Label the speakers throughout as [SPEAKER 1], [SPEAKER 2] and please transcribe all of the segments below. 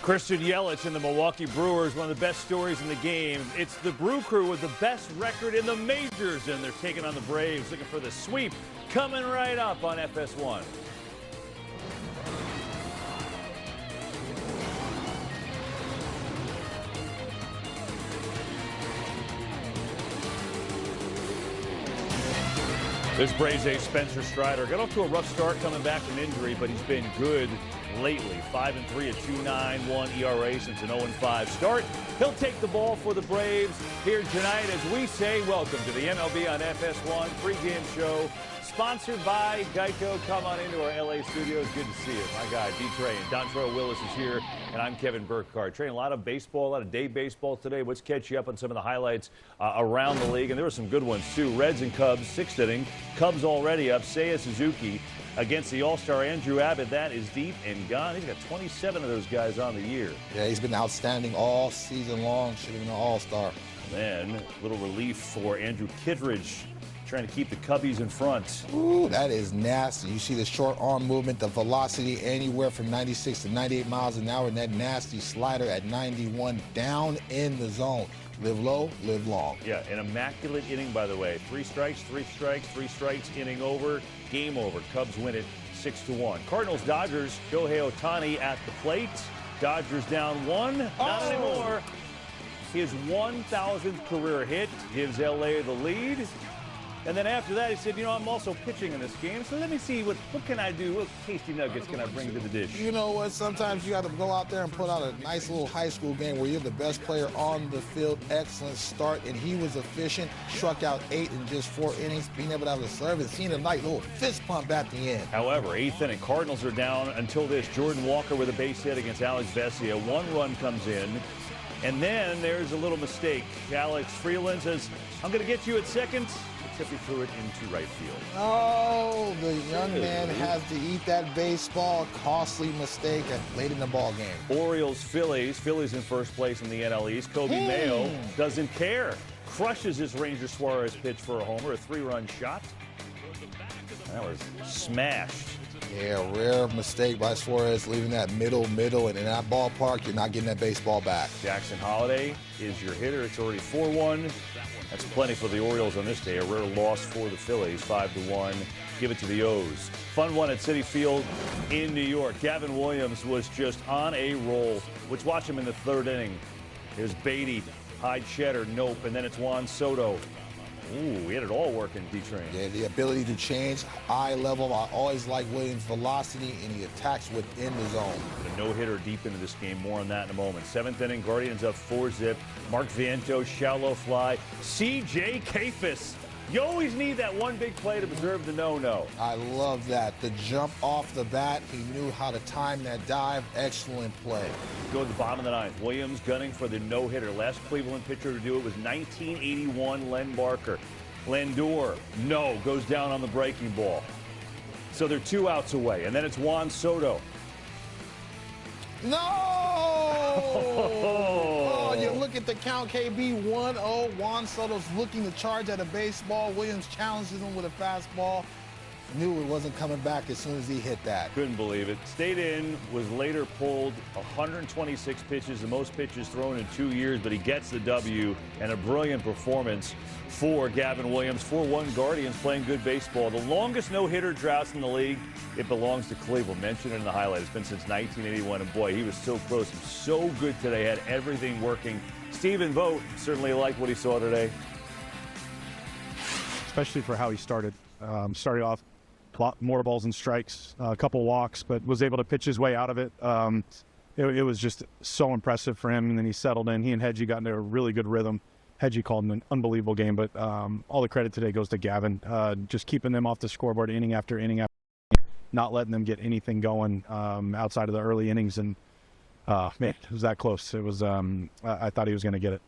[SPEAKER 1] Christian Yelich and the Milwaukee Brewers, one of the best stories in the game. It's the Brew Crew with the best record in the majors, and they're taking on the Braves, looking for the sweep. Coming right up on FS1. This Braves ace Spencer Strider got off to a rough start coming back from injury, but he's been good lately. 5-3 at 2.91 ERA since an 0-5 start. He'll take the ball for the Braves here tonight as we say welcome to the MLB on FS1 pregame show. Sponsored by Geico. Come on into our LA studios. Good to see you. My guy, D-Train. Dontrell Willis is here, and I'm Kevin Burkhardt. Train, a lot of baseball, a lot of day baseball today. Let's catch you up on some of the highlights around the league, and there were some good ones, too. Reds and Cubs, sixth inning. Cubs already up. Seiya Suzuki against the All-Star Andrew Abbott. That is deep and gone. He's got 27 of those guys on the year.
[SPEAKER 2] Yeah, he's been outstanding all season long. Should have been an All-Star.
[SPEAKER 1] Then, a little relief for Andrew Kittredge, trying to keep the Cubbies in front.
[SPEAKER 2] Ooh, that is nasty. You see the short arm movement, the velocity anywhere from 96 to 98 miles an hour, and that nasty slider at 91 down in the zone. Live low, live long.
[SPEAKER 1] Yeah, an immaculate inning, by the way. 3 strikes, 3 strikes, inning over, game over. Cubs win it 6-1. Cardinals, Dodgers, Shohei Ohtani at the plate. Dodgers down 1, not anymore. His 1,000th career hit gives LA the lead. And then after that, he said, you know, I'm also pitching in this game, so let me see what can I do? What tasty nuggets can I bring to the dish?
[SPEAKER 2] You know what? Sometimes you got to go out there and put out a nice little high school game where you're the best player on the field. Excellent start, and he was efficient. Struck out 8 in just 4 innings, being able to have a service. Seeing a nice little fist pump at the end.
[SPEAKER 1] However, 8th inning, Cardinals are down until this. Jordan Walker with a base hit against Alex Vesia. 1 run comes in. And then there's a little mistake. Alex Freeland says, I'm going to get you at second. Except he threw it into right field.
[SPEAKER 2] Oh, the young man has to eat that baseball. Costly mistake late in the ball game.
[SPEAKER 1] Orioles, Phillies. Phillies in first place in the NL East. Kobe Mayo doesn't care. Crushes his Ranger Suarez pitch for a homer. A 3-run shot. That was smashed.
[SPEAKER 2] Yeah, rare mistake by Suarez, leaving that middle, and in that ballpark, you're not getting that baseball back.
[SPEAKER 1] Jackson Holiday is your hitter. It's already 4-1. That's plenty for the Orioles on this day. A rare loss for the Phillies, 5-1. Give it to the O's. Fun one at Citi Field in New York. Gavin Williams was just on a roll. Let's watch him in the 3rd inning. Here's Beatty, high cheddar, nope, and then it's Juan Soto. Ooh, we had it all working, D-Train.
[SPEAKER 2] Yeah, the ability to change, eye level. I always like Williams' velocity, and he attacks within the zone.
[SPEAKER 1] A no-hitter deep into this game. More on that in a moment. 7th inning, Guardians up 4-zip. Mark Vientos, shallow fly. C.J. Kafis. You always need that one big play to preserve the no-no.
[SPEAKER 2] I love that. The jump off the bat, he knew how to time that dive. Excellent play.
[SPEAKER 1] Go to the bottom of the 9th. Williams gunning for the no-hitter. Last Cleveland pitcher to do it was 1981 Len Barker. Lindor, no, goes down on the breaking ball. So they're 2 outs away, and then it's Juan Soto.
[SPEAKER 2] No! Oh, you look at the count, KB, 1-0. Juan Soto's looking to charge at a baseball. Williams challenges him with a fastball. Knew it wasn't coming back as soon as he hit that.
[SPEAKER 1] Couldn't believe it. Stayed in, was later pulled. 126 pitches, the most pitches thrown in 2 years, but he gets the W, and a brilliant performance for Gavin Williams. 4-1 Guardians playing good baseball. The longest no-hitter droughts in the league. It belongs to Cleveland. Mentioned in the highlight. It's been since 1981, and boy, he was so close. He was so good today. Had everything working. Stephen Vogt certainly liked what he saw today.
[SPEAKER 3] Especially for how he started. Started off a lot more balls and strikes, a couple walks, but was able to pitch his way out of it. It was just so impressive for him, and then he settled in. He and Hedgie got into a really good rhythm. Hedgie called an unbelievable game, but all the credit today goes to Gavin. Just keeping them off the scoreboard inning after inning, not letting them get anything going outside of the early innings. And man, it was that close. It was. I thought he was going to get it.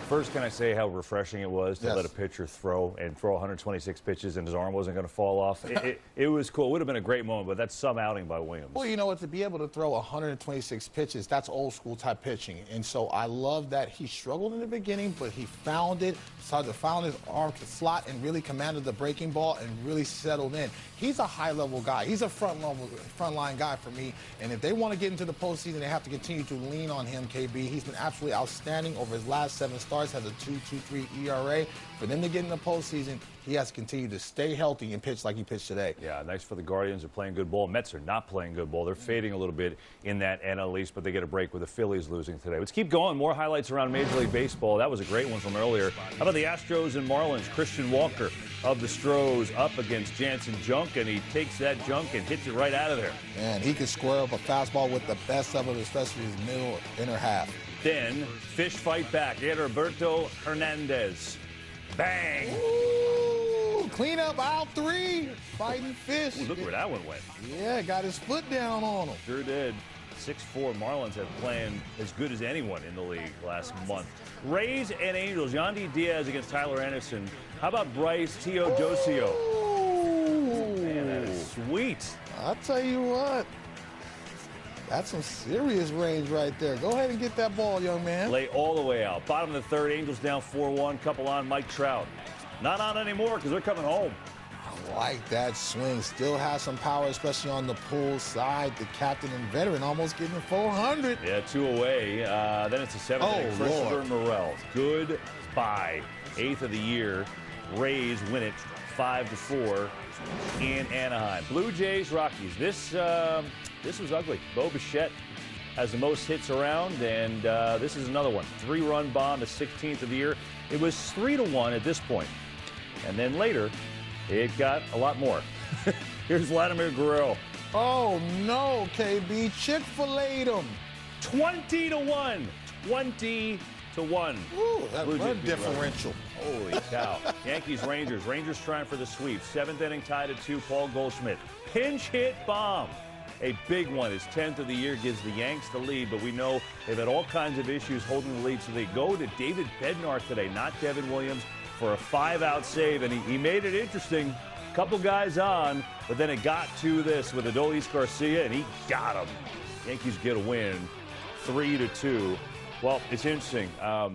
[SPEAKER 1] First, can I say how refreshing it was to let a pitcher throw 126 pitches and his arm wasn't going to fall off? It was cool. It would have been a great moment, but that's some outing by Williams.
[SPEAKER 2] Well, you know what? To be able to throw 126 pitches, that's old school type pitching. And so I love that he struggled in the beginning, but he found it, started to find his arm to slot and really commanded the breaking ball and really settled in. He's a high-level guy. He's a front-line guy for me. And if they want to get into the postseason, they have to continue to lean on him, KB. He's been absolutely outstanding over his last 7 starts, has a 2.23 ERA. For them to get in the postseason, he has to continue to stay healthy and pitch like he pitched today.
[SPEAKER 1] Yeah, nice for the Guardians. They're playing good ball. Mets are not playing good ball. They're fading a little bit in that NL East, but they get a break with the Phillies losing today. Let's keep going. More highlights around Major League Baseball. That was a great one from earlier. How about the Astros and Marlins? Christian Walker of the Stros up against Jansen Junk, and he takes that junk and hits it right out of there.
[SPEAKER 2] Man, he can square up a fastball with the best of it, especially his middle inner half.
[SPEAKER 1] Then, fish fight back. Roberto Hernandez. Bang!
[SPEAKER 2] Ooh, clean up aisle 3, fighting fish.
[SPEAKER 1] Ooh, look where that one went.
[SPEAKER 2] Yeah, got his foot down on him.
[SPEAKER 1] Sure did. 6'4" Marlins have played as good as anyone in the league last month. Rays and Angels. Yandy Diaz against Tyler Anderson. How about Bryce Teodosio?
[SPEAKER 2] Ooh.
[SPEAKER 1] Man, that is sweet.
[SPEAKER 2] I'll tell you what. That's some serious range right there. Go ahead and get that ball, young man.
[SPEAKER 1] Lay all the way out. Bottom of the third, Angels down 4-1. Couple on, Mike Trout. Not on anymore because they're coming home.
[SPEAKER 2] I like that swing. Still has some power, especially on the pull side. The captain and veteran almost getting 400.
[SPEAKER 1] Yeah, 2 away. Then it's a 7th inning. Christopher Morel. Goodbye. 8th of the year. Rays win it 5-4 in Anaheim. Blue Jays, Rockies. This was ugly. Bo Bichette has the most hits around, and this is another one. 3-run bomb, the 16th of the year. It was 3-1 at this point. And then later, it got a lot more. Here's Vladimir Guerrero.
[SPEAKER 2] Oh, no, KB. Chick-fil-A'd him.
[SPEAKER 1] 20-1. 20-1.
[SPEAKER 2] Ooh, that run differential.
[SPEAKER 1] Holy cow. Yankees, Rangers. Rangers trying for the sweep. 7th inning tied at 2. Paul Goldschmidt. Pinch hit bomb. A big one. His 10th of the year gives the Yanks the lead, but we know they've had all kinds of issues holding the lead, so they go to David Bednar today, not Devin Williams, for a 5-out save, and he made it interesting. Couple guys on, but then it got to this with Adolis Garcia, and he got him. Yankees get a win, 3-2. Well, it's interesting. I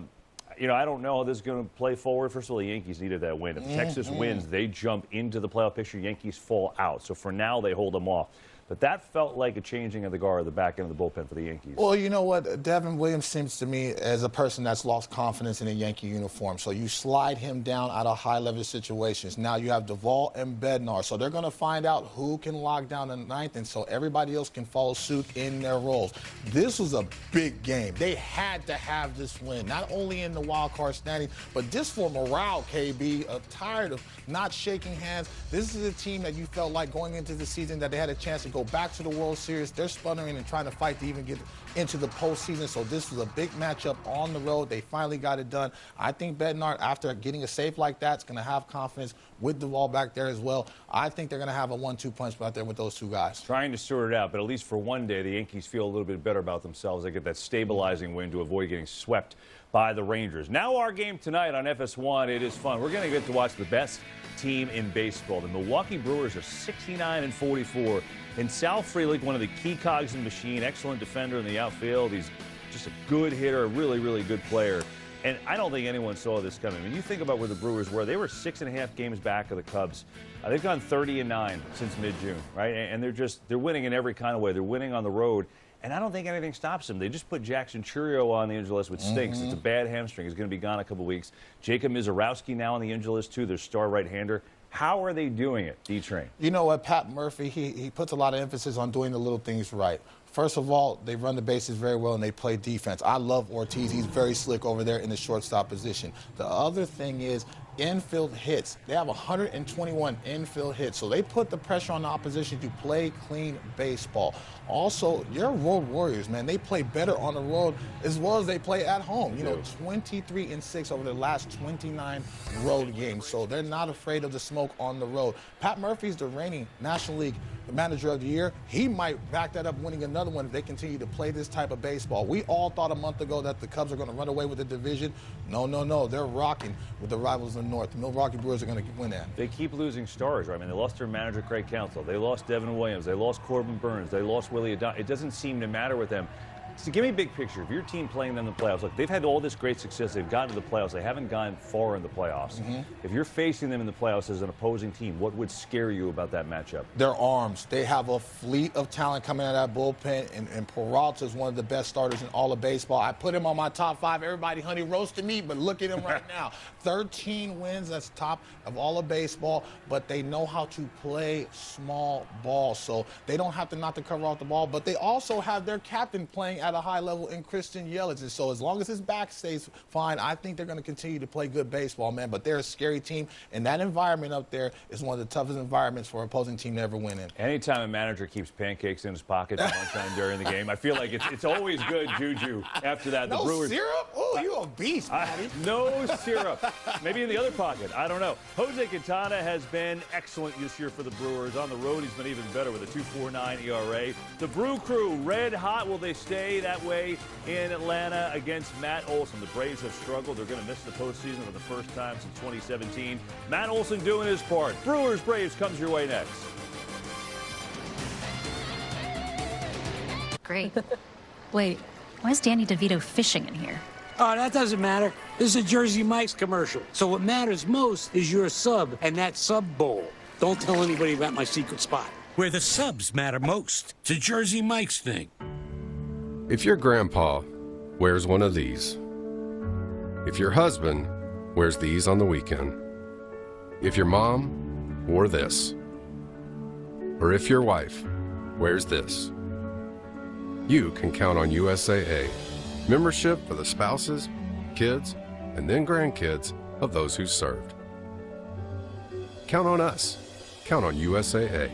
[SPEAKER 1] don't know how this is going to play forward. First of all, the Yankees needed that win. If Texas wins, they jump into the playoff picture. Yankees fall out. So for now, they hold them off. But that felt like a changing of the guard, the back end of the bullpen for the Yankees.
[SPEAKER 2] Well, you know what? Devin Williams seems to me as a person that's lost confidence in a Yankee uniform. So you slide him down out of high-level situations. Now you have Duvall and Bednar. So they're going to find out who can lock down the 9th, and so everybody else can follow suit in their roles. This was a big game. They had to have this win, not only in the wild card standing, but just for morale, KB. Tired of not shaking hands. This is a team that you felt like going into the season that they had a chance to go back to the World Series. They're sputtering and trying to fight to even get into the postseason. So this was a big matchup on the road. They finally got it done. I think Bednar, after getting a save like that, is going to have confidence with Duvall back there as well. I think they're going to have a 1-2 punch out there with those two guys.
[SPEAKER 1] Trying to sort it out, but at least for one day, the Yankees feel a little bit better about themselves. They get that stabilizing win to avoid getting swept by the Rangers. Now our game tonight on FS1. It is fun. We're going to get to watch the best team in baseball. The Milwaukee Brewers are 69-44. And Sal Frelick, one of the key cogs in the machine, excellent defender in the outfield. He's just a good hitter, a really, really good player. And I don't think anyone saw this coming. When you think about where the Brewers were, they were 6.5 games back of the Cubs. They've gone 30-9 since mid-June, right? And they're winning in every kind of way. They're winning on the road. And I don't think anything stops them. They just put Jackson Churio on the injured list, which stinks. It's a bad hamstring. He's going to be gone a couple weeks. Jacob Mizorowski now on the injured list, too, their star right-hander. How are they doing it, D-Train?
[SPEAKER 2] You know what, Pat Murphy, he puts a lot of emphasis on doing the little things right. First of all, they run the bases very well and they play defense. I love Ortiz. He's very slick over there in the shortstop position. The other thing is infield hits. They have 121 infield hits. So they put the pressure on the opposition to play clean baseball. Also, your road warriors, man, they play better on the road as well as they play at home. You know, 23-6 over the last 29 road games. So they're not afraid of the smoke on the road. Pat Murphy's the reigning National League Manager of the Year. He might back that up winning another one if they continue to play this type of baseball. We all thought a month ago that the Cubs are going to run away with the division. No, no, no. They're rocking with the rivals in the North. The Milwaukee Brewers are going to win that.
[SPEAKER 1] They keep losing stars, right? I mean, they lost their manager, Craig Counsell. They lost Devin Williams. They lost Corbin Burns. They lost Willie Adon. It doesn't seem to matter with them. So give me a big picture. If your team playing them in the playoffs, look, they've had all this great success. They've gotten to the playoffs. They haven't gone far in the playoffs. If you're facing them in the playoffs as an opposing team, what would scare you about that matchup?
[SPEAKER 2] Their arms. They have a fleet of talent coming out of that bullpen, and Peralta is one of the best starters in all of baseball. I put him on my top 5. Everybody honey roasted me, but look at him right now. 13 wins. That's top of all of baseball, but they know how to play small ball, so they don't have to knock the cover off the ball, but they also have their captain playing at a high level in Christian Yelich. And so as long as his back stays fine, I think they're going to continue to play good baseball, man. But they're a scary team, and that environment up there is one of the toughest environments for an opposing team to ever win in.
[SPEAKER 1] Anytime a manager keeps pancakes in his pocket at one time during the game, I feel like it's always good juju after that.
[SPEAKER 2] No
[SPEAKER 1] The Brewers,
[SPEAKER 2] syrup? Oh, you a beast, Matty.
[SPEAKER 1] no syrup. Maybe in the other pocket. I don't know. Jose Quintana has been excellent this year for the Brewers. On the road, he's been even better with a 2.49 ERA. The Brew Crew, red hot. Will they stay that way in Atlanta against Matt Olson? The Braves have struggled. They're going to miss the postseason for the first time since 2017. Matt Olson doing his part. Brewers Braves comes your way next.
[SPEAKER 4] Great. Wait, why is Danny DeVito fishing in here?
[SPEAKER 5] Oh, that doesn't matter. This is a Jersey Mike's commercial. So what matters most is your sub and that sub bowl. Don't tell anybody about my secret spot.
[SPEAKER 6] Where the subs matter most. It's a Jersey Mike's thing.
[SPEAKER 7] If your grandpa wears one of these, if your husband wears these on the weekend, if your mom wore this, or if your wife wears this, you can count on USAA, membership for the spouses, kids, and then grandkids of those who served. Count on us. Count on USAA.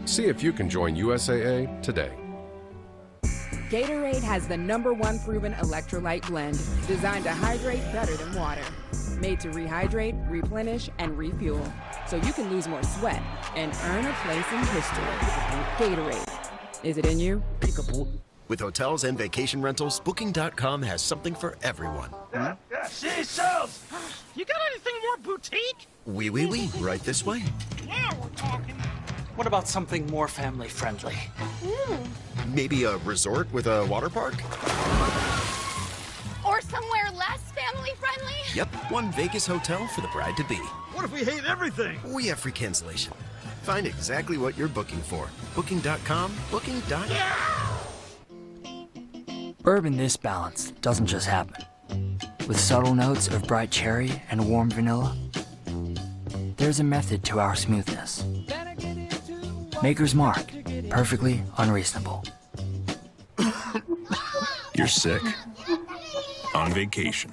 [SPEAKER 7] See if you can join USAA today.
[SPEAKER 8] Gatorade has the #1 proven electrolyte blend, designed to hydrate better than water. Made to rehydrate, replenish, and refuel, so you can lose more sweat and earn a place in history. Gatorade. Is it in you?
[SPEAKER 9] With hotels and vacation rentals, Booking.com has something for everyone.
[SPEAKER 6] Say, Sales, you got anything more boutique?
[SPEAKER 9] Oui, right this way.
[SPEAKER 6] Yeah, we're talking. What about something more family-friendly?
[SPEAKER 9] Maybe a resort with a water park?
[SPEAKER 10] Or somewhere less family-friendly?
[SPEAKER 9] Yep, one Vegas hotel for the bride-to-be.
[SPEAKER 6] What if we hate everything?
[SPEAKER 9] We have free cancellation. Find exactly what you're booking for. Booking.com, Booking.com.
[SPEAKER 11] Bourbon this balanced doesn't just happen. With subtle notes of bright cherry and warm vanilla, there's a method to our smoothness. Maker's Mark, perfectly unreasonable.
[SPEAKER 12] You're sick, on vacation.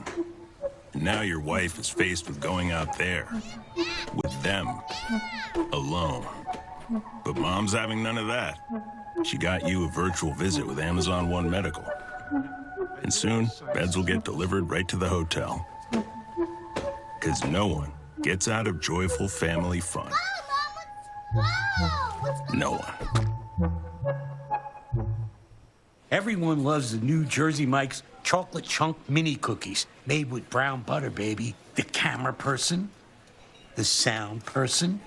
[SPEAKER 12] And now your wife is faced with going out there, with them, alone. But mom's having none of that. She got you a virtual visit with Amazon One Medical. And soon, beds will get delivered right to the hotel. Because no one gets out of joyful family fun. No one.
[SPEAKER 5] Everyone loves the new Jersey Mike's chocolate chunk mini cookies made with brown butter, baby. The camera person, the sound person,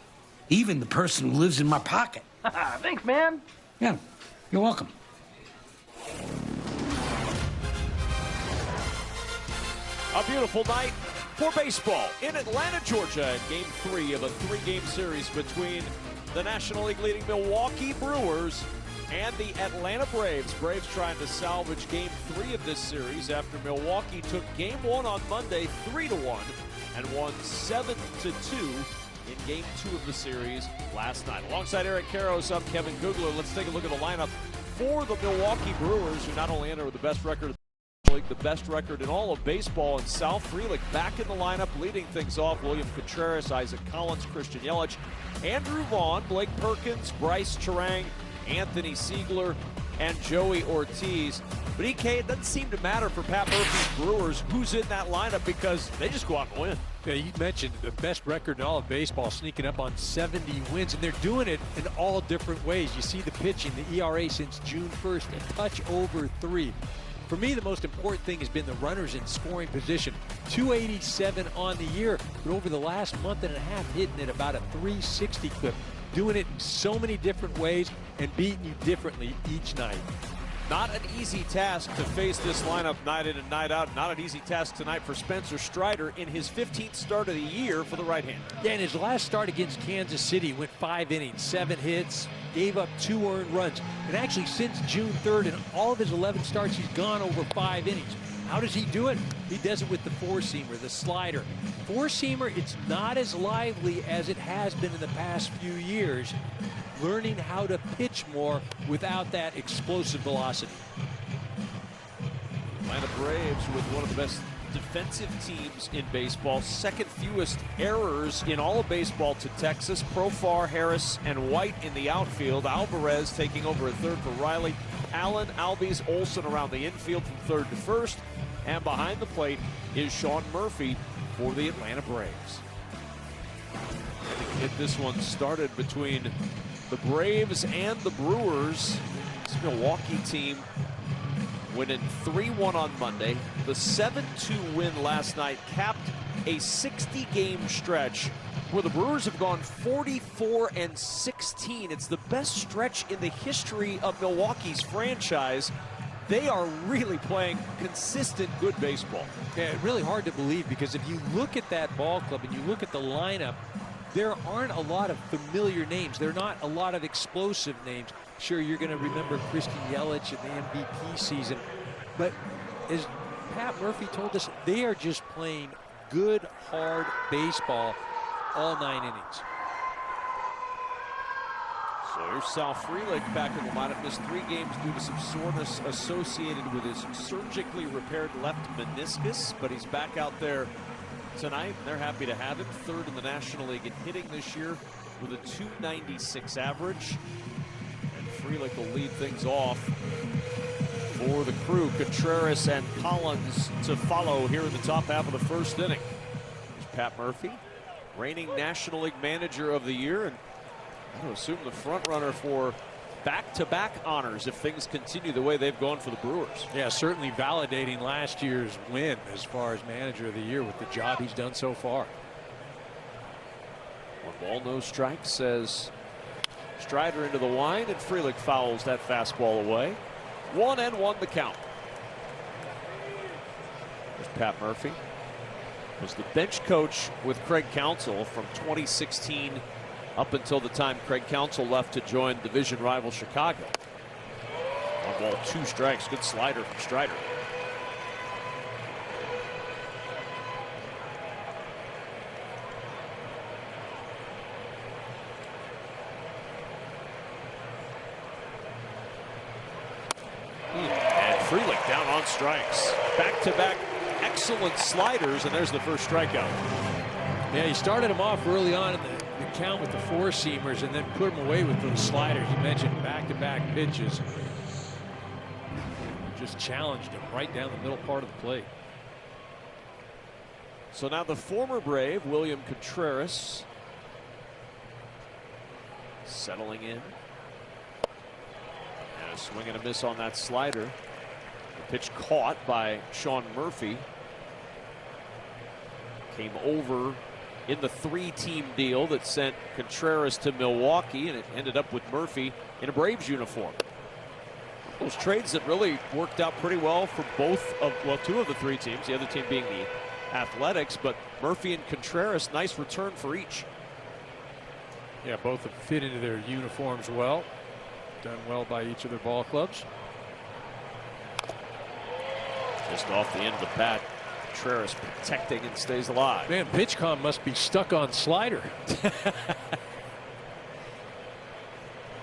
[SPEAKER 5] even the person who lives in my pocket.
[SPEAKER 6] Thanks, man.
[SPEAKER 5] Yeah, you're welcome.
[SPEAKER 13] A beautiful night for baseball in Atlanta, Georgia, in Game 3 of a 3-game series between the National League leading Milwaukee Brewers and the Atlanta Braves. Braves trying to salvage Game 3 of this series after Milwaukee took Game 1 on Monday 3-1 and won 7-2 in Game 2 of the series last night. Alongside Eric Karros, I'm Kevin Kugler. Let's take a look at the lineup for the Milwaukee Brewers, who not only enter with the best record National League, the best record in all of baseball. And Sal Frelick back in the lineup, leading things off. William Contreras, Isaac Collins, Christian Yelich, Andrew Vaughn, Blake Perkins, Bryce Terang, Anthony Siegler, and Joey Ortiz. But EK, it doesn't seem to matter for Pat Murphy's Brewers who's in that lineup because they just go out and win.
[SPEAKER 14] Yeah, you mentioned the best record in all of baseball, sneaking up on 70 wins, and they're doing it in all different ways. You see the pitching, the ERA since June 1st, a touch over 3. For me, the most important thing has been the runners in scoring position. 287 on the year, but over the last month and a half, hitting at about a 360 clip. Doing it in so many different ways and beating you differently each night.
[SPEAKER 13] Not an easy task to face this lineup night in and night out. Not an easy task tonight for Spencer Strider in his 15th start of the year for the right-hander.
[SPEAKER 14] Yeah, in his last start against Kansas City, went 5 innings, 7 hits, gave up 2 earned runs. And actually, since June 3rd, in all of his 11 starts, he's gone over 5 innings. How does he do it? He does it with the four-seamer, the slider. Four-seamer, it's not as lively as it has been in the past few years. Learning how to pitch more without that explosive velocity.
[SPEAKER 13] Atlanta Braves with one of the best defensive teams in baseball. Second fewest errors in all of baseball to Texas. Profar, Harris, and White in the outfield. Alvarez taking over at third for Riley. Allen, Albies, Olsen around the infield from third to first. And behind the plate is Sean Murphy for the Atlanta Braves. To get this one started between the Braves and the Brewers. This Milwaukee team winning 3-1 on Monday. The 7-2 win last night capped a 60-game stretch where the Brewers have gone 44-16. It's the best stretch in the history of Milwaukee's franchise. They are really playing consistent good baseball.
[SPEAKER 14] Yeah, really hard to believe because if you look at that ball club and you look at the lineup, there aren't a lot of familiar names. There are not a lot of explosive names. Sure, you're going to remember Christian Yelich in the MVP season. But as Pat Murphy told us, they are just playing good, hard baseball all 9 innings.
[SPEAKER 13] So here's Sal Frelick back in the lineup. Missed 3 games due to some soreness associated with his surgically repaired left meniscus. But he's back out there tonight. They're happy to have him. Third in the National League in hitting this year with a .296 average. And Frelick will lead things off for the crew. Contreras and Collins to follow here in the top half of the first inning. There's Pat Murphy, reigning National League Manager of the Year, and I would assume the front runner for back-to-back honors if things continue the way they've gone for the Brewers.
[SPEAKER 14] Yeah, certainly validating last year's win as far as Manager of the Year with the job he's done so far.
[SPEAKER 13] 1 ball, no strike, says Strider into the wind, and Frelick fouls that fastball away. 1-1 the count. There's Pat Murphy. Was the bench coach with Craig Counsell from 2016 up until the time Craig Counsell left to join division rival Chicago. 1 ball, 2 strikes. Good slider from Strider. And Frelick down on strikes. Back-to-back excellent sliders, and there's the first strikeout.
[SPEAKER 14] Yeah, he started him off early on in the count with the four-seamers and then put him away with those sliders. You mentioned back-to-back pitches. Just challenged him right down the middle part of the plate.
[SPEAKER 13] So now the former Brave, William Contreras, settling in. And a swing and a miss on that slider. The pitch caught by Sean Murphy. Came over in the 3-team deal that sent Contreras to Milwaukee, and it ended up with Murphy in a Braves uniform. Those trades that really worked out pretty well for both of, well, 2 of the 3 teams, the other team being the Athletics, but Murphy and Contreras, nice return for each.
[SPEAKER 14] Yeah, both have fit into their uniforms well. Done well by each of their ball clubs.
[SPEAKER 13] Just off the end of the bat. Contreras protecting and stays alive.
[SPEAKER 14] Man, PitchCom must be stuck on slider.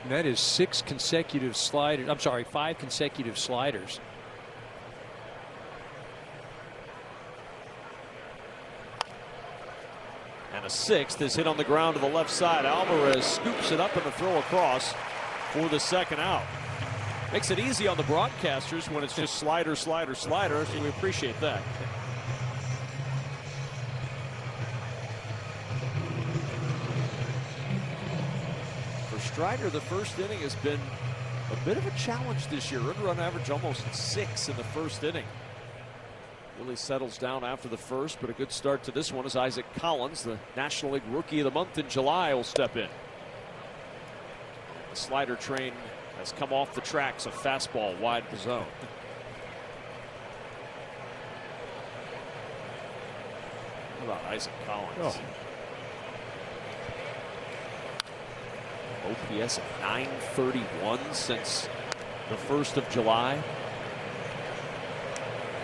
[SPEAKER 14] And that is 6 consecutive sliders. I'm sorry, 5 consecutive sliders.
[SPEAKER 13] And a sixth is hit on the ground to the left side. Alvarez scoops it up and a throw across for the second out. Makes it easy on the broadcasters when it's just slider, slider, slider, so we appreciate that. For Strider, the first inning has been a bit of a challenge this year. Run average almost 6 in the first inning. Really settles down after the first, but a good start to this one as Isaac Collins, the National League Rookie of the Month in July, will step in. The slider train has come off the tracks. A fastball wide the zone. How about Isaac Collins? OPS of 931 since the 1st of July.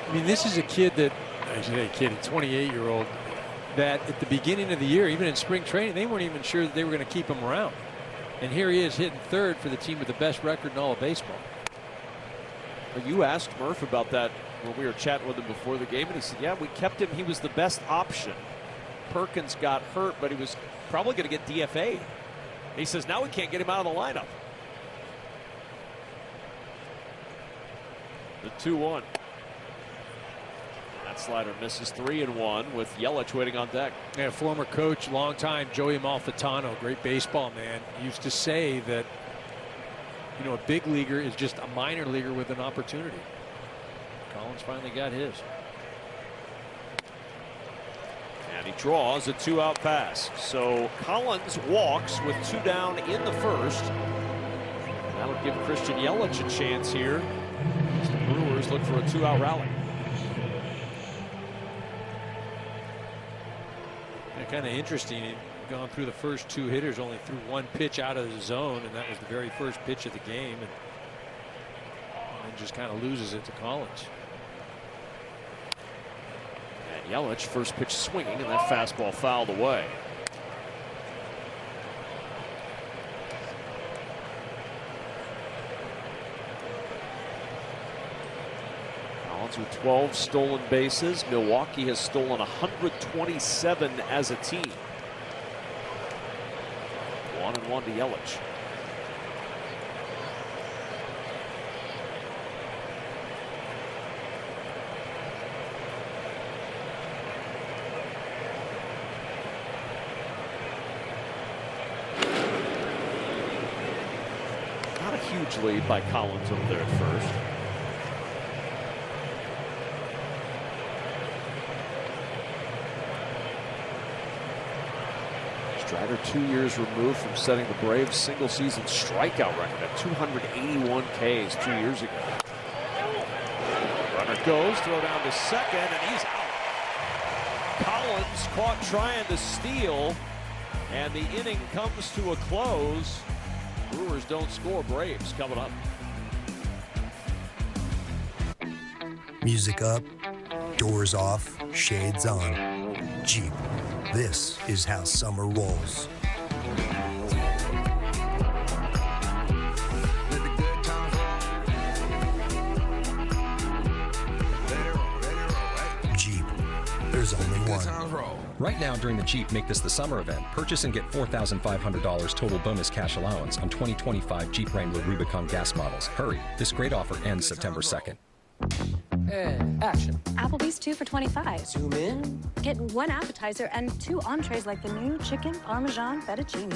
[SPEAKER 14] I mean, this is a kid that, I say a kid, a 28-year-old, that at the beginning of the year, even in spring training, they weren't even sure that they were going to keep him around. And here he is hitting third for the team with the best record in all of baseball.
[SPEAKER 13] Well, you asked Murph about that when we were chatting with him before the game, and he said, yeah, we kept him. He was the best option. Perkins got hurt, but he was probably going to get DFA'd. He says, now we can't get him out of the lineup. The 2-1. That slider misses 3-1 with Yelich waiting on deck.
[SPEAKER 14] Yeah, former coach, long time, Joey Amalfitano, great baseball man, used to say that, you know, a big leaguer is just a minor leaguer with an opportunity. Collins finally got his.
[SPEAKER 13] And he draws a 2-out pass. So Collins walks with 2 down in the first. That'll give Christian Yelich a chance here as the Brewers look for a 2-out rally.
[SPEAKER 14] Kind of interesting. He'd gone through the first 2 hitters, only threw 1 pitch out of the zone, and that was the very first pitch of the game, and just kind of loses it to Collins.
[SPEAKER 13] And Yelich, first pitch swinging, and that fastball fouled away. With 12 stolen bases, Milwaukee has stolen 127 as a team. 1-1 to Yelich. Not a huge lead by Collins over there at first. Strider 2 years removed from setting the Braves single season strikeout record at 281 Ks 2 years ago. Runner goes, throw down to second, and he's out. Collins caught trying to steal, and the inning comes to a close. Brewers don't score. Braves coming up.
[SPEAKER 15] Music up, doors off, shades on. Jeep. This is how summer rolls. Jeep. There's only one.
[SPEAKER 16] Right now during the Jeep Make This the Summer event, purchase and get $4,500 total bonus cash allowance on 2025 Jeep Wrangler Rubicon gas models. Hurry, this great offer ends September 2nd.
[SPEAKER 17] Action.
[SPEAKER 4] Applebee's 2 for $25.
[SPEAKER 17] Zoom in.
[SPEAKER 4] Get 1 appetizer and 2 entrees like the new chicken Parmesan fettuccine.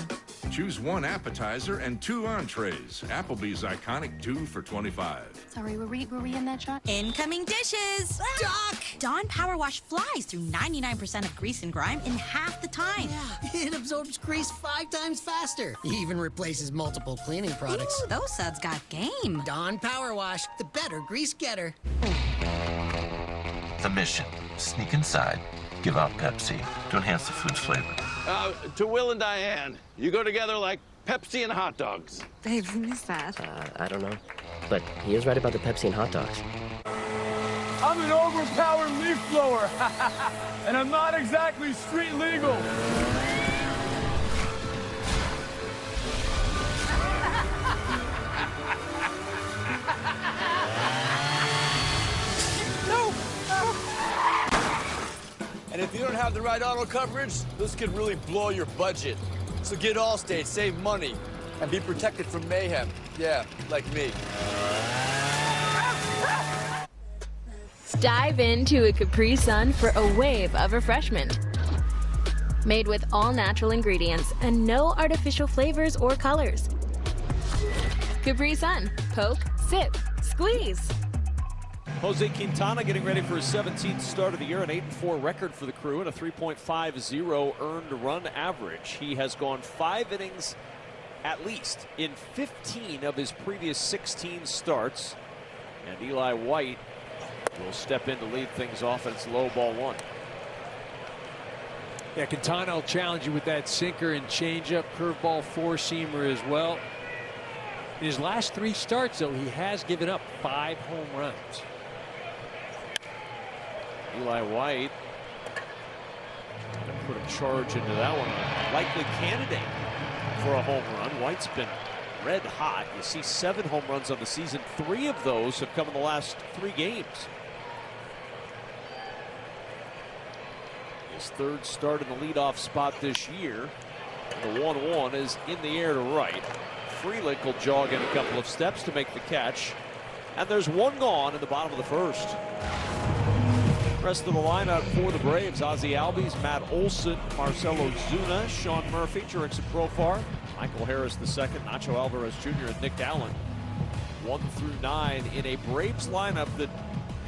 [SPEAKER 18] Choose 1 appetizer and 2 entrees. Applebee's iconic 2 for $25.
[SPEAKER 4] Sorry, were we in that shot?
[SPEAKER 19] Incoming dishes! Doc! Dawn Power Wash flies through 99% of grease and grime in half the time.
[SPEAKER 17] Yeah, it absorbs grease 5 times faster. Even replaces multiple cleaning products.
[SPEAKER 19] Ooh, those suds got game.
[SPEAKER 17] Dawn Power Wash, the better grease getter.
[SPEAKER 20] The mission, sneak inside, give out Pepsi to enhance the food's flavor.
[SPEAKER 6] To Will and Diane, you go together like Pepsi and hot dogs.
[SPEAKER 21] Babe, who is that?
[SPEAKER 22] I don't know. But he is right about the Pepsi and hot dogs.
[SPEAKER 23] I'm an overpowered leaf blower, and I'm not exactly street legal.
[SPEAKER 24] And
[SPEAKER 23] if you don't have the right auto coverage, this could really blow your budget. So get Allstate, save money, and be protected from mayhem. Yeah, like me.
[SPEAKER 2] Dive into a Capri Sun for a wave of refreshment. Made with all natural ingredients and no artificial flavors or colors. Capri Sun. Poke, sip, squeeze.
[SPEAKER 13] Jose Quintana getting ready for his 17th start of the year, an 8-4 record for the Crew and a 3.50 earned run average. He has gone 5 innings at least in 15 of his previous 16 starts. And Eli White will step in to lead things off, and it's low ball 1.
[SPEAKER 14] Yeah, Quintana will challenge you with that sinker and changeup, curveball, four-seamer as well. In his last 3 starts, though, he has given up 5 home runs.
[SPEAKER 13] Eli White going to put a charge into that one. A likely candidate for a home run. White's been red hot. You see 7 home runs on the season. 3 of those have come in the last 3 games. His 3rd start in the leadoff spot this year. The 1-1 is in the air to right. Freelick will jog in a couple of steps to make the catch. And there's 1 gone in the bottom of the 1st. Rest of the lineup for the Braves: Ozzie Albies, Matt Olson, Marcelo Zuna, Sean Murphy, Jurickson Profar, Michael Harris II, Nacho Alvarez Jr., and Nick Allen. 1 through 9 in a Braves lineup that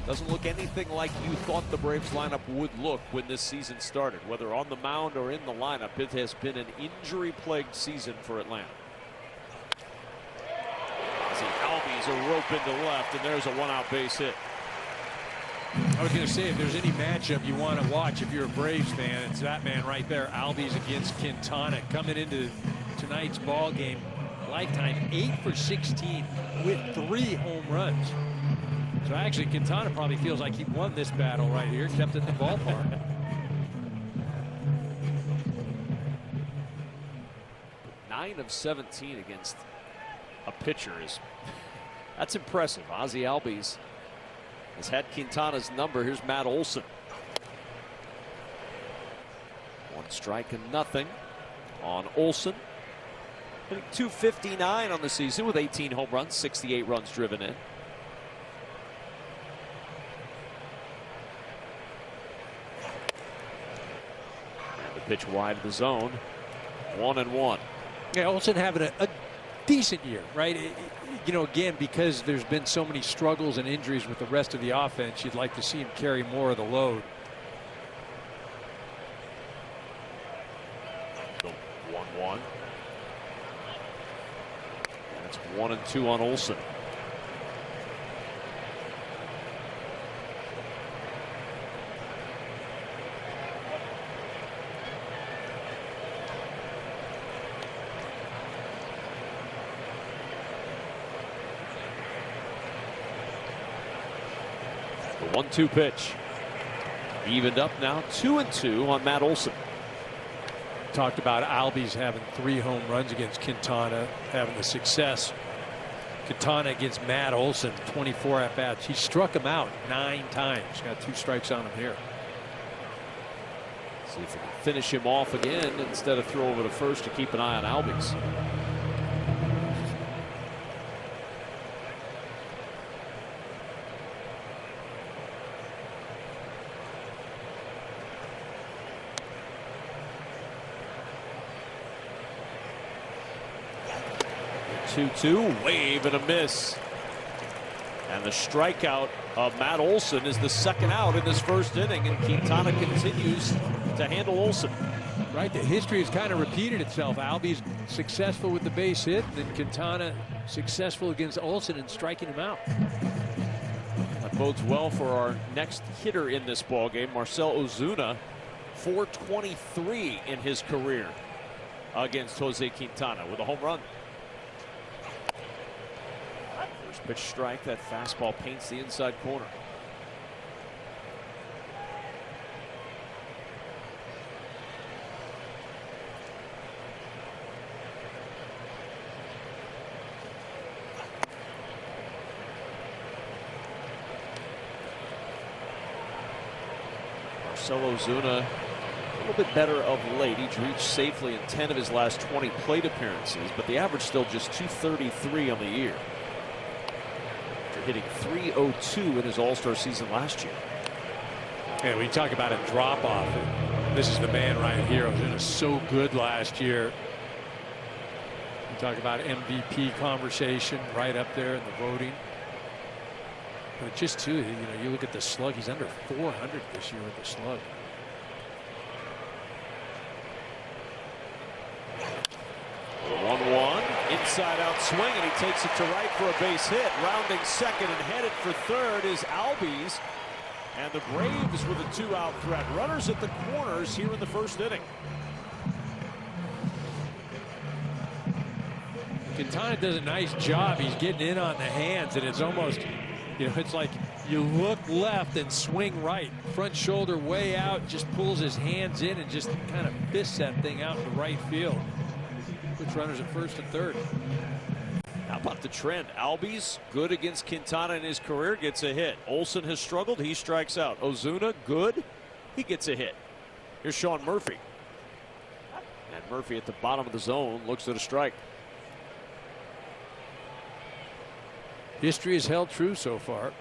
[SPEAKER 13] doesn't look anything like you thought the Braves lineup would look when this season started. Whether on the mound or in the lineup, it has been an injury-plagued season for Atlanta. Ozzie Albies a rope into left, and there's a 1-out base hit.
[SPEAKER 14] I was going to say, if there's any matchup you want to watch if you're a Braves fan, it's that man right there, Albies against Quintana. Coming into tonight's ball game, lifetime 8 for 16 with 3 home runs. So actually, Quintana probably feels like he won this battle right here, kept it in the ballpark.
[SPEAKER 13] Nine of 17 against a pitcher that's impressive. Ozzie Albies has had Quintana's number. Here's Matt Olson. 1 strike and nothing on Olson. Hitting .259 on the season with 18 home runs, 68 runs driven in. And the pitch wide of the zone. 1-1.
[SPEAKER 14] Yeah, Olson having a decent year, right? You know, again, because there's been so many struggles and injuries with the rest of the offense, you'd like to see him carry more of the load.
[SPEAKER 13] The 1-1. That's 1-2 on Olson. The 1-2 pitch. Evened up now, 2-2 on Matt Olson.
[SPEAKER 14] Talked about Albies having 3 home runs against Quintana, having the success. Quintana against Matt Olson, 24 at-bats. He struck him out 9 times. Got 2 strikes on him here.
[SPEAKER 13] See if we can finish him off again instead of throw over to first to keep an eye on Albies. Wave and a miss. And the strikeout of Matt Olson is the 2nd out in this 1st inning, and Quintana continues to handle Olson.
[SPEAKER 14] Right, the history has kind of repeated itself. Albies successful with the base hit, and then Quintana successful against Olson and striking him out.
[SPEAKER 13] That bodes well for our next hitter in this ballgame, Marcell Ozuna, .423 in his career against Jose Quintana with a home run. Pitch strike, that fastball paints the inside corner. Marcell Ozuna, a little bit better of late. He's reached safely in 10 of his last 20 plate appearances, but the average still just .233 on the year. After hitting .302 in his All-Star season last year.
[SPEAKER 14] Yeah, we talk about a drop-off. This is the man right here. Ozuna so good last year. You talk about MVP conversation right up there in the voting. But just too, you look at the slug. He's under 400 this year with the slug.
[SPEAKER 13] One inside out swing, and he takes it to right for a base hit. Rounding second and headed for third is Albies. And the Braves with a 2-out threat. Runners at the corners here in the first inning.
[SPEAKER 14] Quintana does a nice job. He's getting in on the hands, and it's almost, it's like you look left and swing right. Front shoulder way out, just pulls his hands in and just kind of fists that thing out into right field. Puts runners at first and third.
[SPEAKER 13] How about the trend? Albies good against Quintana in his career, gets a hit. Olsen has struggled, he strikes out. Ozuna good, he gets a hit. Here's Sean Murphy. And Murphy at the bottom of the zone looks at a strike.
[SPEAKER 14] History has held true so far.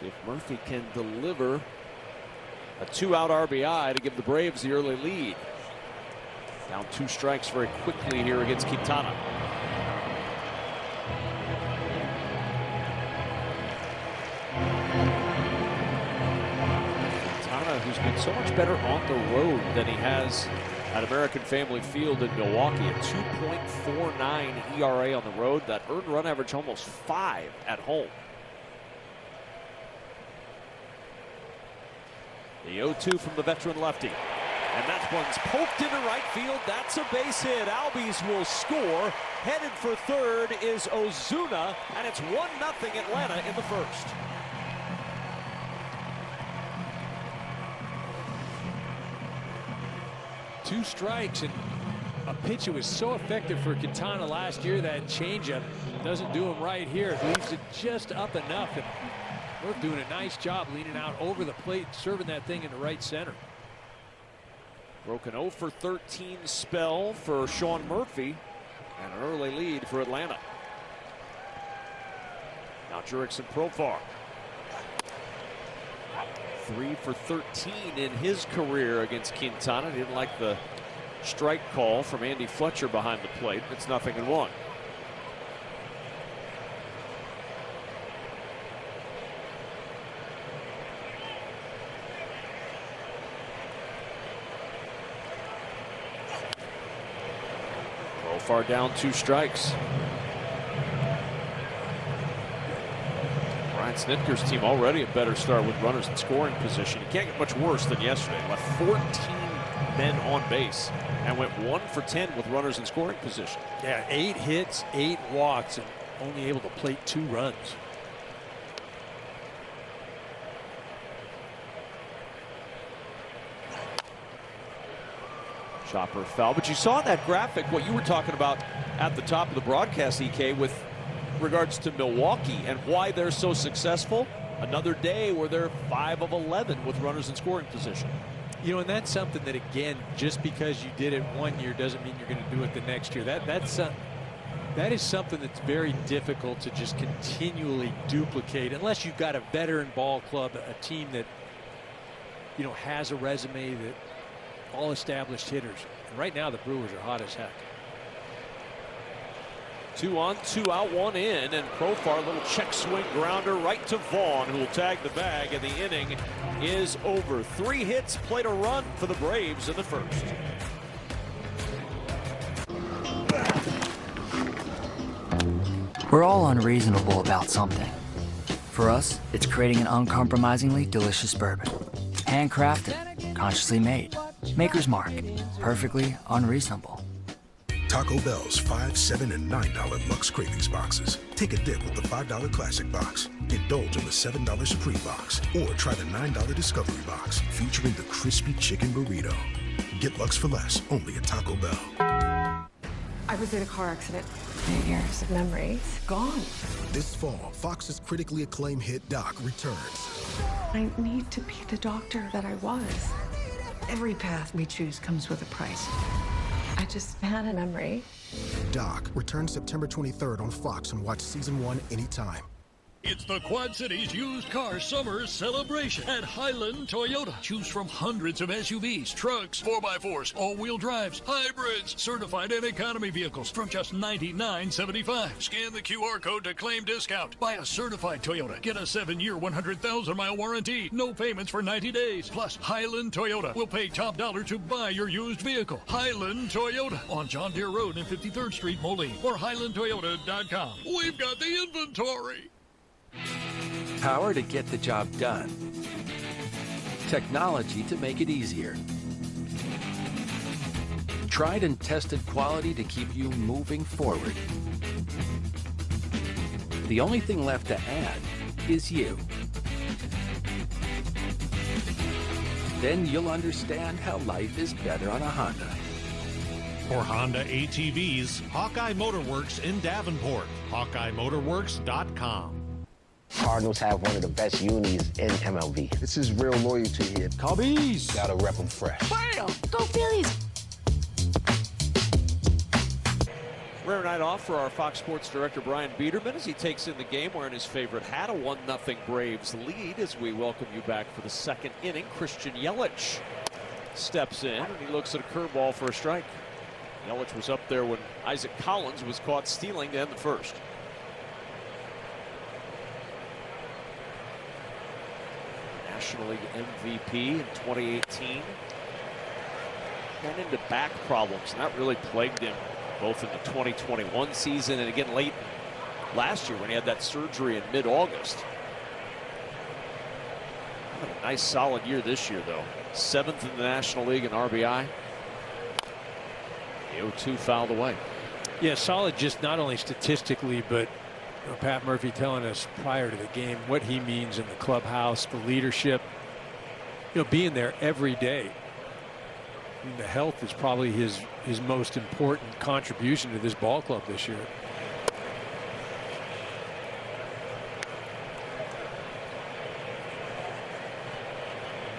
[SPEAKER 13] See if Murphy can deliver a 2-out RBI to give the Braves the early lead. Down 2 strikes very quickly here against Quintana. Quintana, who's been so much better on the road than he has at American Family Field in Milwaukee, a 2.49 ERA on the road. That earned run average almost 5 at home. The 0-2 from the veteran lefty. And that one's poked into right field. That's a base hit. Albies will score. Headed for third is Ozuna, and it's 1-0 Atlanta in the first.
[SPEAKER 14] Two strikes, and a pitch that was so effective for Quintana last year. That changeup doesn't do him right here. It leaves it just up enough. And we're doing a nice job leaning out over the plate, serving that thing into right center.
[SPEAKER 13] Broken 0 for 13 spell for Sean Murphy, and an early lead for Atlanta. Now Jurickson Profar. 3 for 13 in his career against Quintana. Didn't like the strike call from Andy Fletcher behind the plate. It's 0-1. Far down 2 strikes. Brian Snitker's team already a better start with runners in scoring position. You can't get much worse than yesterday. Left 14 men on base and went 1 for 10 with runners in scoring position.
[SPEAKER 14] Yeah, 8 hits, 8 walks, and only able to plate 2 runs.
[SPEAKER 13] Chopper foul, but you saw that graphic, what you were talking about at the top of the broadcast, EK, with regards to Milwaukee and why they're so successful. Another day where they're 5 of 11 with runners in scoring position.
[SPEAKER 14] And that's something that, again, just because you did it one year doesn't mean you're going to do it the next year. That is something that's very difficult to just continually duplicate unless you've got a veteran ball club, a team that has a resume that all established hitters. And right now the Brewers are hot as heck.
[SPEAKER 13] 2 on, 2 out, 1 in, and Profar, a little check swing grounder right to Vaughn, who will tag the bag, and the inning is over. 3 hits, played a run for the Braves in the first.
[SPEAKER 11] We're all unreasonable about something. For us, it's creating an uncompromisingly delicious bourbon. Handcrafted, consciously made. Maker's Mark, perfectly unreasonable.
[SPEAKER 1] Taco Bell's $5, $7, and $9 Lux Cravings boxes. Take a dip with the $5 Classic box. Indulge in the $7 Supreme box. Or try the $9 Discovery box, featuring the crispy chicken burrito. Get Lux for less, only at Taco Bell.
[SPEAKER 3] I was in a car accident. 8 years of memories gone.
[SPEAKER 1] This fall, Fox's critically acclaimed hit Doc returns.
[SPEAKER 3] I need to be the doctor that I was. Every path we choose comes with a price. I just had a memory.
[SPEAKER 1] Doc returns September 23rd on Fox and watch season 1 anytime.
[SPEAKER 7] It's the Quad Cities Used Car Summer Celebration at Highland Toyota. Choose from hundreds of SUVs, trucks, 4x4s, all-wheel drives, hybrids, certified and economy vehicles from just $99.75. Scan the QR code to claim discount. Buy a certified Toyota. Get a 7-year, 100,000-mile warranty. No payments for 90 days. Plus, Highland Toyota will pay top dollar to buy your used vehicle. Highland Toyota on John Deere Road and 53rd Street, Moline, or HighlandToyota.com. We've got the inventory.
[SPEAKER 21] Power to get the job done. Technology to make it easier. Tried and tested quality to keep you moving forward. The only thing left to add is you. Then you'll understand how life is better on a Honda.
[SPEAKER 24] For Honda ATVs, Hawkeye Motorworks in Davenport. HawkeyeMotorworks.com.
[SPEAKER 25] Cardinals have one of the best unis in MLB. This is real loyalty here. Cubbies! Gotta rep them fresh.
[SPEAKER 19] Bam! Go Phillies!
[SPEAKER 13] Rare night off for our Fox Sports director Brian Biederman as he takes in the game wearing his favorite hat. A 1-0 Braves lead as we welcome you back for the second inning. Christian Yelich steps in and he looks at a curveball for a strike. Yelich was up there when Isaac Collins was caught stealing to end the first. National League MVP in 2018. Ran into back problems, and that really plagued him both in the 2021 season and again late last year when he had that surgery in mid-August. Had a nice solid year this year, though. 7th in the National League in RBI. The 0-2 fouled away.
[SPEAKER 14] Yeah, solid just not only statistically, but Pat Murphy telling us prior to the game what he means in the clubhouse, the leadership, being there every day. I mean, the health is probably his most important contribution to this ball club this year.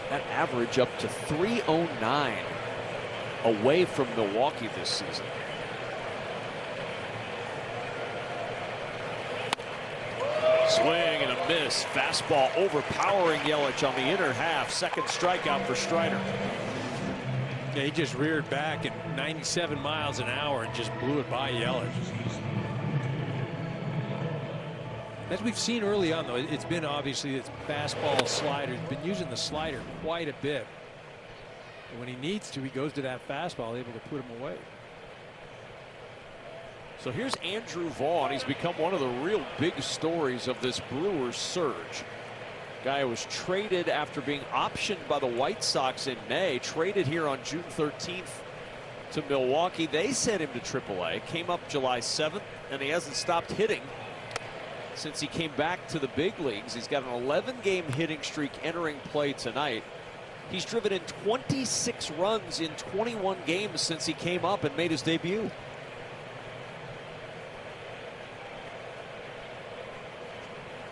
[SPEAKER 13] That average up to 309 away from Milwaukee this season. Swing and a miss. Fastball overpowering Yelich on the inner half. Second strikeout for Strider.
[SPEAKER 14] Yeah, he just reared back at 97 miles an hour and just blew it by Yelich. As we've seen early on, though, it's been obviously it's fastball, slider. He's been using the slider quite a bit. And when he needs to, he goes to that fastball, able to put him away.
[SPEAKER 13] So here's Andrew Vaughn. He's become one of the real big stories of this Brewers surge. Guy was traded after being optioned by the White Sox in May. Traded here on June 13th to Milwaukee. They sent him to AAA. Came up July 7th, and he hasn't stopped hitting since he came back to the big leagues. He's got an 11-game hitting streak entering play tonight. He's driven in 26 runs in 21 games since he came up and made his debut.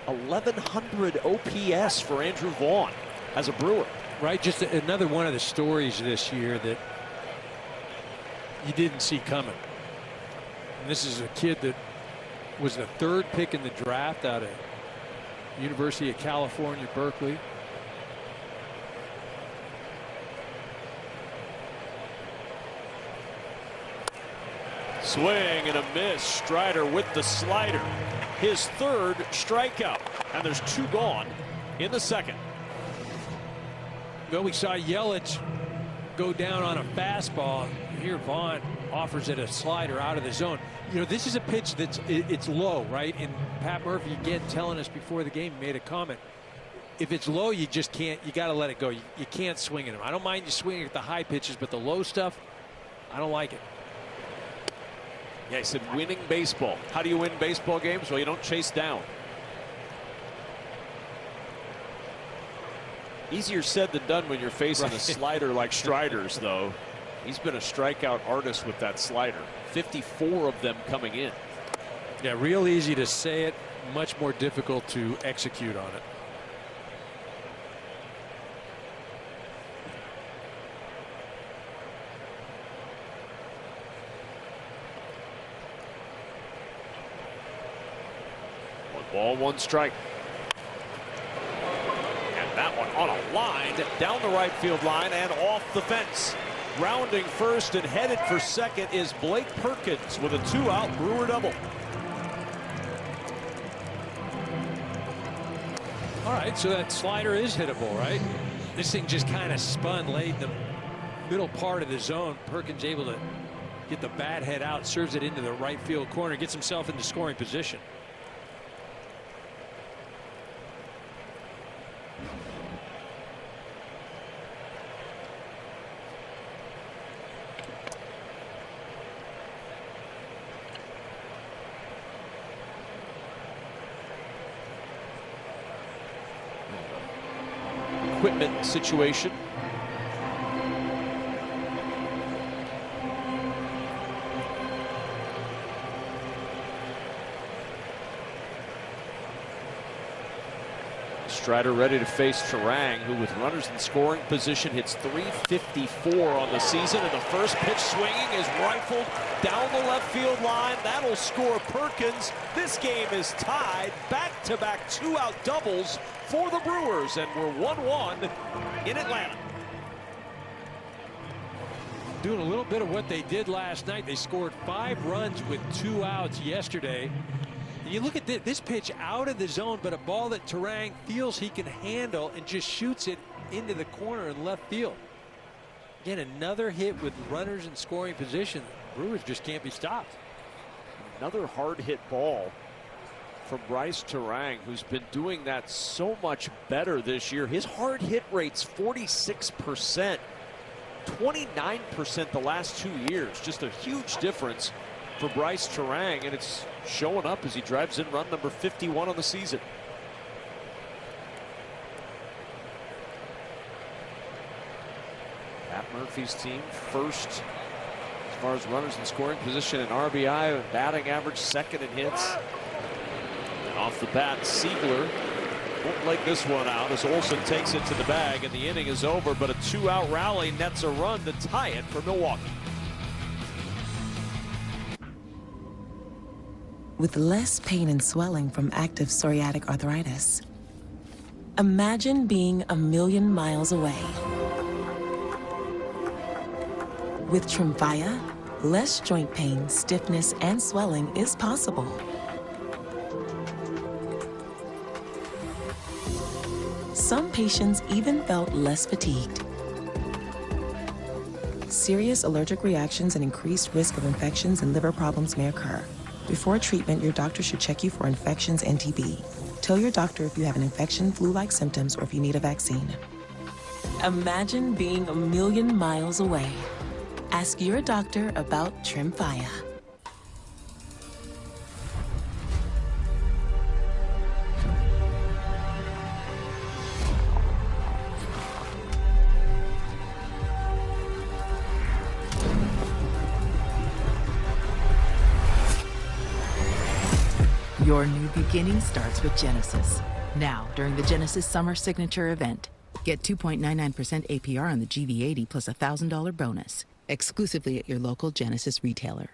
[SPEAKER 13] .1100 OPS for Andrew Vaughn as a Brewer.
[SPEAKER 14] Right, just another one of the stories this year that you didn't see coming. And this is a kid that was the 3rd pick in the draft out of University of California, Berkeley.
[SPEAKER 13] Swing and a miss. Strider with the slider. His 3rd strikeout. And there's 2 gone in the second.
[SPEAKER 14] Well, we saw Yelich go down on a fastball. Here Vaughn offers it a slider out of the zone. This is a pitch it's low, right? And Pat Murphy again telling us before the game made a comment. If it's low, you just can't. You got to let it go. You can't swing at him. I don't mind you swinging at the high pitches, but the low stuff, I don't like it.
[SPEAKER 13] Yeah, he said winning baseball. How do you win baseball games? Well, you don't chase down. Easier said than done when you're facing a slider like Strider's, though. He's been a strikeout artist with that slider. 54 of them coming in.
[SPEAKER 14] Yeah, real easy to say it, much more difficult to execute on it.
[SPEAKER 13] One ball, one strike. And that one on a line down the right field line and off the fence. Rounding first and headed for second is Blake Perkins with a 2-out Brewer double.
[SPEAKER 14] All right, so that slider is hittable, right? This thing just kind of spun, laid in the middle part of the zone. Perkins able to get the bat head out, serves it into the right field corner, gets himself into scoring position.
[SPEAKER 13] Equipment situation. Strider ready to face Turang, who with runners in scoring position hits .354 on the season, and the first pitch swinging is rifled down the left field line. That'll score Perkins. This game is tied. Back-to-back 2-out doubles for the Brewers, and we're 1-1 in Atlanta.
[SPEAKER 14] Doing a little bit of what they did last night. They scored 5 runs with 2 outs yesterday. You look at this pitch out of the zone, but a ball that Turang feels he can handle and just shoots it into the corner in left field. Again, another hit with runners in scoring position. Brewers just can't be stopped.
[SPEAKER 13] Another hard hit ball from Bryce Turang, who's been doing that so much better this year. His hard hit rate's 46%, 29% the last 2 years. Just a huge difference for Bryce Turang, and it's showing up as he drives in run number 51 on the season. Pat Murphy's team first as far as runners in scoring position and RBI, and batting average second in hits. And off the bat, Siegler won't leg this one out as Olsen takes it to the bag, and the inning is over, but a 2-out rally nets a run to tie it for Milwaukee.
[SPEAKER 5] With less pain and swelling from active psoriatic arthritis. Imagine being a million miles away. With Tremfya, less joint pain, stiffness, and swelling is possible. Some patients even felt less fatigued. Serious allergic reactions and increased risk of infections and liver problems may occur. Before treatment, your doctor should check you for infections and TB. Tell your doctor if you have an infection, flu-like symptoms, or if you need a vaccine. Imagine being a million miles away. Ask your doctor about Tremfya.
[SPEAKER 8] Your new beginning starts with Genesis. Now, during the Genesis Summer Signature Event, get 2.99% APR on the GV80 plus a $1,000 bonus, exclusively at your local Genesis retailer.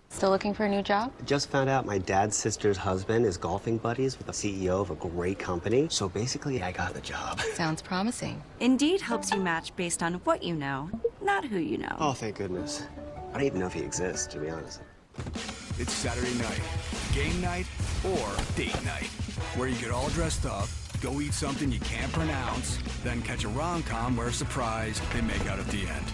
[SPEAKER 9] Still looking for a new job?
[SPEAKER 10] Just found out my dad's sister's husband is golfing buddies with the CEO of a great company. So basically, I got the job.
[SPEAKER 9] Sounds promising.
[SPEAKER 12] Indeed helps you match based on what you know, not who you know.
[SPEAKER 10] Oh, thank goodness. I don't even know if he exists, to be honest.
[SPEAKER 26] It's Saturday night, game night or date night, where you get all dressed up, go eat something you can't pronounce, then catch a rom-com where, surprise, they make out at the end.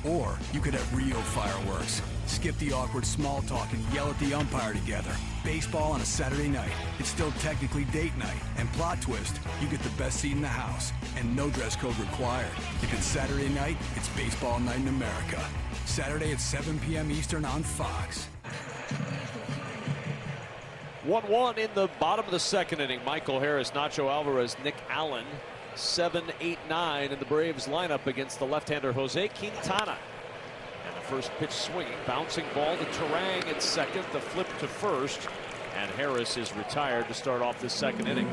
[SPEAKER 26] Or you could have real fireworks, skip the awkward small talk and yell at the umpire together. Baseball on a Saturday night. It's still technically date night. And plot twist, you get the best seat in the house and no dress code required. If it's Saturday night, it's baseball night in America. Saturday at 7 p.m. Eastern on Fox.
[SPEAKER 13] 1-1 in the bottom of the second inning. Michael Harris, Nacho Alvarez, Nick Allen, 7, 8, 9 in the Braves lineup against the left-hander Jose Quintana. And the first pitch swinging, bouncing ball to Terang at second, the flip to first, and Harris is retired to start off this second inning.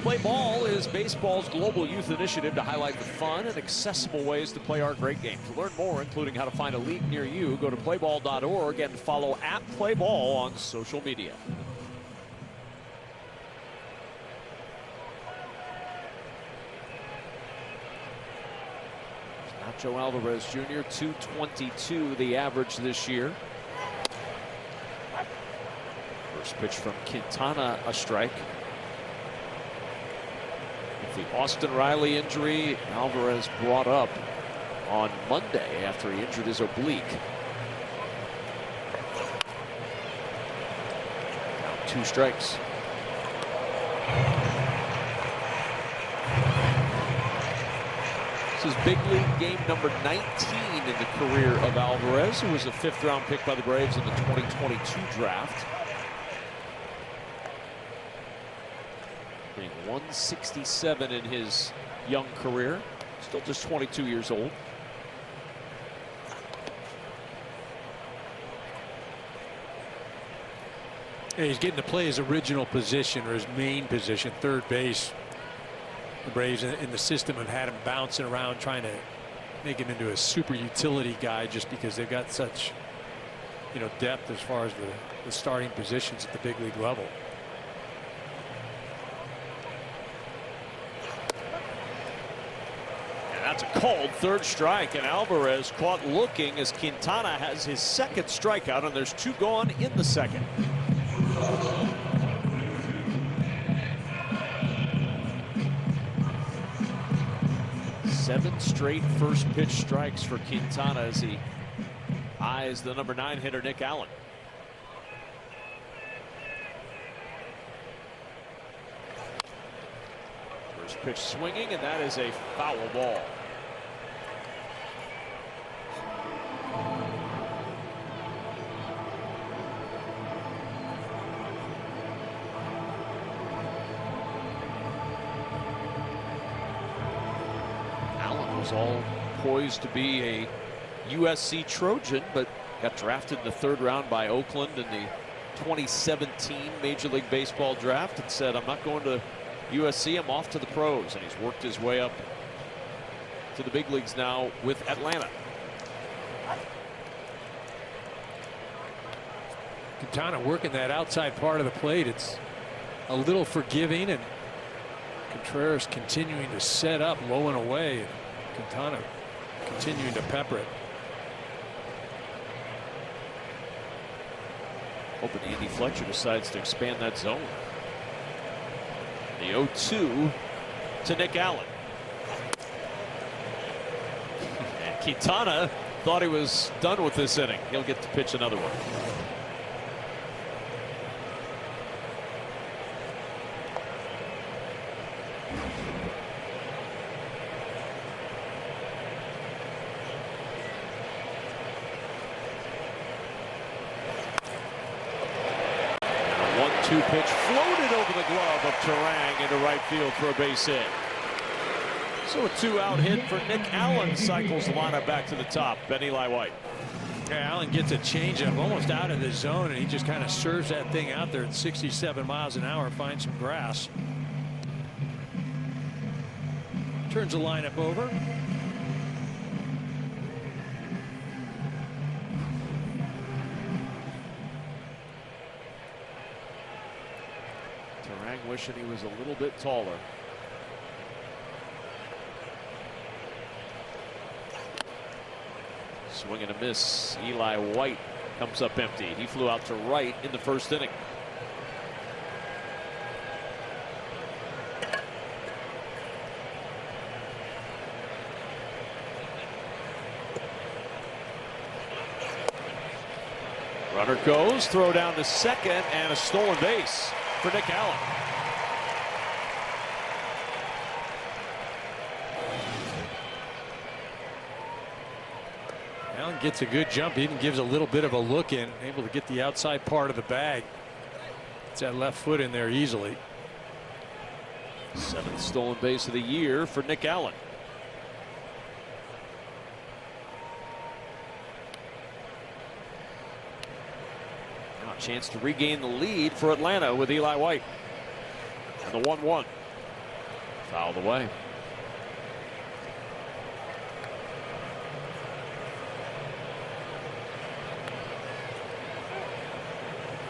[SPEAKER 13] Play Ball is baseball's global youth initiative to highlight the fun and accessible ways to play our great game. To learn more, including how to find a league near you, go to playball.org and follow @PlayBall on social media. Nacho Alvarez Jr., 222 the average this year. First pitch from Quintana, a strike. With the Austin Riley injury, Alvarez brought up on Monday after he injured his oblique. Now 2 strikes. This is big league game number 19 in the career of Alvarez, who was a 5th-round pick by the Braves in the 2022 draft. Hitting 167 in his young career. Still just 22 years old.
[SPEAKER 14] Yeah, he's getting to play his original position, or his main position, third base. The Braves in the system have had him bouncing around, trying to make him into a super utility guy, just because they've got such, depth as far as the starting positions at the big league level.
[SPEAKER 13] And that's a called 3rd strike, and Alvarez caught looking as Quintana has his 2nd strikeout, and there's 2 gone in the 2nd. 7 straight first pitch strikes for Quintana as he eyes the number 9 hitter Nick Allen. First pitch swinging, and that is a foul ball. All poised to be a USC Trojan, but got drafted in the 3rd round by Oakland in the 2017 Major League Baseball draft, and said, I'm not going to USC, I'm off to the pros. And he's worked his way up to the big leagues now with Atlanta.
[SPEAKER 14] Quintana working that outside part of the plate. It's a little forgiving, and Contreras continuing to set up low and away. Quintana continuing to pepper it.
[SPEAKER 13] Hoping Andy Fletcher decides to expand that zone. The 0-2 to Nick Allen. And Quintana thought he was done with this inning. He'll get to pitch another one. Pitch floated over the glove of Terang into right field for a base hit. So a 2-out hit for Nick Allen cycles the lineup back to the top. Ben Eli White.
[SPEAKER 14] Yeah, Allen gets a changeup almost out of the zone, and he just kind of serves that thing out there at 67 miles an hour, finds some grass. Turns the lineup over.
[SPEAKER 13] Wishing he was a little bit taller. Swing and a miss. Eli White comes up empty. He flew out to right in the 1st inning. Runner goes, throw down to 2nd, and a stolen base for Nick Allen.
[SPEAKER 14] Allen gets a good jump, even gives a little bit of a look in, able to get the outside part of the bag. It's that left foot in there easily.
[SPEAKER 13] 7th stolen base of the year for Nick Allen. Chance to regain the lead for Atlanta with Eli White. And the 1-1. Fouled away.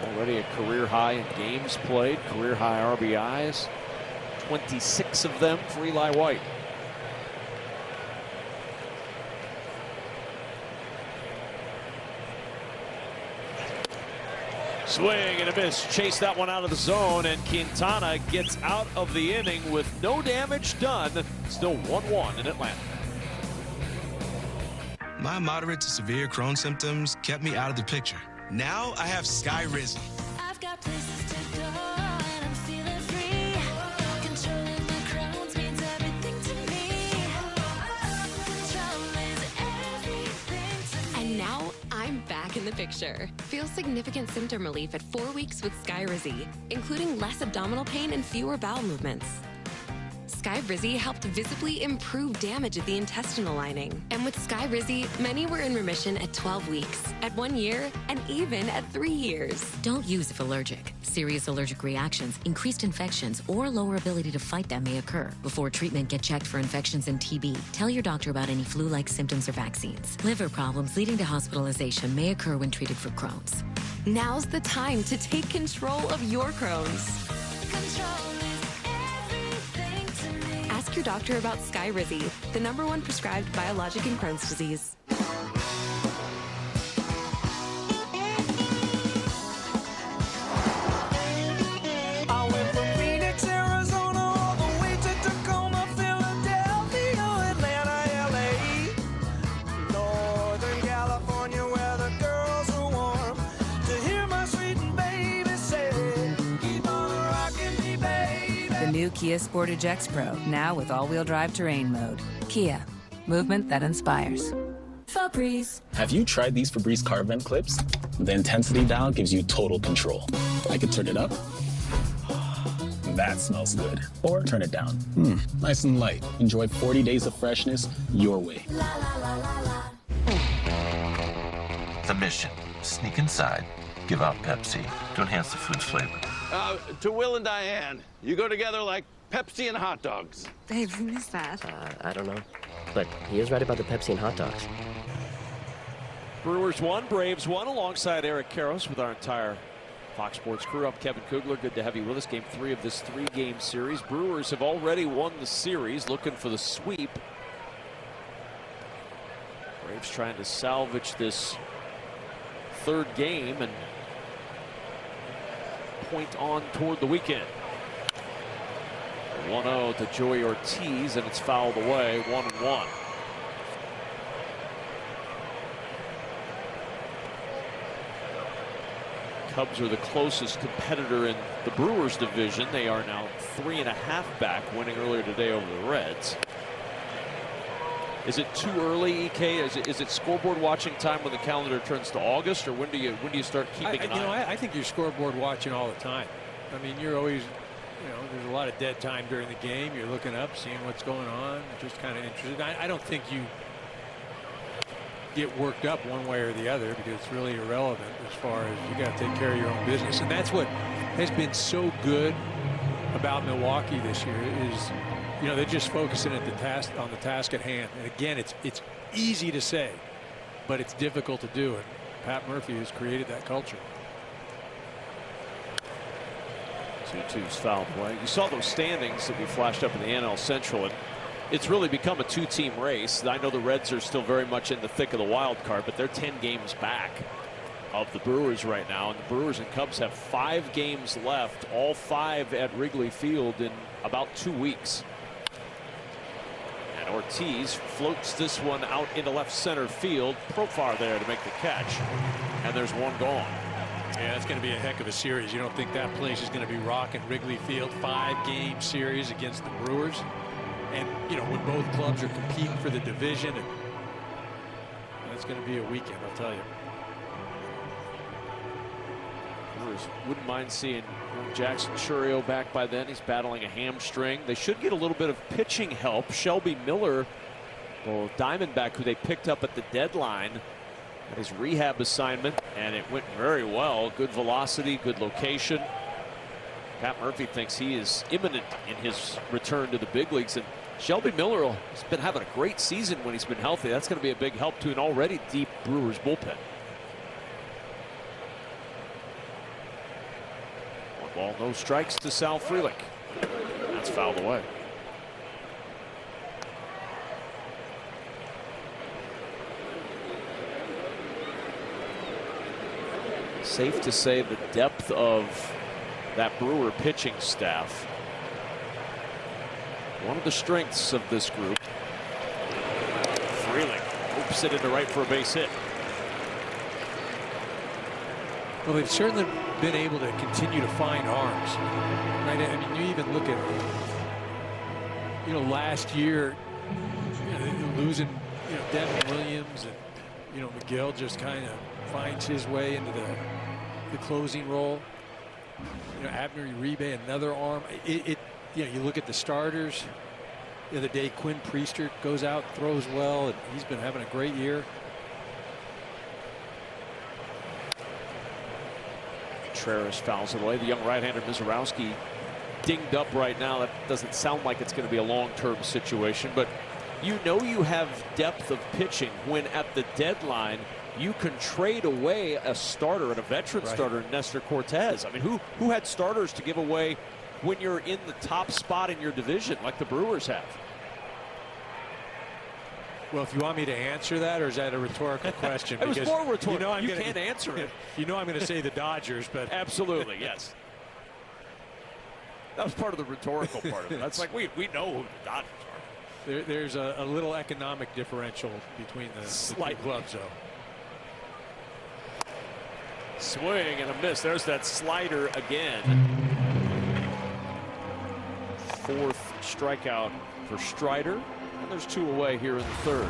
[SPEAKER 13] Already a career high in games played, career high RBIs. 26 of them for Eli White. Swing and a miss. Chase that one out of the zone, and Quintana gets out of the inning with no damage done. Still 1-1 in Atlanta.
[SPEAKER 4] My moderate to severe Crohn's symptoms kept me out of the picture. Now I have Skyrizi.
[SPEAKER 15] I've got places to go and I'm feeling free. Controlling my Crohn's means everything to me. Control is everything to me.
[SPEAKER 16] And now I'm back in the picture. Feel significant symptom relief at 4 weeks with Skyrizi, including less abdominal pain and fewer bowel movements. Skyrizi helped visibly improve damage of the intestinal lining. And with Skyrizi, many were in remission at 12 weeks, at 1 year, and even at 3 years.
[SPEAKER 17] Don't use if allergic. Serious allergic reactions, increased infections, or lower ability to fight them may occur. Before treatment, get checked for infections and TB. Tell your doctor about any flu-like symptoms or vaccines. Liver problems leading to hospitalization may occur when treated for Crohn's.
[SPEAKER 16] Now's the time to take control of your Crohn's.
[SPEAKER 15] Control is everything to me.
[SPEAKER 16] Ask your doctor about Skyrizi, the #1 prescribed biologic in Crohn's disease.
[SPEAKER 15] I went from Phoenix, Arizona, all the way to Tacoma, Philadelphia, Atlanta, LA, Northern California, where the girls are warm, to hear my sweet baby say, keep on rocking me, baby.
[SPEAKER 18] The new Kia Sportage X Pro, now with all-wheel drive terrain mode. Kia, movement that inspires.
[SPEAKER 15] Febreze.
[SPEAKER 20] Have you tried these Febreze car vent clips? The intensity dial gives you total control. I could turn it up. That smells good. Or turn it down. Nice and light. Enjoy 40 days of freshness your way.
[SPEAKER 27] The mission, sneak inside, give out Pepsi to enhance the food's flavor.
[SPEAKER 6] To Will and Diane, you go together like Pepsi and hot dogs.
[SPEAKER 9] Babe, who is that?
[SPEAKER 22] I don't know. But he is right about the Pepsi and hot dogs.
[SPEAKER 13] Brewers 1, Braves 1, alongside Eric Karros with our entire Fox Sports crew. I'm Kevin Kugler. Good to have you with us. Game 3 of this 3-game series. Brewers have already won the series, looking for the sweep. Braves trying to salvage this 3rd game and point on toward the weekend. 1-0 to Joey Ortiz, and it's fouled away. 1-1. Cubs are the closest competitor in the Brewers division. They are now 3.5 back, winning earlier today over the Reds. Is it too early, EK? Is it scoreboard watching time when the calendar turns to August, or when do you start keeping an eye?
[SPEAKER 14] I think you're scoreboard watching all the time. I mean, you're always, there's a lot of dead time during the game. You're looking up, seeing what's going on, just kind of interested. I don't think you get worked up one way or the other, because it's really irrelevant as far as you got to take care of your own business. And that's what has been so good about Milwaukee this year is, they're just focusing on the task at hand. And again, it's easy to say, but it's difficult to do. And Pat Murphy has created that culture.
[SPEAKER 13] 2-2's fouled away. You saw those standings that we flashed up in the NL Central, and it's really become a 2-team race. I know the Reds are still very much in the thick of the wild card, but they're 10 games back of the Brewers right now, and the Brewers and Cubs have 5 games left, all 5 at Wrigley Field in about 2 weeks. And Ortiz floats this one out into left center field. Profar there to make the catch, and there's one gone.
[SPEAKER 14] Yeah, it's going to be a heck of a series. You don't think that place is going to be rocking Wrigley Field? 5-game series against the Brewers. And, when both clubs are competing for the division, and that's going to be a weekend, I'll tell you.
[SPEAKER 13] Brewers wouldn't mind seeing Jackson Chourio back by then. He's battling a hamstring. They should get a little bit of pitching help. Shelby Miller, Diamondback, who they picked up at the deadline, at his rehab assignment, and it went very well. Good velocity, good location. Pat Murphy thinks he is imminent in his return to the big leagues, and Shelby Miller has been having a great season when he's been healthy. That's going to be a big help to an already deep Brewers bullpen. 1 ball, no strikes to Sal Frelick. That's fouled away. Safe to say the depth of that Brewer pitching staff, one of the strengths of this group. Frelick hoops it into right for a base hit.
[SPEAKER 14] Well, they've certainly been able to continue to find arms. Right? I mean, you even look at, last year, losing, Devin Williams, and Miguel just kind of finds his way into the closing role. Abner Uribe, another arm. You look at the starters. The other day, Quinn Priester goes out, throws well, and he's been having a great year.
[SPEAKER 13] Contreras fouls it away. The young right-hander Mizorowski dinged up right now. That doesn't sound like it's going to be a long-term situation, but you have depth of pitching when at the deadline you can trade away a starter and a veteran starter, Nestor Cortez. I mean, who had starters to give away when you're in the top spot in your division like the Brewers have?
[SPEAKER 14] Well, if you want me to answer that, or is that a rhetorical question?
[SPEAKER 13] It was more rhetorical. You can't answer it.
[SPEAKER 14] I'm going to say the Dodgers, but
[SPEAKER 13] absolutely, yes. That was part of the rhetorical part of it. That's like we know who the Dodgers are.
[SPEAKER 14] There's a little economic differential between the two clubs, though.
[SPEAKER 13] Swing and a miss. There's that slider again. 4th strikeout for Strider. And there's 2 away here in the 3rd.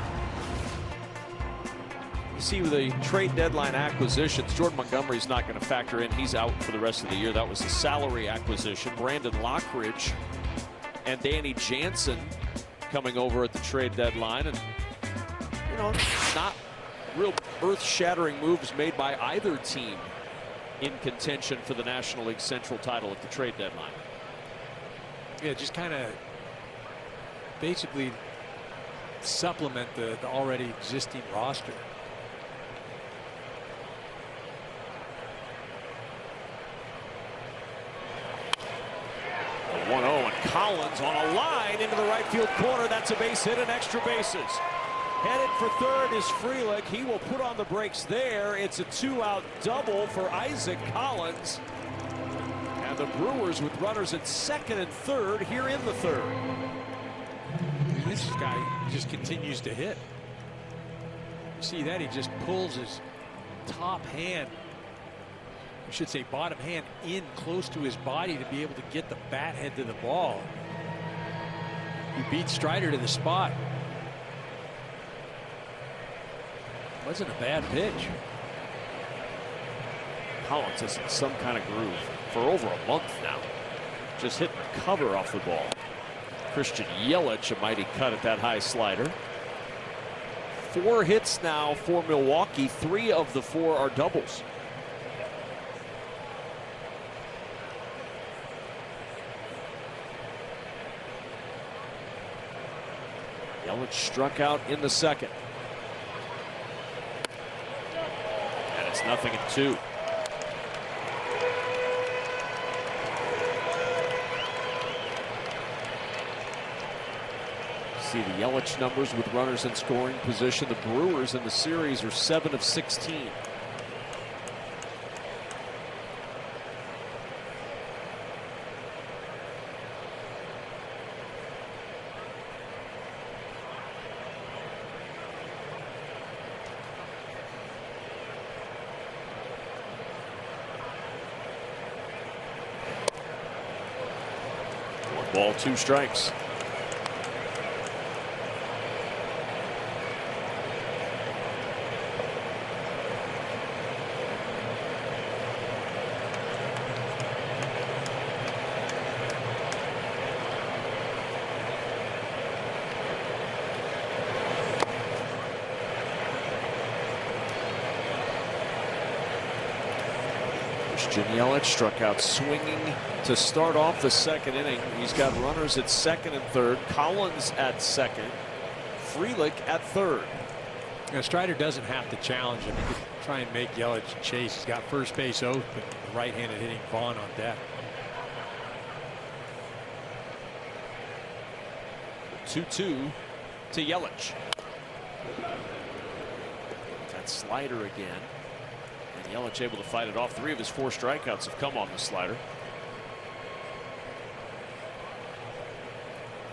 [SPEAKER 13] You see with the trade deadline acquisitions, Jordan Montgomery's not going to factor in. He's out for the rest of the year. That was a salary acquisition. Brandon Lockridge and Danny Jansen coming over at the trade deadline. And, not real earth-shattering moves made by either team in contention for the National League Central title at the trade deadline.
[SPEAKER 14] Yeah, just kind of basically supplement the already existing roster.
[SPEAKER 13] The 1-0, and Collins on a line into the right field corner. That's a base hit and extra bases. Headed for 3rd is Frelick. He will put on the brakes there. It's a 2-out double for Isaac Collins. And the Brewers with runners at 2nd and 3rd here in the 3rd.
[SPEAKER 14] This guy just continues to hit. You see that? He just pulls his top hand, I should say bottom hand, in close to his body to be able to get the bat head to the ball. He beat Strider to the spot. Wasn't a bad pitch.
[SPEAKER 13] Collins is in some kind of groove for over a month now. Just hitting the cover off the ball. Christian Yelich, a mighty cut at that high slider. 4 hits now for Milwaukee. 3 of the 4 are doubles. Yelich struck out in the 2nd. And it's 0-2. See the Yelich numbers with runners in scoring position. The Brewers in the series are 7 of 16. Ball, 2 strikes. Jim Yelich struck out swinging to start off the second inning. He's got runners at second and third, Collins at second, Frelick at third.
[SPEAKER 14] You know, Strider doesn't have to challenge him. He could try and make Yelich chase. He's got first base open, the right-handed hitting Vaughn on deck.
[SPEAKER 13] 2-2 to Yelich. That slider again. And Yelich able to fight it off. 3 of his 4 strikeouts have come on the slider.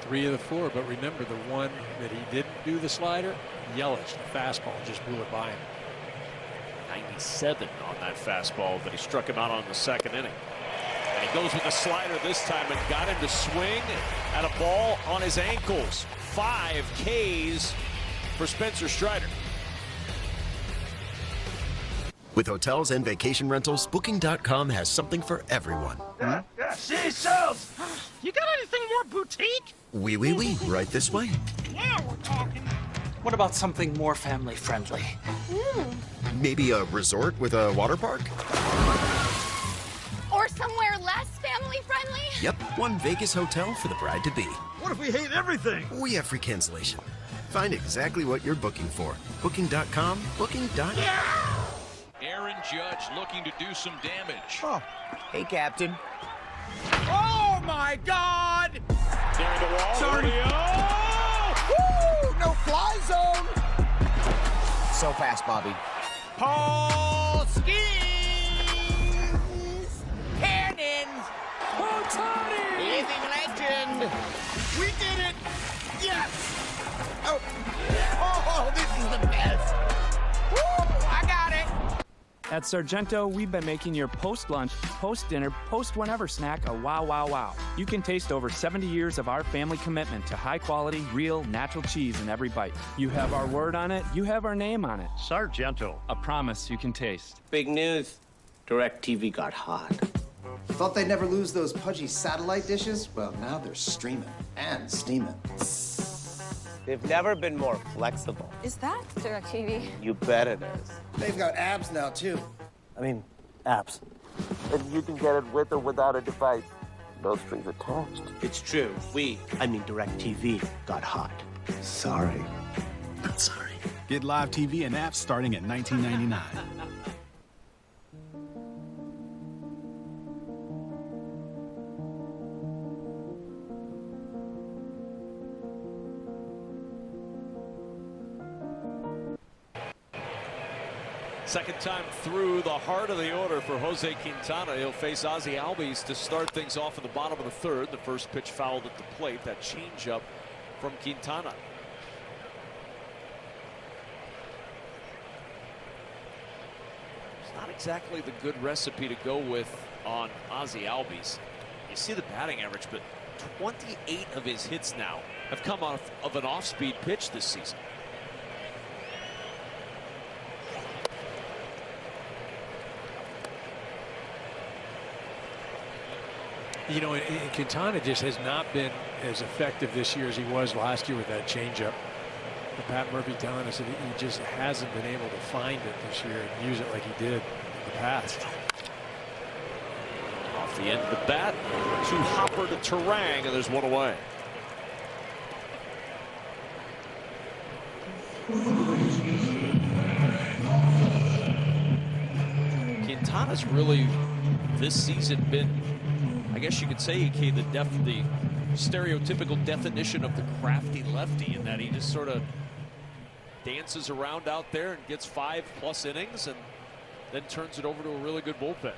[SPEAKER 14] 3 of the 4, but remember the one that he didn't do the slider, Yelich, the fastball just blew it by him.
[SPEAKER 13] 97 on that fastball, but he struck him out on the second inning. And he goes with the slider this time and got him to swing at a ball on his ankles. 5 Ks for Spencer Strider.
[SPEAKER 1] With hotels and vacation rentals, Booking.com has something for everyone.
[SPEAKER 15] See, Shells, you got anything more boutique?
[SPEAKER 1] Oui, right this way.
[SPEAKER 15] Now we're talking.
[SPEAKER 2] What about something more family friendly?
[SPEAKER 1] Maybe a resort with a water park?
[SPEAKER 3] Or somewhere less family friendly?
[SPEAKER 1] Yep, one Vegas hotel for the bride-to-be.
[SPEAKER 15] What if we hate everything?
[SPEAKER 1] We have free cancellation. Find exactly what you're booking for. Booking.com, Booking.com.
[SPEAKER 7] Aaron Judge looking to do some damage.
[SPEAKER 11] Oh, hey, Captain.
[SPEAKER 15] Oh, my God!
[SPEAKER 7] Near the wall.
[SPEAKER 15] Sorry.
[SPEAKER 11] Woo! No fly zone. So fast, Bobby.
[SPEAKER 15] Paul skis! Cannons!
[SPEAKER 11] Otani!
[SPEAKER 15] Living legend! We did it! Yes! Oh, this is the best! Woo! I got it!
[SPEAKER 21] At Sargento, we've been making your post-lunch, post-dinner, post-whenever snack a wow, wow, wow. You can taste over 70 years of our family commitment to high-quality, real, natural cheese in every bite. You have our word on it, you have our name on it. Sargento, a promise you can taste.
[SPEAKER 11] Big news. DirecTV got hot.
[SPEAKER 23] Thought they'd never lose those pudgy satellite dishes? Well, now they're streaming and steaming.
[SPEAKER 11] They've never been more flexible.
[SPEAKER 9] Is that DirecTV?
[SPEAKER 11] You bet it is.
[SPEAKER 23] They've got abs now, too.
[SPEAKER 11] I mean, apps. And you can get it with or without a device. No strings attached. It's true. DirecTV got hot. Sorry.
[SPEAKER 23] Not sorry.
[SPEAKER 28] Get live TV and apps starting at $19.99.
[SPEAKER 13] Second time through the heart of the order for Jose Quintana. He'll face Ozzie Albies to start things off in the bottom of the third. The first pitch fouled at the plate. That changeup from Quintana. It's not exactly the good recipe to go with on Ozzie Albies. You see the batting average, but 28 of his hits now have come off of an off-speed pitch this season.
[SPEAKER 14] You know, and Quintana just has not been as effective this year as he was last year with that changeup. Pat Murphy telling us that he just hasn't been able to find it this year and use it like he did in the past.
[SPEAKER 13] Off the end of the bat to Hopper to Terang, and there's one away. Quintana's really this season been, I guess you could say, the stereotypical definition of the crafty lefty, in that he just sort of dances around out there and gets 5+ innings and then turns it over to a really good bullpen.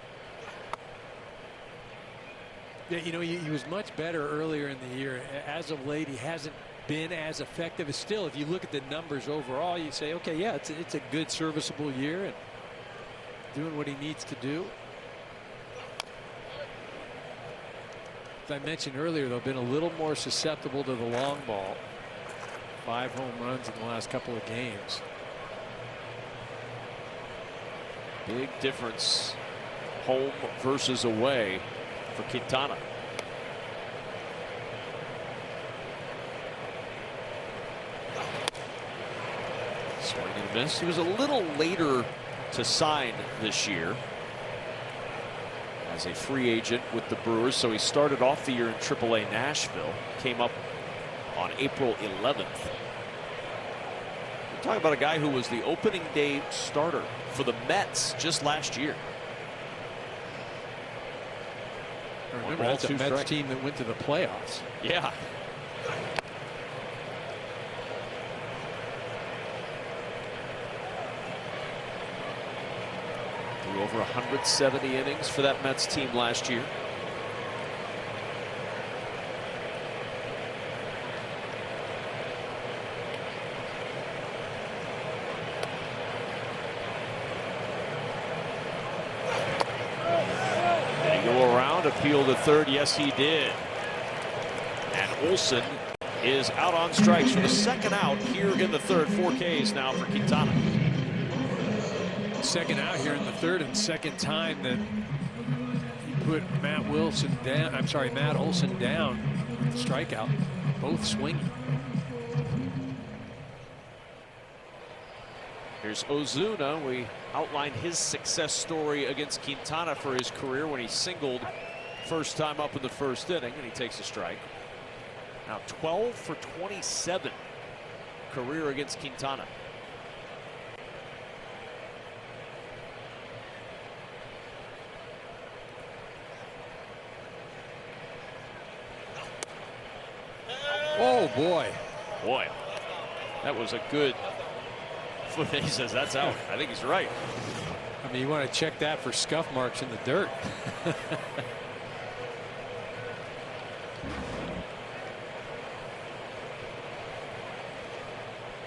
[SPEAKER 14] Yeah, you know, he was much better earlier in the year. As of late, he hasn't been as effective. Still, if you look at the numbers overall, you say, okay, yeah, it's a good serviceable year and doing what he needs to do. As I mentioned earlier, they've been a little more susceptible to the long ball. 5 home runs in the last couple of games.
[SPEAKER 13] Big difference, home versus away for Quintana. Swing and miss. He was a little later to sign this year. as a free agent with the Brewers. So he started off the year in AAA Nashville, came up on April 11th. We're talking about a guy who was the opening day starter for the Mets just last year.
[SPEAKER 14] I remember that's a Mets team that went to the playoffs.
[SPEAKER 13] Yeah. Threw over 170 innings for that Mets team last year. Did he go around, appeal to third? Yes, he did. And Olsen is out on strikes for the second out here in the third. 4 Ks now for Quintana.
[SPEAKER 14] Second out here in the third, and second time that you put Matt Olson down with the strikeout, both swinging.
[SPEAKER 13] Here's Ozuna. We outlined his success story against Quintana for his career when he singled first time up in the first inning, and he takes a strike. Now 12 for 27 career against Quintana.
[SPEAKER 14] Oh boy.
[SPEAKER 13] Boy, that was a good. He says that's out. I think he's right.
[SPEAKER 14] I mean, you want to check that for scuff marks in the dirt.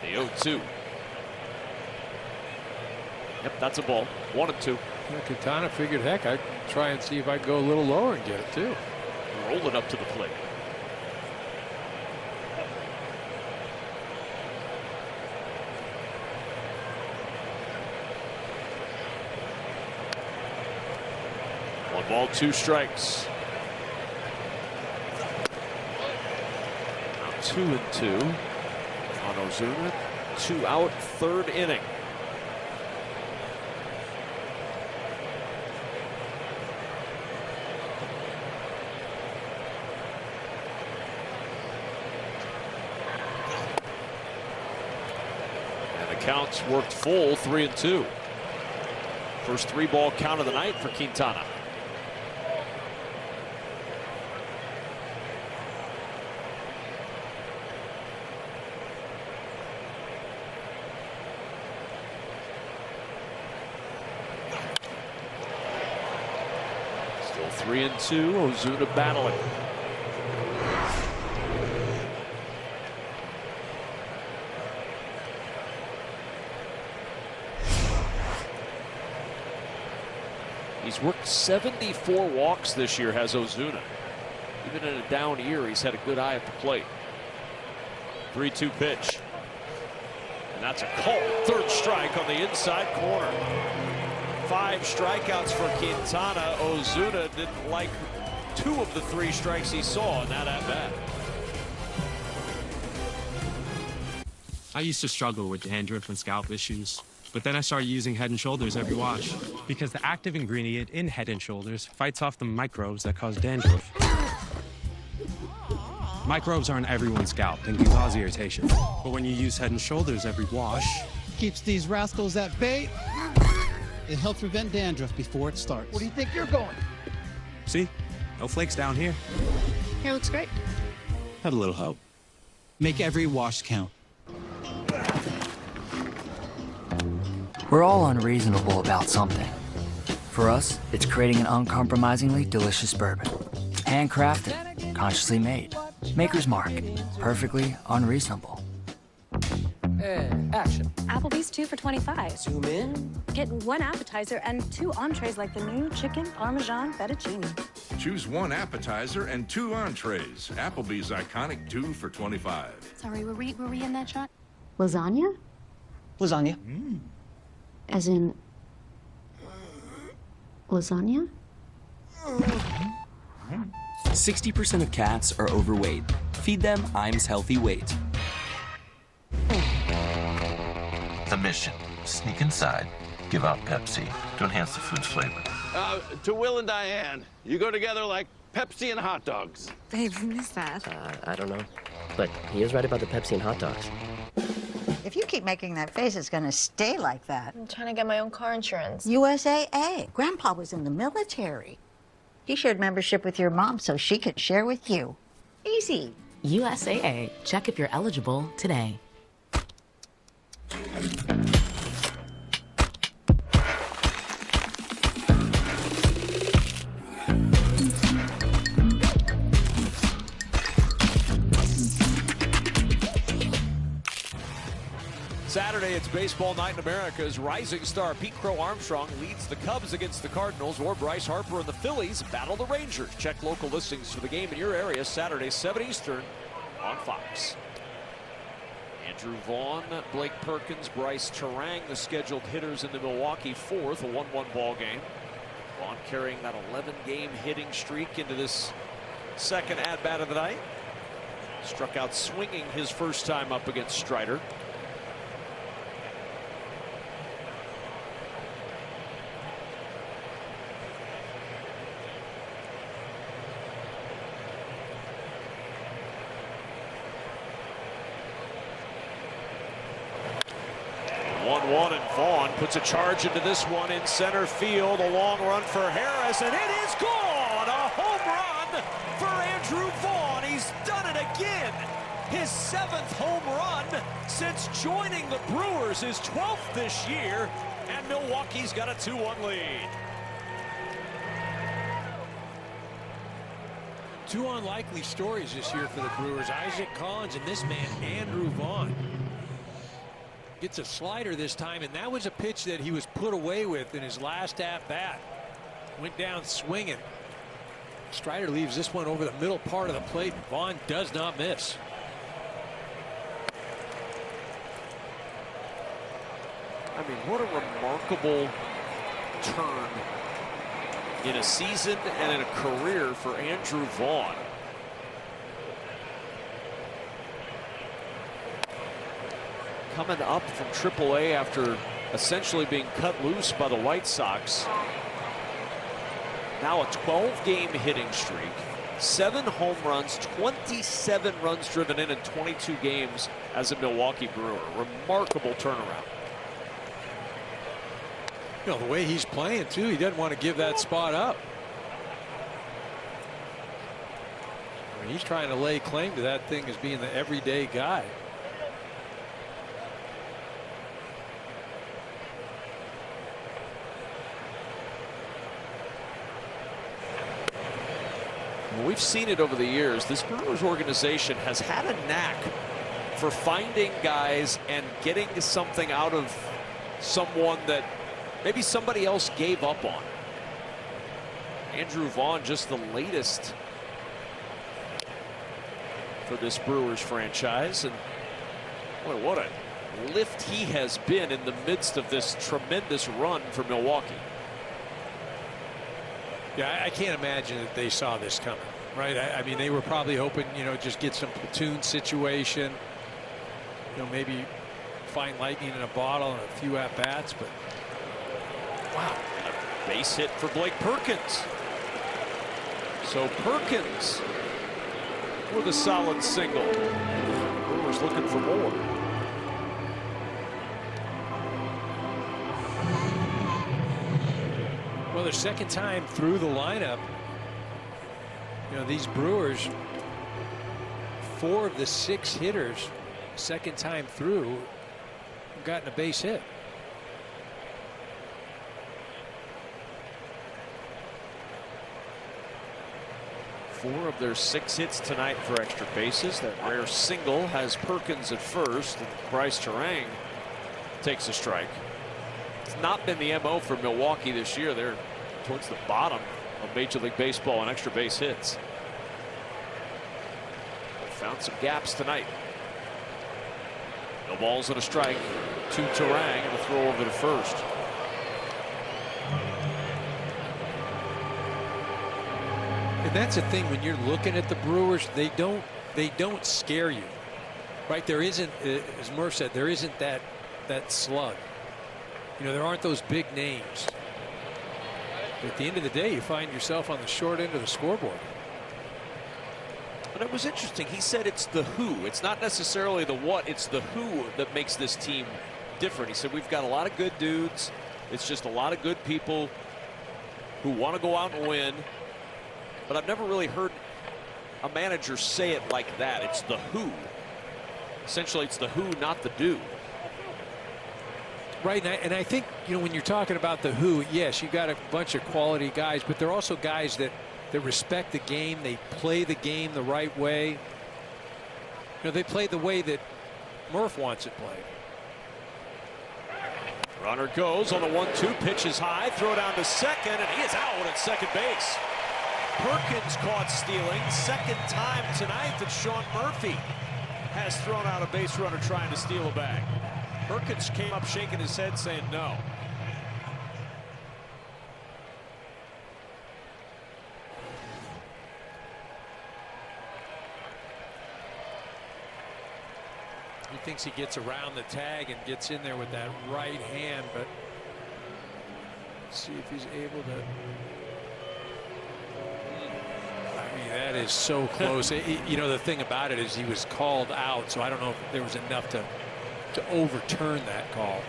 [SPEAKER 13] The 0-2. Yep, that's a ball. 1-2.
[SPEAKER 14] Quintana figured, heck, I'd try and see if I could go a little lower and get it too.
[SPEAKER 13] Roll it up to the plate. One ball, 2 strikes. Now 2-2 on Ozuna. 2 out, third inning. And the counts worked full, 3-2. First 3-ball count of the night for Quintana. Still 3-2. Ozuna battling. He's worked 74 walks this year, has Ozuna. Even in a down year, he's had a good eye at the plate. 3-2 pitch. And that's a call. Third strike on the inside corner. 5 strikeouts for Quintana. Ozuna didn't like 2 of the 3 strikes he saw in that at-bat.
[SPEAKER 5] I used to struggle with dandruff and scalp issues, but then I started using Head & Shoulders every wash because the active ingredient in Head & Shoulders fights off the microbes that cause dandruff. Microbes are on everyone's scalp and can cause irritation, but when you use Head & Shoulders every wash,
[SPEAKER 8] keeps these rascals at bay. It helps prevent dandruff before it starts.
[SPEAKER 10] Where do you think you're going?
[SPEAKER 5] see, no flakes down here.
[SPEAKER 9] Hair looks great.
[SPEAKER 5] Had a little help.
[SPEAKER 8] Make every wash count.
[SPEAKER 12] We're all unreasonable about something. For us, it's creating an uncompromisingly delicious bourbon. Handcrafted, consciously made. Maker's Mark, perfectly unreasonable.
[SPEAKER 19] And action.
[SPEAKER 24] Applebee's 2 for $25.
[SPEAKER 19] Zoom in.
[SPEAKER 24] Get 1 appetizer and 2 entrees like the new chicken Parmesan fettuccine.
[SPEAKER 25] Choose 1 appetizer and 2 entrees. Applebee's iconic 2 for $25.
[SPEAKER 9] Sorry, were we in that shot?
[SPEAKER 24] Lasagna?
[SPEAKER 8] Lasagna.
[SPEAKER 24] As in lasagna?
[SPEAKER 26] 60% of cats are overweight. Feed them Iams Healthy Weight.
[SPEAKER 27] The mission, sneak inside, give out Pepsi to enhance the food's flavor.
[SPEAKER 4] To Will and Diane. You go together like Pepsi and hot dogs.
[SPEAKER 6] Babe, who is that?
[SPEAKER 10] I don't know. But he is right about the Pepsi and hot dogs.
[SPEAKER 16] If you keep making that face, it's gonna stay like that.
[SPEAKER 9] I'm trying to get my own car insurance.
[SPEAKER 16] USAA. Grandpa was in the military. He shared membership with your mom so she could share with you. Easy.
[SPEAKER 17] USAA. Check if you're eligible today.
[SPEAKER 13] Saturday, it's baseball night in America's rising star Pete Crow Armstrong leads the Cubs against the Cardinals, or Bryce Harper and the Phillies battle the Rangers. Check local listings for the game in your area Saturday, 7 Eastern on Fox. Andrew Vaughn, Blake Perkins, Bryce Terang, the scheduled hitters in the Milwaukee fourth, a 1-1 ball game. Vaughn carrying that 11-game hitting streak into this second at-bat of the night. Struck out swinging his first time up against Strider. And Vaughn puts a charge into this one in center field. A long run for Harris, and it is gone. A home run for Andrew Vaughn. He's done it again. His 7th home run since joining the Brewers, his 12th this year, and Milwaukee's got a 2-1 lead.
[SPEAKER 14] Two unlikely stories this year for the Brewers. Isaac Collins and this man, Andrew Vaughn. Gets a slider this time, and that was a pitch that he was put away with in his last at-bat. Went down swinging. Strider leaves this one over the middle part of the plate. Vaughn does not miss.
[SPEAKER 13] I mean, what a remarkable turn in a season and in a career for Andrew Vaughn. Coming up from AAA after essentially being cut loose by the White Sox. Now a 12-game hitting streak, 7 home runs, 27 runs driven in 22 games as a Milwaukee Brewer. Remarkable turnaround.
[SPEAKER 14] You know, the way he's playing, too, he doesn't want to give that spot up. I mean, he's trying to lay claim to that thing as being the everyday guy.
[SPEAKER 13] We've seen it over the years. This Brewers organization has had a knack for finding guys and getting something out of someone that maybe somebody else gave up on. Andrew Vaughn, just the latest for this Brewers franchise. And boy, what a lift he has been in the midst of this tremendous run for Milwaukee.
[SPEAKER 14] Yeah, I can't imagine that they saw this coming, right? I mean, they were probably hoping, you know, just get some platoon situation, you know, maybe find lightning in a bottle and a few at-bats, but
[SPEAKER 13] wow, a base hit for Blake Perkins. So Perkins with a solid single. Brewers looking for more.
[SPEAKER 14] Well, their second time through the lineup. You know, these Brewers, 4 of the 6 hitters, second time through, have gotten a base hit.
[SPEAKER 13] Four of their 6 hits tonight for extra bases. That rare single has Perkins at first, and Bryce Terang takes a strike. It's not been the MO for Milwaukee this year. They're towards the bottom of Major League Baseball on extra base hits. They found some gaps tonight. No balls and a strike to Terang, and a throw over to first.
[SPEAKER 14] And that's the thing, when you're looking at the Brewers, they don't scare you, right? There isn't, as Murph said, there isn't that slug. You know, there aren't those big names. But at the end of the day, you find yourself on the short end of the scoreboard.
[SPEAKER 13] But it was interesting. He said it's the who. It's not necessarily the what. It's the who that makes this team different. He said we've got a lot of good dudes. It's just a lot of good people who want to go out and win. But I've never really heard a manager say it like that. It's the who. Essentially, it's the who, not the do.
[SPEAKER 14] Right, and I think, you know, when you're talking about the who, yes, you got a bunch of quality guys, but they're also guys that respect the game. They play the game the right way. You know, they play the way that Murph wants it played.
[SPEAKER 13] Runner goes on the 1-2, pitch is high, throw down to second, and he is out at second base. Perkins caught stealing, second time tonight that Sean Murphy has thrown out a base runner trying to steal a bag. Perkins came up shaking his head saying no.
[SPEAKER 14] He thinks he gets around the tag and gets in there with that right hand, but let's see if he's able to. I mean, that is so close. You know, the thing about it is he was called out, so I don't know if there was enough to overturn that call.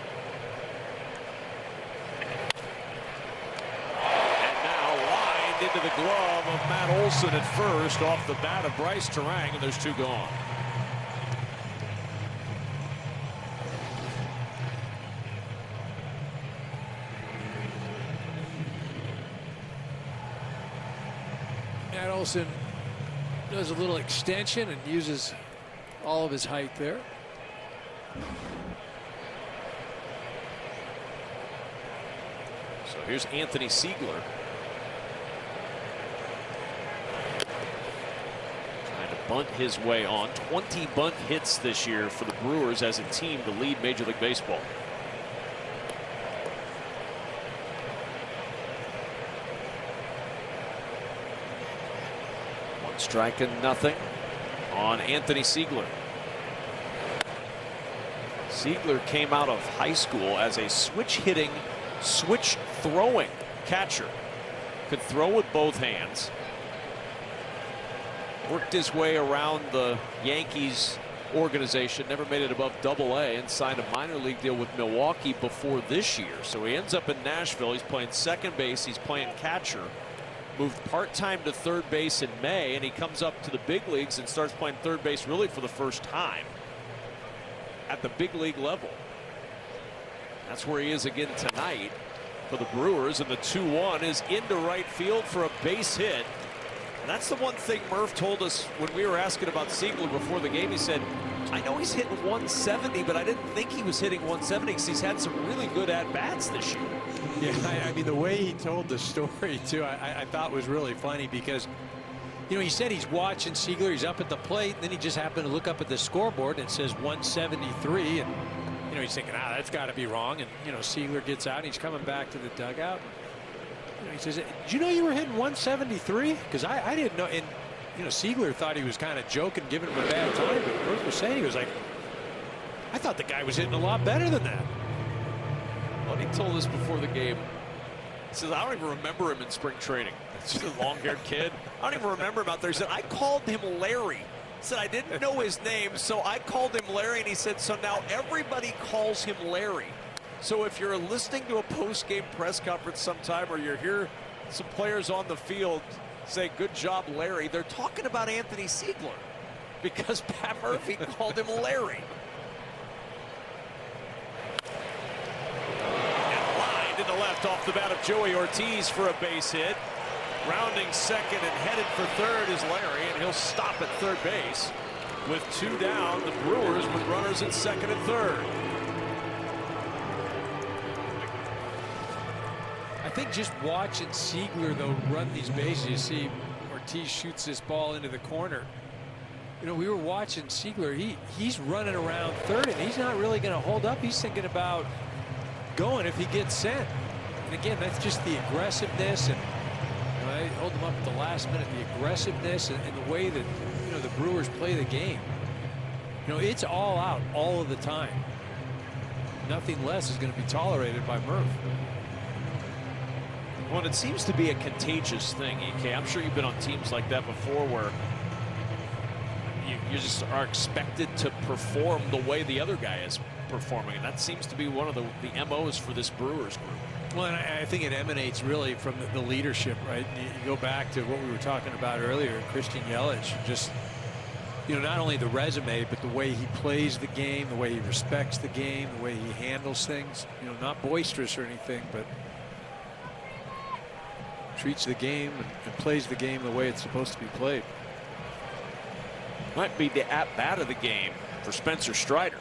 [SPEAKER 13] And now lined into the glove of Matt Olson at first off the bat of Bryce Terang, and there's two gone.
[SPEAKER 14] Matt Olson does a little extension and uses all of his height there.
[SPEAKER 13] So here's Anthony Siegler. Trying to bunt his way on. 20 bunt hits this year for the Brewers as a team to lead Major League Baseball. One strike and nothing on Anthony Siegler. Siegler came out of high school as a switch hitting, switch throwing catcher. Could throw with both hands. Worked his way around the Yankees organization, never made it above Double-A, and signed a minor league deal with Milwaukee before this year. So he ends up in Nashville. He's playing second base. He's playing catcher. Moved part-time to third base in May, and he comes up to the big leagues and starts playing third base really for the first time at the big league level. That's where he is again tonight for the Brewers, and the 2-1 is into right field for a base hit. And that's the one thing Murph told us when we were asking about Siegler before the game. He said, I know he's hitting 170, but I didn't think he was hitting 170 because he's had some really good at-bats this year.
[SPEAKER 14] Yeah, I mean, the way he told the story, too, I thought was really funny because, you know, he said he's watching Siegler, he's up at the plate, and then he just happened to look up at the scoreboard and it says 173, and, you know, he's thinking, that's got to be wrong, and, you know, Siegler gets out, and he's coming back to the dugout. You know, he says, did you know you were hitting 173? Because I didn't know, and, you know, Siegler thought he was kind of joking, giving him a bad time, but Murph was saying, he was like, I thought the guy was hitting a lot better than that.
[SPEAKER 13] Well, he told us before the game. He says, I don't even remember him in spring training. It's just a long-haired kid. I don't even remember him out there. He said, I called him Larry. He said, I didn't know his name, so I called him Larry. And he said, so now everybody calls him Larry. So if you're listening to a post-game press conference sometime, or you hear some players on the field say, good job, Larry, they're talking about Anthony Siegler because Pat Murphy called him Larry. In the left off the bat of Joey Ortiz for a base hit. Rounding second and headed for third is Larry, and he'll stop at third base. With two down, the Brewers with runners at second and third.
[SPEAKER 14] I think just watching Siegler, though, run these bases, you see Ortiz shoots this ball into the corner. You know, we were watching Siegler. He's running around third, and he's not really going to hold up. He's thinking about going if he gets sent. And again, that's just the aggressiveness, and you know, I hold him up at the last minute, the aggressiveness and the way that, you know, the Brewers play the game. You know, it's all out all of the time. Nothing less is going to be tolerated by Murph.
[SPEAKER 13] Well, it seems to be a contagious thing, EK. I'm sure you've been on teams like that before where you just are expected to perform the way the other guy is performing. And that seems to be one of the MOs for this Brewers group.
[SPEAKER 14] Well, and I think it emanates really from the leadership, right? You go back to what we were talking about earlier, Christian Yelich, just, you know, not only the resume, but the way he plays the game, the way he respects the game, the way he handles things, you know, not boisterous or anything, but treats the game and plays the game the way it's supposed to be played.
[SPEAKER 13] Might be the at-bat of the game for Spencer Strider.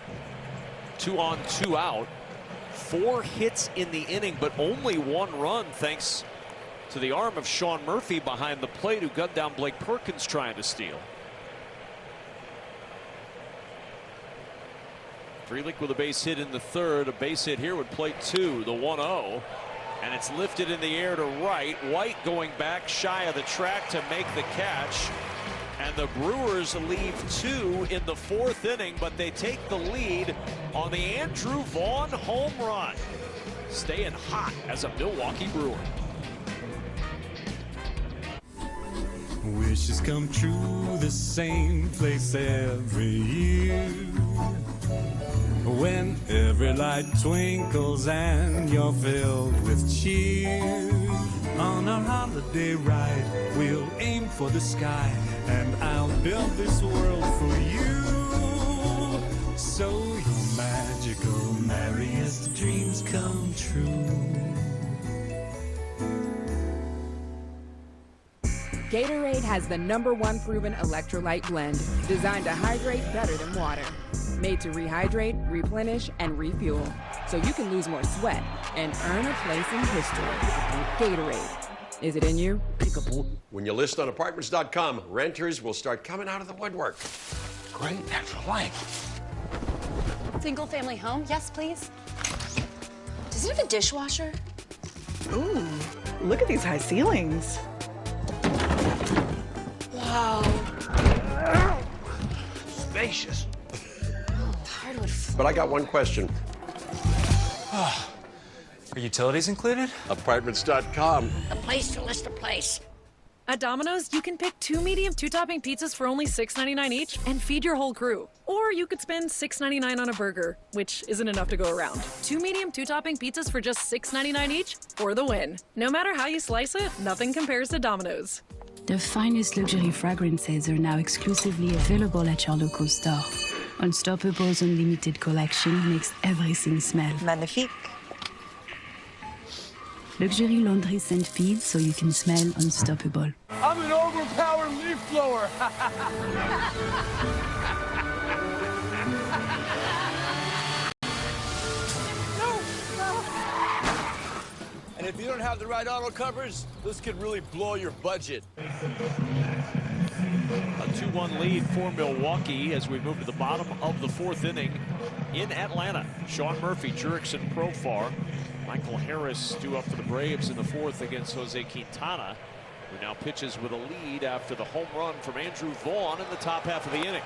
[SPEAKER 13] 2 on, 2 out. 4 hits in the inning, but only 1 run thanks to the arm of Sean Murphy behind the plate, who gunned down Blake Perkins trying to steal. Frelick with a base hit in the 3rd. A base hit here would plate 2, the 1-0. And it's lifted in the air to right. White going back shy of the track to make the catch. And the Brewers leave 2 in the 4th inning, but they take the lead on the Andrew Vaughn home run. Staying hot as a Milwaukee Brewer.
[SPEAKER 1] Wishes come true the same place every year. When every light twinkles and you're filled with cheer. On our holiday ride, we'll aim for the sky, and I'll build this world for you. So you're magical, merriest dreams come true.
[SPEAKER 2] Gatorade has the #1 proven electrolyte blend, designed to hydrate better than water. Made to rehydrate, replenish, and refuel, so you can lose more sweat and earn a place in history. Gatorade. Is it in you?
[SPEAKER 3] When you list on apartments.com, renters will start coming out of the woodwork. Great natural light.
[SPEAKER 24] Single family home? Yes, please. Does it have a dishwasher?
[SPEAKER 6] Ooh, look at these high ceilings.
[SPEAKER 24] Wow.
[SPEAKER 3] Spacious.
[SPEAKER 24] Hardwood floor.
[SPEAKER 3] But I got one question.
[SPEAKER 7] Are utilities included?
[SPEAKER 3] Apartments.com.
[SPEAKER 16] The place to list a place.
[SPEAKER 24] At Domino's, you can pick 2 medium 2-topping pizzas for only $6.99 each and feed your whole crew. Or you could spend $6.99 on a burger, which isn't enough to go around. 2 medium 2-topping pizzas for just $6.99 each for the win. No matter how you slice it, nothing compares to Domino's.
[SPEAKER 18] The finest luxury fragrances are now exclusively available at your local store. Unstoppable's unlimited collection makes everything smell
[SPEAKER 16] magnifique.
[SPEAKER 18] Luxury laundry scent feeds so you can smell unstoppable.
[SPEAKER 15] I'm an overpowered leaf blower.
[SPEAKER 20] And if you don't have the right auto covers, this could really blow your budget.
[SPEAKER 13] A 2-1 lead for Milwaukee as we move to the bottom of the 4th inning in Atlanta. Sean Murphy, Jurickson, Profar. Michael Harris due up for the Braves in the 4th against Jose Quintana, who now pitches with a lead after the home run from Andrew Vaughn in the top half of the inning.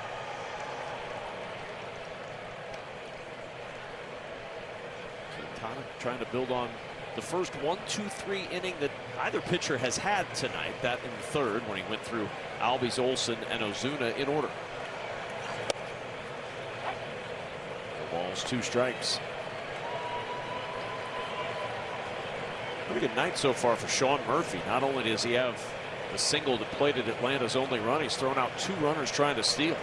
[SPEAKER 13] Quintana trying to build on the first 1-2-3 inning that either pitcher has had tonight, that in the 3rd when he went through Albies, Olsen, and Ozuna in order. 4 balls, 2 strikes. Pretty good night so far for Sean Murphy. Not only does he have a single that plated Atlanta's only run, he's thrown out 2 runners trying to steal.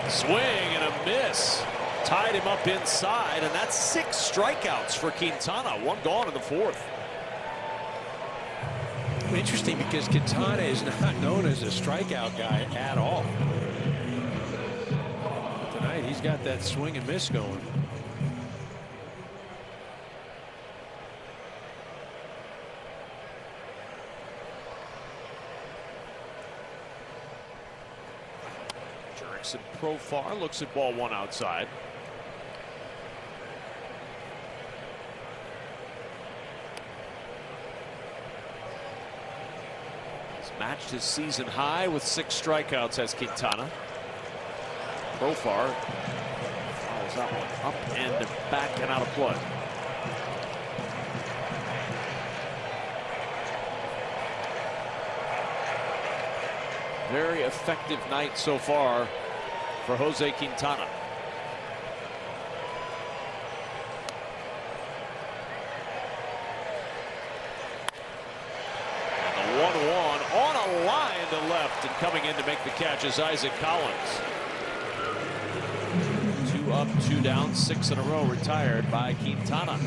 [SPEAKER 13] Swing and a miss. Tied him up inside, and that's 6 strikeouts for Quintana. 1 gone in the 4th.
[SPEAKER 14] Interesting because Quintana is not known as a strikeout guy at all. Tonight he's got that swing and miss going.
[SPEAKER 13] Erickson Profar looks at ball one outside. He's matched his season high with 6 strikeouts as Quintana. Profar follows that one up and back and out of play. Very effective night so far for Jose Quintana. And the 1-1 on a line to left, and coming in to make the catch is Isaac Collins. 2 up, 2 down, 6 in a row retired by Quintana.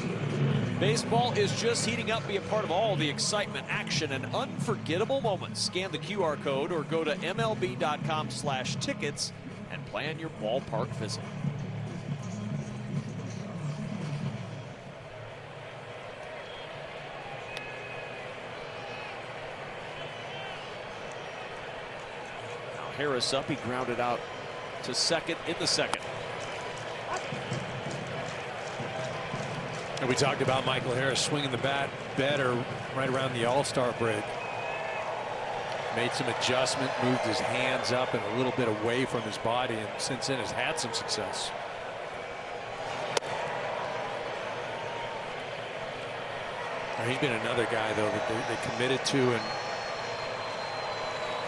[SPEAKER 13] Baseball is just heating up. Be a part of all the excitement, action, and unforgettable moments. Scan the QR code or go to MLB.com/tickets and plan your ballpark visit. Now Harris up. He grounded out to second in the second.
[SPEAKER 14] And we talked about Michael Harris swinging the bat better right around the All-Star break. Made some adjustment, moved his hands up and a little bit away from his body, and since then has had some success. He's been another guy, though, that they committed to and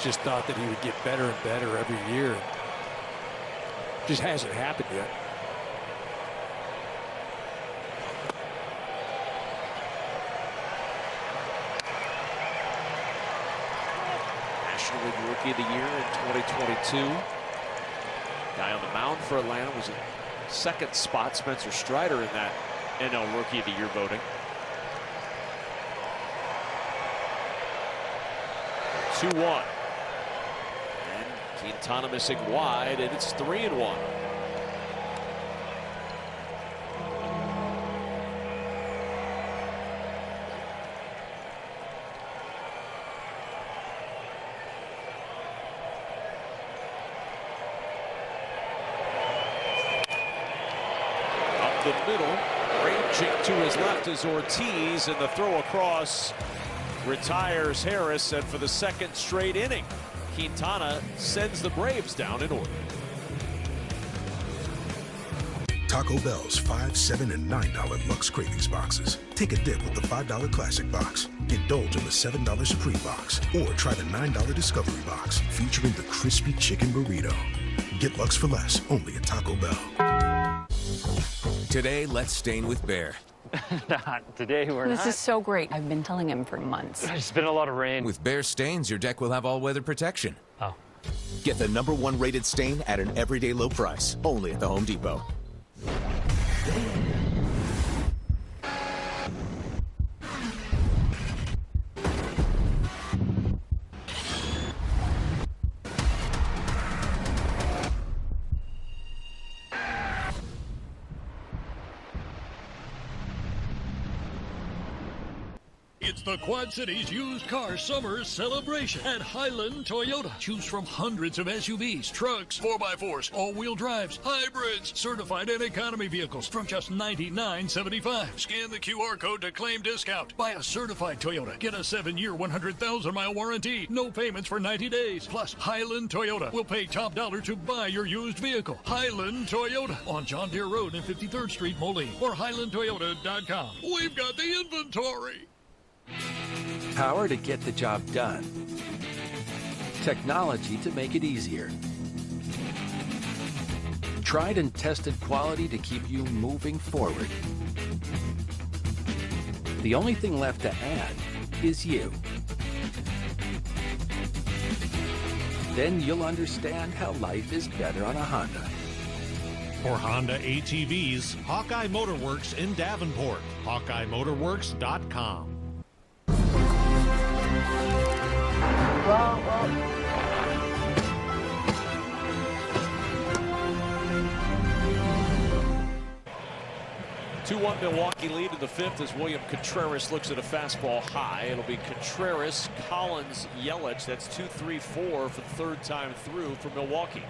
[SPEAKER 14] just thought that he would get better and better every year. Just hasn't happened yet.
[SPEAKER 13] Rookie of the Year in 2022. Guy on the mound for Atlanta was in second spot. Spencer Strider in that NL Rookie of the Year voting. 2-1. And Quintana missing wide, and it's 3-1. The middle, ranging to his left is Ortiz, and the throw across retires Harris, and for the second straight inning, Quintana sends the Braves down in order.
[SPEAKER 5] Taco Bell's $5, $7, and $9 Lux Cravings boxes. Take a dip with the $5 Classic box. Indulge in the $7 Supreme box, or try the $9 Discovery box featuring the crispy chicken burrito. Get Lux for less, only at Taco Bell.
[SPEAKER 11] Today, let's stain with Behr.
[SPEAKER 12] Today we're not.
[SPEAKER 19] This is so great. I've been telling him for months.
[SPEAKER 12] There's been a lot of rain.
[SPEAKER 11] With Behr stains, your deck will have all-weather protection.
[SPEAKER 12] Oh.
[SPEAKER 21] Get the #1 rated stain at an everyday low price, only at the Home Depot.
[SPEAKER 22] It's the Quad Cities Used Car Summer Celebration at Highland Toyota. Choose from hundreds of SUVs, trucks, 4x4s, all-wheel drives, hybrids, certified and economy vehicles from just $99.75. Scan the QR code to claim discount. Buy a certified Toyota. Get a 7-year, 100,000-mile warranty. No payments for 90 days. Plus, Highland Toyota will pay top dollar to buy your used vehicle. Highland Toyota on John Deere Road and 53rd Street, Moline, or HighlandToyota.com. We've got the inventory.
[SPEAKER 23] Power to get the job done. Technology to make it easier. Tried and tested quality to keep you moving forward. The only thing left to add is you. Then you'll understand how life is better on a Honda.
[SPEAKER 28] For Honda ATVs, Hawkeye Motorworks in Davenport. HawkeyeMotorworks.com.
[SPEAKER 15] Well.
[SPEAKER 13] 2-1 Milwaukee lead in the 5th as William Contreras looks at a fastball high. It'll be Contreras, Collins, Yelich. That's 2-3-4 for the third time through for Milwaukee.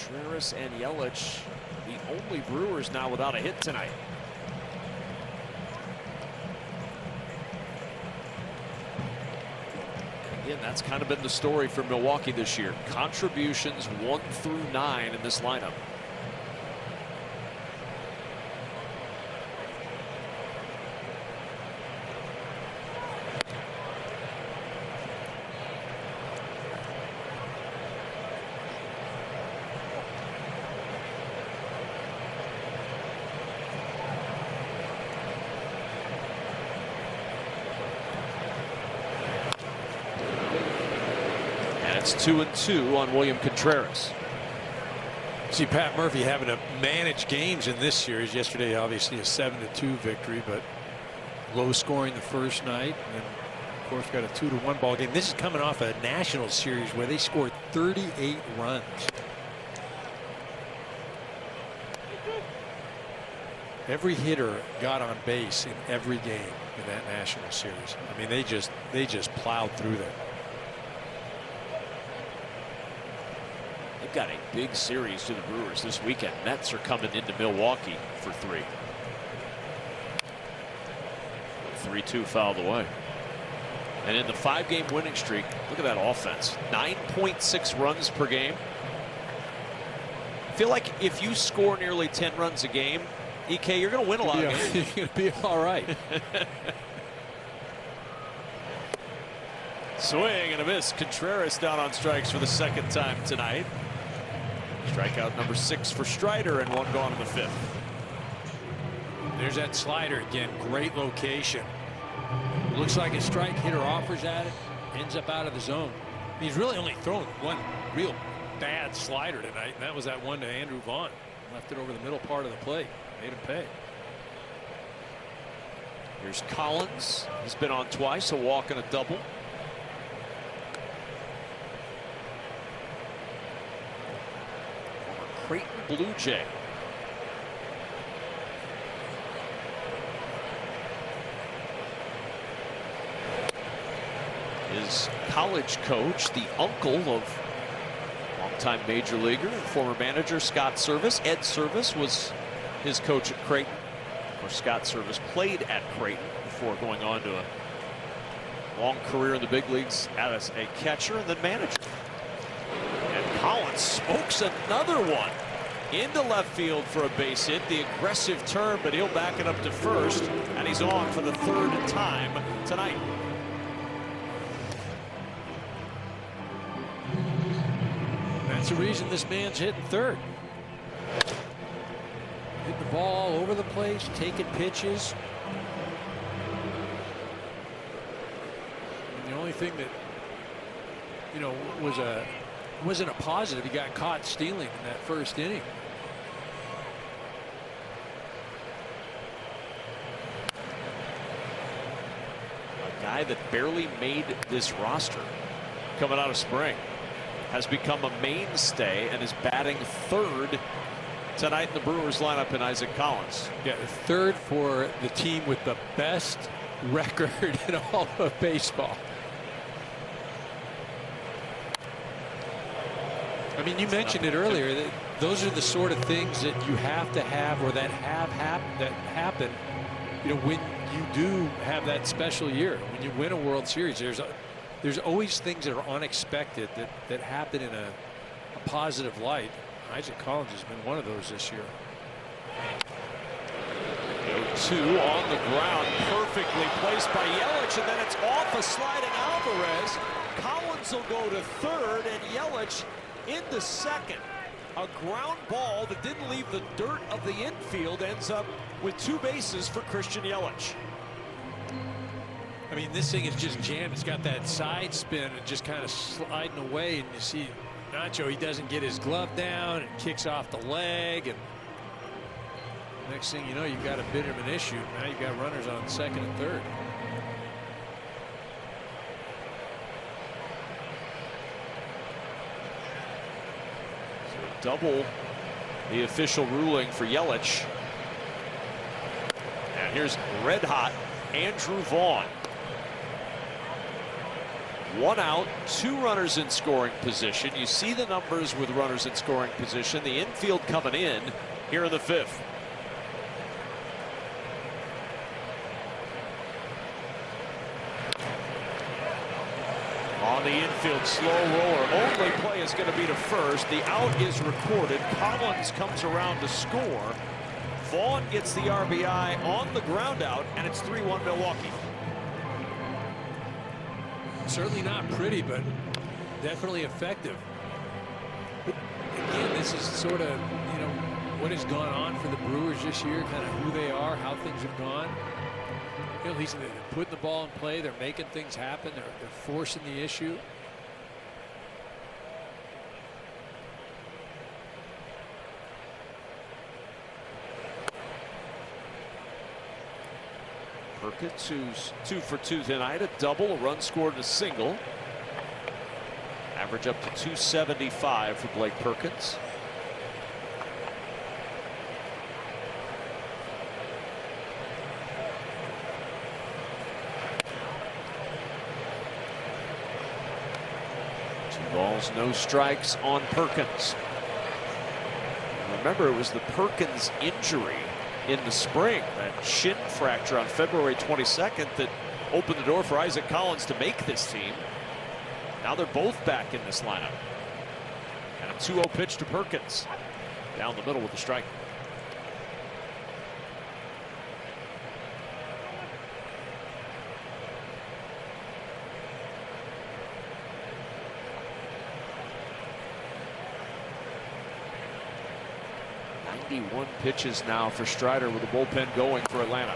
[SPEAKER 13] Contreras and Yelich, the only Brewers now without a hit tonight. Again, that's kind of been the story for Milwaukee this year. Contributions 1 through 9 in this lineup. It's 2-2 on William Contreras.
[SPEAKER 14] See Pat Murphy having to manage games in this series. Yesterday, obviously, a 7-2 victory, but low scoring the first night. And of course, got a 2-1 ball game. This is coming off a national series where they scored 38 runs. Every hitter got on base in every game in that national series. I mean, they just plowed through there.
[SPEAKER 13] They've got a big series to the Brewers this weekend. Mets are coming into Milwaukee for 3. 3-2 fouled away. And in the 5-game winning streak, look at that offense. 9.6 runs per game. I feel like if you score nearly 10 runs a game, EK, you're going to win a lot of games.
[SPEAKER 14] You're going to be all right.
[SPEAKER 13] Swing and a miss. Contreras down on strikes for the second time tonight. Strikeout number 6 for Strider and 1 gone in the 5th.
[SPEAKER 14] There's that slider again. Great location. Looks like a strike hitter offers at it, ends up out of the zone. He's really only thrown one real bad slider tonight, and that was that one to Andrew Vaughn. Left it over the middle part of the plate. Made him pay.
[SPEAKER 13] Here's Collins. He's been on twice, a walk and a double. Former Creighton Blue Jay. His college coach, the uncle of longtime major leaguer and former manager Scott Service. Ed Service was his coach at Creighton. Of course, Scott Service played at Creighton before going on to a long career in the big leagues as a catcher and then manager. And Collins smokes another one into left field for a base hit. The aggressive turn, but he'll back it up to first, and he's on for the 3rd time tonight.
[SPEAKER 14] That's the reason this man's hitting third. Hit the ball all over the place, taking pitches. And the only thing that, you know, wasn't a positive, he got caught stealing in that first inning.
[SPEAKER 13] A guy that barely made this roster coming out of spring has become a mainstay and is batting 3rd tonight in the Brewers lineup in Isaac Collins.
[SPEAKER 14] Yeah, 3rd for the team with the best record in all of baseball. I mean, you mentioned it earlier that those are the sort of things that you have to have, or that happen, you know, when you do have that special year, when you win a World Series. There's always things that are unexpected that happen in a positive light. Isaac Collins has been one of those this year.
[SPEAKER 13] 2 on the ground, perfectly placed by Yelich, and then it's off a sliding Alvarez. Collins will go to 3rd, and Yelich into 2nd. A ground ball that didn't leave the dirt of the infield ends up with 2 bases for Christian Yelich.
[SPEAKER 14] I mean, this thing is just jammed. It's got that side spin and just kind of sliding away. And you see Nacho, he doesn't get his glove down and kicks off the leg. And next thing you know, you've got a bit of an issue. Now you've got runners on 2nd and 3rd.
[SPEAKER 13] So double the official ruling for Yelich. And here's red hot Andrew Vaughn. 1 out, 2 runners in scoring position. You see the numbers with runners in scoring position. The infield coming in here in the 5th. On the infield, slow roller. Only play is going to be to first. The out is recorded. Collins comes around to score. Vaughn gets the RBI on the ground out, and it's 3-1 Milwaukee.
[SPEAKER 14] Certainly not pretty, but definitely effective. But again, this is sort of, what has gone on for the Brewers this year, kind of who they are, how things have gone. At least they're putting the ball in play. They're making things happen. They're forcing the issue.
[SPEAKER 13] Perkins, who's 2 for 2 tonight, a double, a run scored, and a single. Average up to 275 for Blake Perkins. Balls, no strikes on Perkins. Remember, it was the Perkins injury in the spring, that shin fracture on February 22nd, that opened the door for Isaac Collins to make this team. Now they're both back in this lineup. And a 2-0 pitch to Perkins. Down the middle with the strike. One pitches now for Strider with the bullpen going for Atlanta.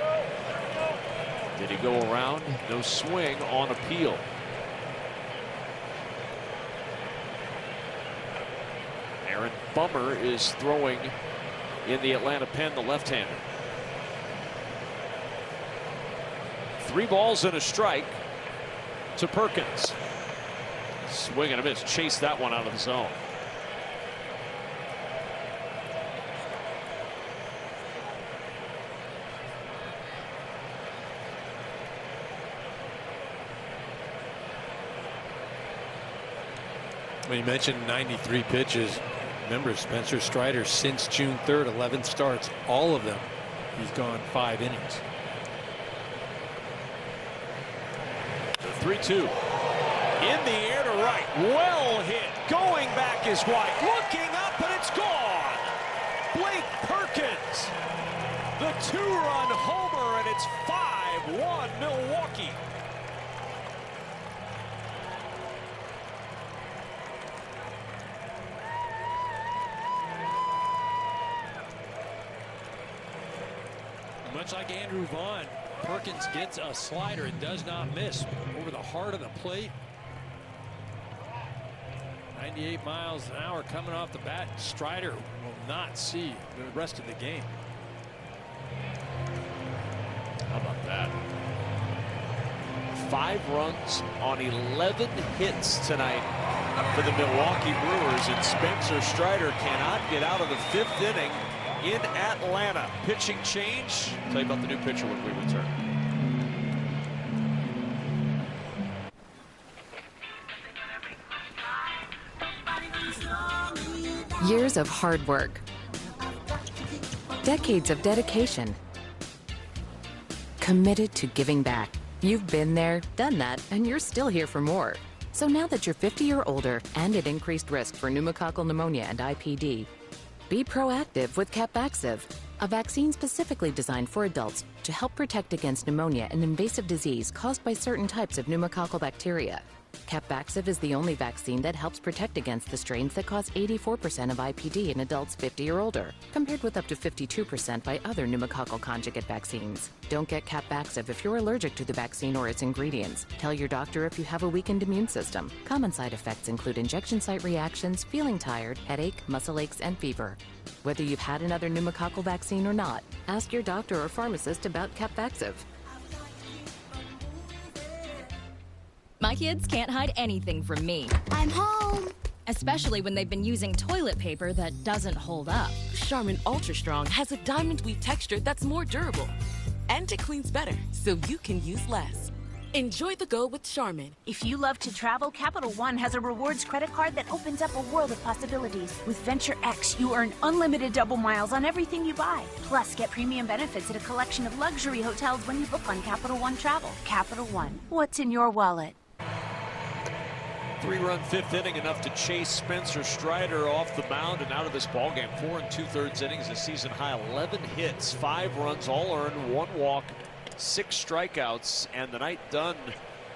[SPEAKER 13] Did he go around? No swing on appeal. Aaron Bummer is throwing in the Atlanta pen, the left-hander. 3 balls and a strike to Perkins. Swing and a miss. Chase that one out of the zone.
[SPEAKER 14] When you mentioned 93 pitches, remember Spencer Strider since June 3rd, 11 starts, all of them, he's gone 5 innings.
[SPEAKER 13] The 3-2 in the air to right, well hit, going back is White, looking up and it's gone. Blake Perkins, the 2-run homer, and it's 5-1 Milwaukee.
[SPEAKER 14] Much like Andrew Vaughn, Perkins gets a slider and does not miss over the heart of the plate. 98 miles an hour coming off the bat. Strider will not see the rest of the game.
[SPEAKER 13] How about that? 5 runs on 11 hits tonight for the Milwaukee Brewers, and Spencer Strider cannot get out of the 5th inning in Atlanta. Pitching change. I'll tell you about the new pitcher when we return.
[SPEAKER 4] Years of hard work. Decades of dedication. Committed to giving back. You've been there, done that, and you're still here for more. So now that you're 50 or older and at increased risk for pneumococcal pneumonia and IPD, be proactive with Capvaxive, a vaccine specifically designed for adults to help protect against pneumonia, an invasive disease caused by certain types of pneumococcal bacteria. Capvaxive is the only vaccine that helps protect against the strains that cause 84% of IPD in adults 50 or older, compared with up to 52% by other pneumococcal conjugate vaccines. Don't get Capvaxive if you're allergic to the vaccine or its ingredients. Tell your doctor if you have a weakened immune system. Common side effects include injection site reactions, feeling tired, headache, muscle aches, and fever. Whether you've had another pneumococcal vaccine or not, ask your doctor or pharmacist about Capvaxive.
[SPEAKER 8] My kids can't hide anything from me. I'm home. Especially when they've been using toilet paper that doesn't hold up.
[SPEAKER 9] Charmin Ultra Strong has a diamond weave texture that's more durable. And it cleans better, so you can use less. Enjoy the go with Charmin.
[SPEAKER 1] If you love to travel, Capital One has a rewards credit card that opens up a world of possibilities. With Venture X, you earn unlimited double miles on everything you buy. Plus, get premium benefits at a collection of luxury hotels when you book on Capital One Travel. Capital One, what's in your wallet?
[SPEAKER 13] 3-run fifth inning, enough to chase Spencer Strider off the mound and out of this ballgame. 4 2/3 innings, a season high 11 hits, 5 runs, all earned, 1 walk, 6 strikeouts, and the night done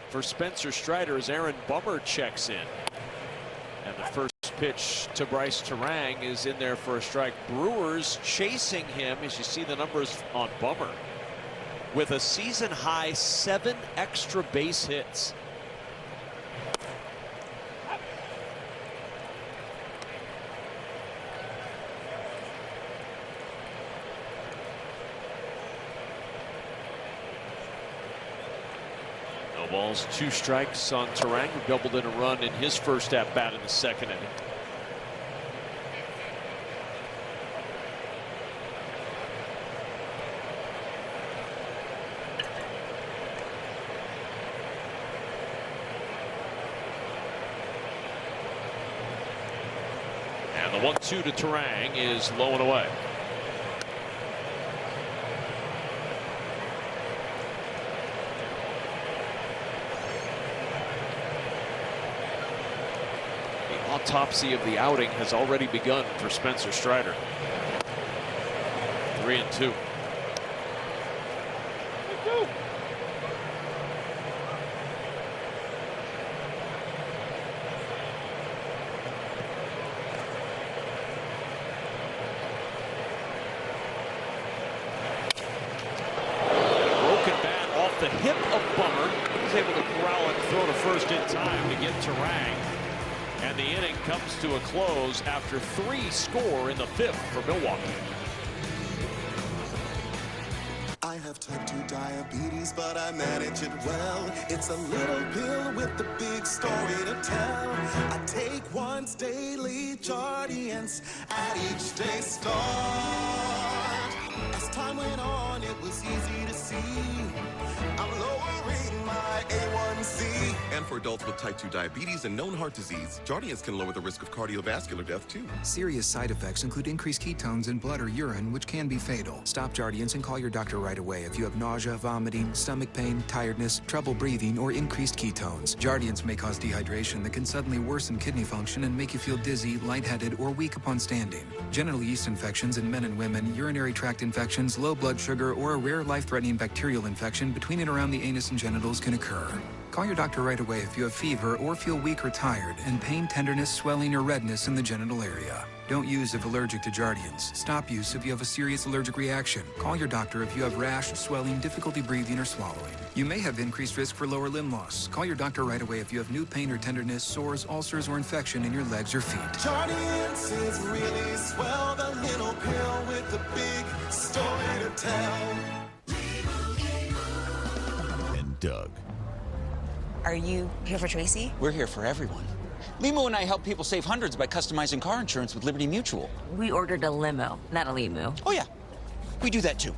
[SPEAKER 13] for Spencer Strider as Aaron Bummer checks in. And the first pitch to Bryce Terang is in there for a strike. Brewers chasing him, as you see the numbers on Bummer, with a season high 7 extra base hits. Balls, 2 strikes on Terang, who doubled in a run in his first at bat in the second inning. And the 1-2 to Terang is low and away. Autopsy of the outing has already begun for Spencer Strider. 3-2. Broken bat off the hip of Bummer. He's able to corral and throw to first in time to get Terang. And the inning comes to a close after 3 score in the 5th for Milwaukee.
[SPEAKER 2] I have type 2 diabetes, but I manage it well. It's a little pill with a big story to tell. I take once daily, Jardiance, at each day start. As time went on, it was easy to see I'm lowering my A1C.
[SPEAKER 6] And for adults with type 2 diabetes and known heart disease, Jardiance can lower the risk of cardiovascular death, too.
[SPEAKER 10] Serious side effects include increased ketones in blood or urine, which can be fatal. Stop Jardiance and call your doctor right away if you have nausea, vomiting, stomach pain, tiredness, trouble breathing, or increased ketones. Jardiance may cause dehydration that can suddenly worsen kidney function and make you feel dizzy, lightheaded, or weak upon standing. Genital yeast infections in men and women, urinary tract infections, low blood sugar, or a rare life-threatening bacterial infection between and around the anus and genitals can occur. Call your doctor right away if you have fever or feel weak or tired, and pain, tenderness, swelling, or redness in the genital area. Don't use if allergic to Jardiance. Stop use if you have a serious allergic reaction. Call your doctor if you have rash, swelling, difficulty breathing, or swallowing. You may have increased risk for lower limb loss. Call your doctor right away if you have new pain or tenderness, sores, ulcers, or infection in your legs or feet.
[SPEAKER 2] Jardiance is really swell, the little pill with the big story to tell.
[SPEAKER 17] And Doug.
[SPEAKER 25] Are you here for Tracy?
[SPEAKER 26] We're here for everyone. Limo and I help people save hundreds by customizing car insurance with Liberty Mutual.
[SPEAKER 25] We ordered a limo, not a limo.
[SPEAKER 26] Oh, yeah. We do that, too.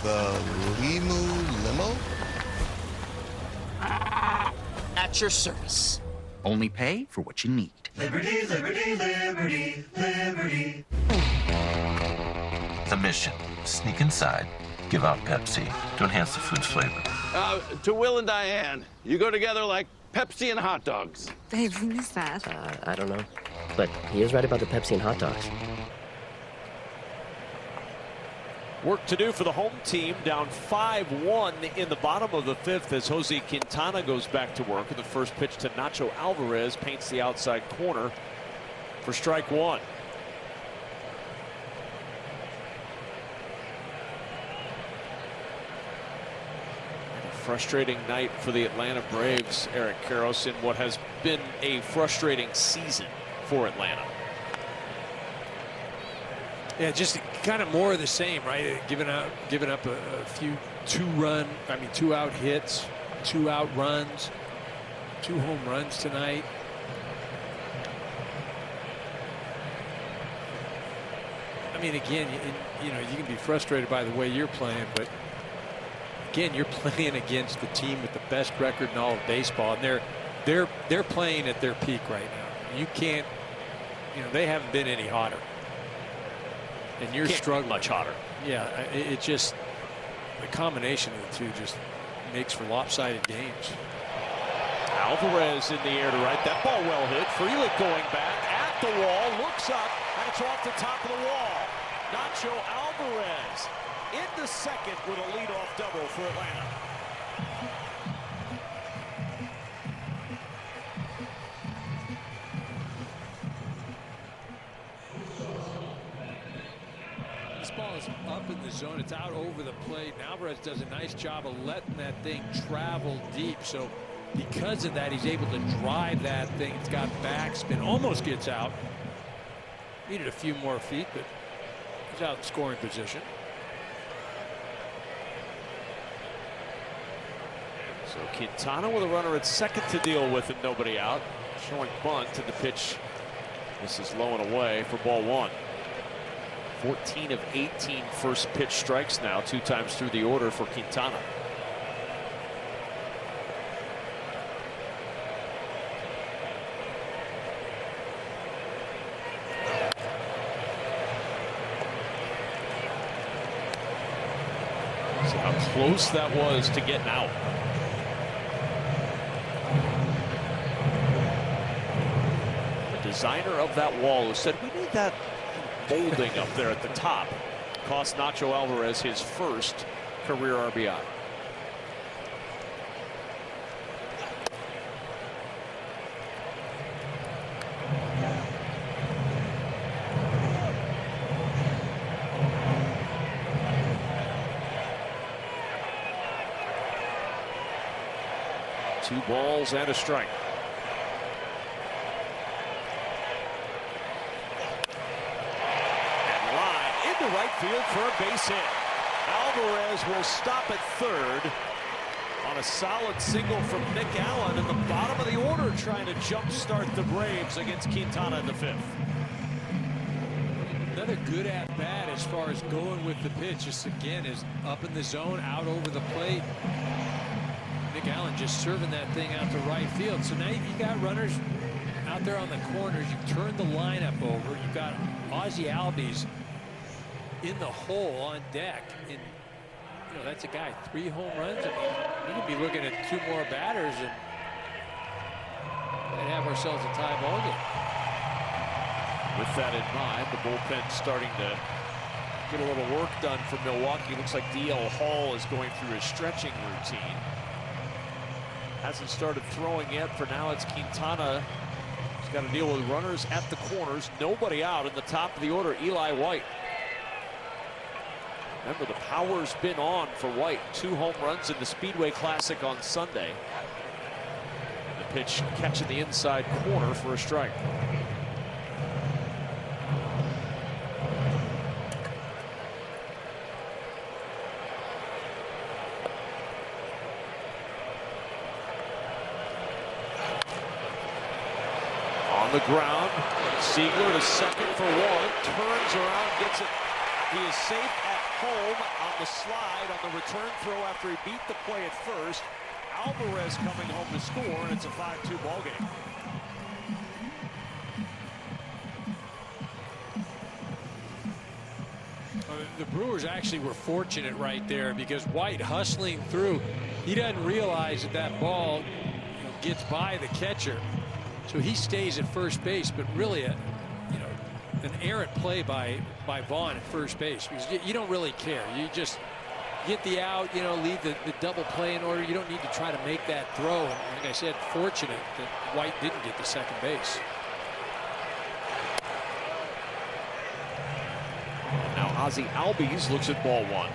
[SPEAKER 6] The limo?
[SPEAKER 26] At your service. Only pay for what you need.
[SPEAKER 27] Liberty, liberty, liberty, liberty. The mission, sneak inside, give out Pepsi to enhance the food's flavor.
[SPEAKER 20] To Will and Diane, you go together like Pepsi and hot dogs.
[SPEAKER 25] Babe, who is that?
[SPEAKER 29] I don't know. But he is right about the Pepsi and hot dogs.
[SPEAKER 13] Work to do for the home team, down 5-1 in the bottom of the 5th as Jose Quintana goes back to work. And the first pitch to Nacho Alvarez paints the outside corner for strike 1. Frustrating night for the Atlanta Braves, Eric Karros, in what has been a frustrating season for Atlanta.
[SPEAKER 14] Yeah, just kind of more of the same, right? Giving up a few two-out hits, 2-out runs, 2 home runs tonight. I mean, again, you know, you can be frustrated by the way you're playing, but again, you're playing against the team with the best record in all of baseball, and they're playing at their peak right now. You can't, you know, they haven't been any hotter, and you're struggling
[SPEAKER 13] much hotter.
[SPEAKER 14] Yeah, it just, the combination of the two just makes for lopsided games.
[SPEAKER 13] Alvarez in the air to right. That ball well hit. Frelick going back at the wall, looks up, and it's off the top of the wall. Nacho Alvarez into second with a leadoff double for Atlanta.
[SPEAKER 14] This ball is up in the zone. It's out over the plate. And Alvarez does a nice job of letting that thing travel deep. So because of that, he's able to drive that thing. It's got backspin. Almost gets out. Needed a few more feet, but he's out in scoring position.
[SPEAKER 13] So Quintana with a runner at second to deal with and nobody out. Showing bunt, and the pitch. This is low and away for ball one. 14 of 18 first pitch strikes now, 2 times through the order for Quintana. See how close that was to getting out. The designer of that wall who said we need that molding up there at the top. Cost Nacho Alvarez his first career RBI. Two balls and a strike. Right field for a base hit. Alvarez will stop at third on a solid single from Nick Allen in the bottom of the order, trying to jumpstart the Braves against Quintana in the 5th.
[SPEAKER 14] Another good at bat as far as going with the pitch. Just again is up in the zone, out over the plate. Nick Allen just serving that thing out to right field. So now you got runners out there on the corners. You've turned the lineup over. You've got Ozzie Albies in the hole on deck, and you know that's a guy 3 home runs. I mean, we could be looking at 2 more batters and might have ourselves a tie ball game.
[SPEAKER 13] With that in mind, the bullpen starting to get a little work done for Milwaukee. Looks like DL Hall is going through his stretching routine. Hasn't started throwing yet. For now, it's Quintana. He's got to deal with runners at the corners. Nobody out in the top of the order. Eli White. Remember, the power's been on for White. 2 home runs in the Speedway Classic on Sunday. And the pitch catching the inside corner for a strike. On the ground, Siegler to second for 1. Turns around, gets it. He is safe at home on the slide on the return throw after he beat the play at first. Alvarez coming home to score, and it's a 5-2 ball game.
[SPEAKER 14] The Brewers actually were fortunate right there because White hustling through, he doesn't realize that that ball gets by the catcher, so he stays at first base. But really, an errant play by Vaughn at first base, because you don't really care. You just get the out, leave the double play in order. You don't need to try to make that throw. And like I said, fortunate that White didn't get to second base.
[SPEAKER 13] Now Ozzie Albies looks at ball 1.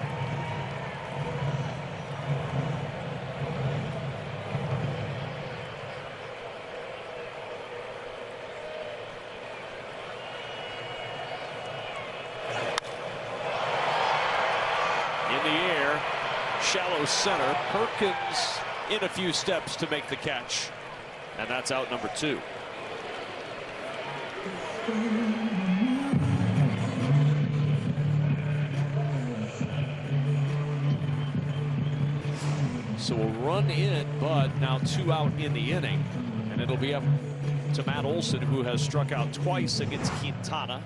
[SPEAKER 13] Shallow center. Perkins in a few steps to make the catch, and that's out number 2. So a run in, but now 2 out in the inning. And it'll be up to Matt Olson, who has struck out twice against Quintana.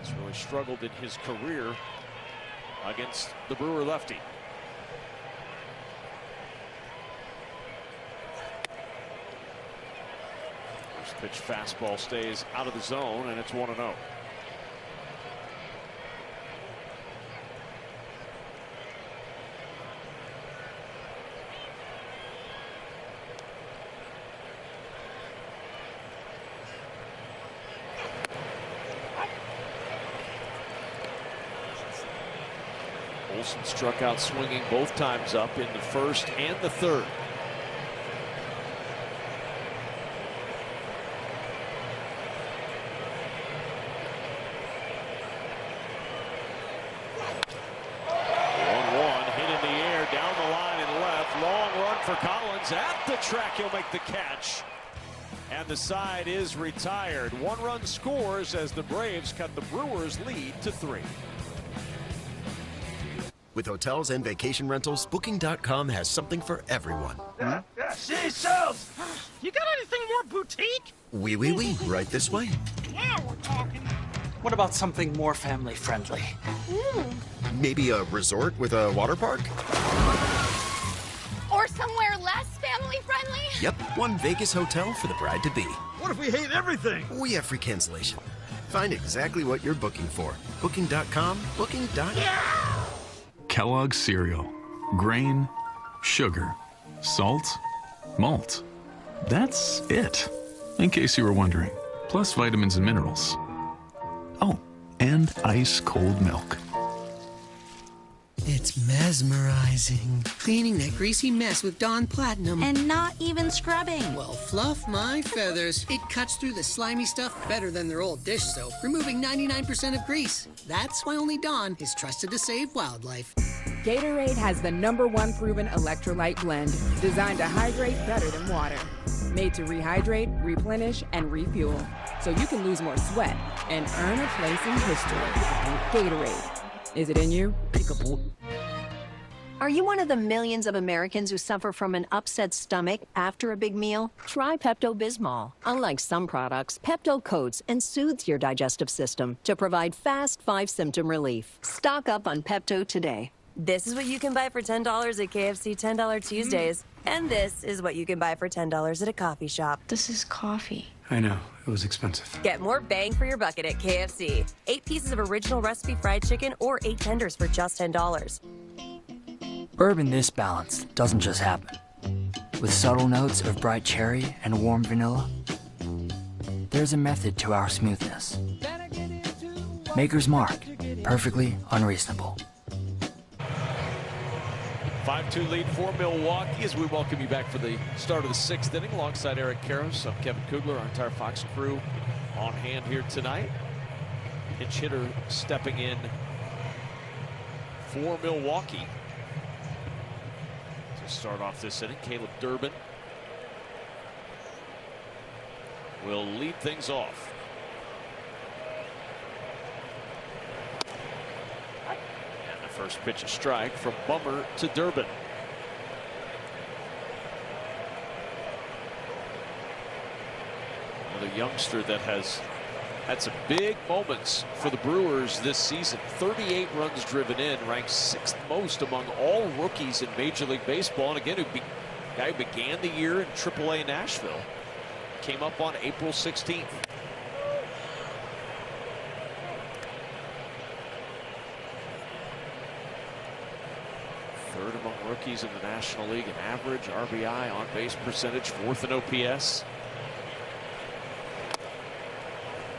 [SPEAKER 13] He's really struggled in his career against the Brewer lefty. First pitch fastball stays out of the zone, and it's 1-0. Olson struck out swinging both times up in the first and the third. Hit in the air, down the line and left. Long run for Collins. At the track, he'll make the catch. And the side is retired. 1 run scores as the Braves cut the Brewers' lead to 3.
[SPEAKER 3] With hotels and vacation rentals, Booking.com has something for everyone.
[SPEAKER 15] Say, Sales, you got anything more boutique?
[SPEAKER 3] Oui, right this way.
[SPEAKER 15] Now we're talking.
[SPEAKER 5] What about something more family friendly?
[SPEAKER 3] Maybe a resort with a water park?
[SPEAKER 7] Or somewhere less family friendly?
[SPEAKER 3] Yep, one Vegas hotel for the bride-to-be.
[SPEAKER 15] What if we hate everything?
[SPEAKER 3] We have free cancellation. Find exactly what you're booking for. Booking.com, Booking.com.
[SPEAKER 11] Kellogg's cereal. Grain, sugar, salt, malt. That's it, in case you were wondering. Plus vitamins and minerals. Oh, and ice cold milk.
[SPEAKER 16] It's mesmerizing. Cleaning that greasy mess with Dawn Platinum.
[SPEAKER 17] And not even scrubbing.
[SPEAKER 16] Well, fluff my feathers. It cuts through the slimy stuff better than their old dish soap, removing 99% of grease. That's why only Dawn is trusted to save wildlife.
[SPEAKER 18] Gatorade has the #1 proven electrolyte blend, designed to hydrate better than water. Made to rehydrate, replenish, and refuel, so you can lose more sweat and earn a place in history. Gatorade. Is it in you? Peekaboo.
[SPEAKER 19] Are you one of the millions of Americans who suffer from an upset stomach after a big meal? Try Pepto-Bismol. Unlike some products, Pepto coats and soothes your digestive system to provide fast 5-symptom relief. Stock up on Pepto today.
[SPEAKER 24] This is what you can buy for $10 at KFC $10 Tuesdays. And this is what you can buy for $10 at a coffee shop.
[SPEAKER 17] This is coffee.
[SPEAKER 10] I know, it was expensive.
[SPEAKER 24] Get more bang for your buck at KFC. 8 pieces of original recipe fried chicken or 8 tenders for just $10.
[SPEAKER 5] Bourbon this balanced doesn't just happen. With subtle notes of bright cherry and warm vanilla, there's a method to our smoothness. Maker's Mark, perfectly unreasonable.
[SPEAKER 13] 5-2 lead for Milwaukee as we welcome you back for the start of the 6th inning alongside Eric Karros. I'm Kevin Kugler, our entire Fox crew on hand here tonight. Pinch hitter stepping in for Milwaukee to start off this inning. Caleb Durbin will lead things off. First pitch a strike from Bummer to Durbin. Another youngster that has had some big moments for the Brewers this season. 38 runs driven in, ranked 6th most among all rookies in Major League Baseball. And again, guy who began the year in AAA Nashville. Came up on April 16th. Third among rookies in the National League in average, RBI, on-base percentage, 4th in OPS.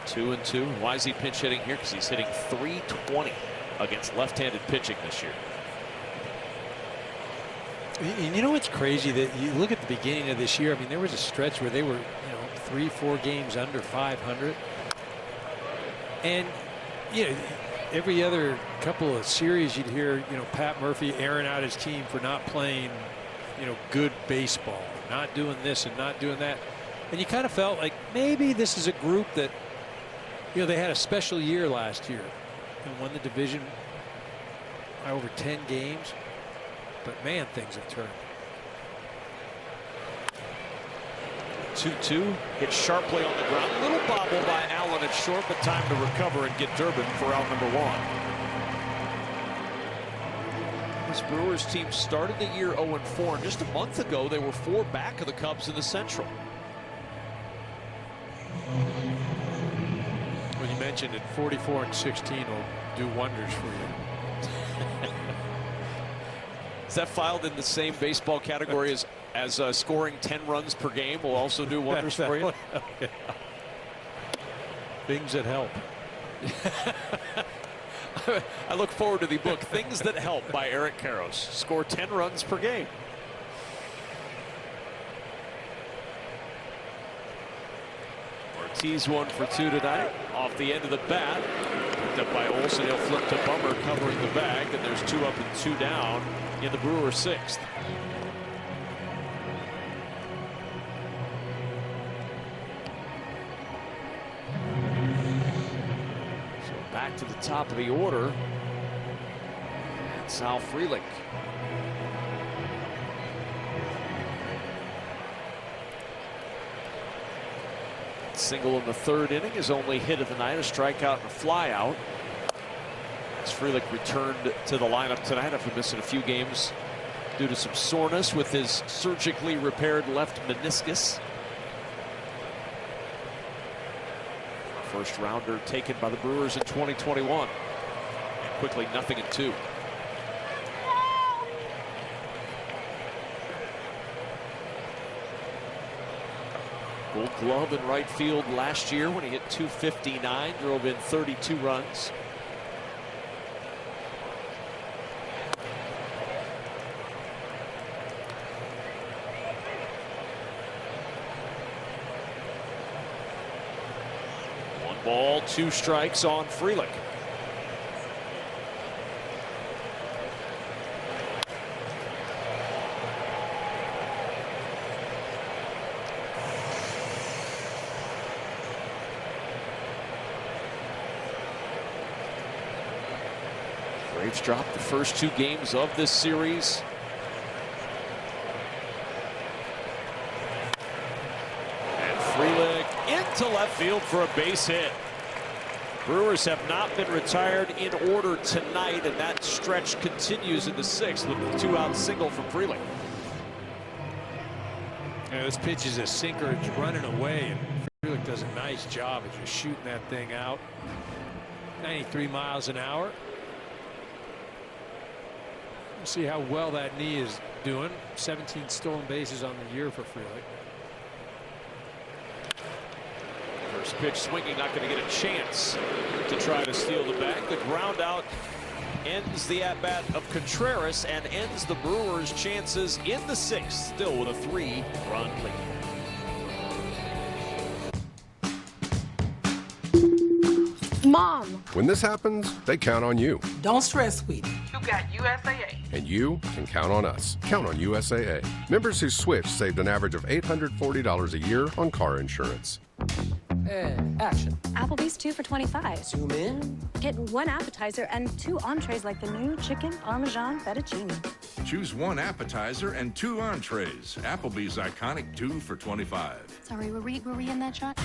[SPEAKER 13] 2-2. Why is he pinch hitting here? Because he's hitting .320 against left-handed pitching this year.
[SPEAKER 14] You know what's crazy? That you look at the beginning of this year. I mean, there was a stretch where they were, 3-4 games under 500, and every other couple of series you'd hear, Pat Murphy airing out his team for not playing, good baseball, not doing this and not doing that. And you kind of felt like maybe this is a group that, they had a special year last year and won the division by over 10 games. But man, things have turned.
[SPEAKER 13] 2-2. Hit sharply on the ground. Little bobble by Allen at short, but time to recover and get Durbin for out number 1. This Brewers team started the year 0-4, and just a month ago they were 4 back of the Cubs in the Central.
[SPEAKER 14] Well, you mentioned it, 44-16 will do wonders for you.
[SPEAKER 13] Is that filed in the same baseball category as scoring 10 runs per game will also do wonders for you?
[SPEAKER 14] Okay. Things that help.
[SPEAKER 13] I look forward to the book Things That Help by Eric Karros. Score 10 runs per game. Ortiz 1 for 2 tonight. Off the end of the bat. Picked up by Olsen. He'll flip to Bummer covering the bag. And there's 2 up and 2 down in the Brewers' 6th. So back to the top of the order. And Sal Frelick. Single in the 3rd inning, his only hit of the night, a strikeout and a flyout. As Frelick returned to the lineup tonight after missing a few games due to some soreness with his surgically repaired left meniscus. First rounder taken by the Brewers in 2021. And quickly 0-2. Gold Glove in right field last year when he hit .259, drove in 32 runs. One ball, 2 strikes on Frelick. Braves dropped the first 2 games of this series. And Frelick into left field for a base hit. Brewers have not been retired in order tonight, and that stretch continues in the 6th with a 2-out single from Frelick.
[SPEAKER 14] Yeah, this pitch is a sinker. It's running away, and Frelick does a nice job of just shooting that thing out. 93 miles an hour. See how well that knee is doing. 17 stolen bases on the year for Frelick.
[SPEAKER 13] First pitch swinging, not going to get a chance to try to steal the bag. The ground out ends the at-bat of Contreras and ends the Brewers' chances in the 6th, still with a 3-run lead.
[SPEAKER 1] Mom!
[SPEAKER 4] When this happens, they count on you.
[SPEAKER 1] Don't stress, sweetie. You got USAA.
[SPEAKER 4] And you can count on us. Count on USAA. Members who switched saved an average of $840 a year on car insurance.
[SPEAKER 1] And action.
[SPEAKER 8] Applebee's 2 for $25.
[SPEAKER 1] Zoom in.
[SPEAKER 8] Get 1 appetizer and 2 entrees like the new chicken Parmesan fettuccine.
[SPEAKER 9] Choose 1 appetizer and 2 entrees. Applebee's iconic 2 for $25.
[SPEAKER 8] Sorry, were we in that shot?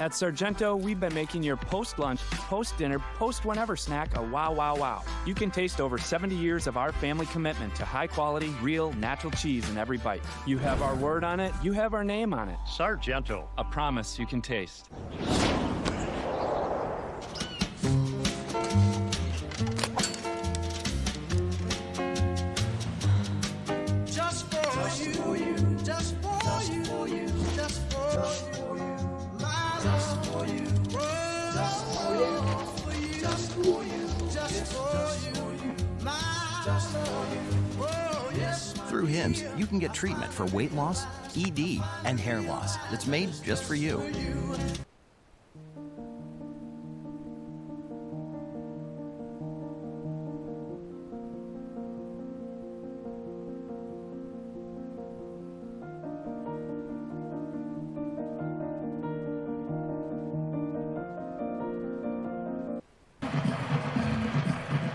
[SPEAKER 12] At Sargento, we've been making your post-lunch, post-dinner, post-whenever snack a wow, wow, wow. You can taste over 70 years of our family commitment to high-quality, real, natural cheese in every bite. You have our word on it, you have our name on it. Sargento, a promise you can taste.
[SPEAKER 15] Just for you, just for you, just for you. Just for you, just for you, just for you, just for you, just for you, oh yes,
[SPEAKER 2] Through Hims, you can get treatment for weight loss, ED, and hair loss that's made just for you.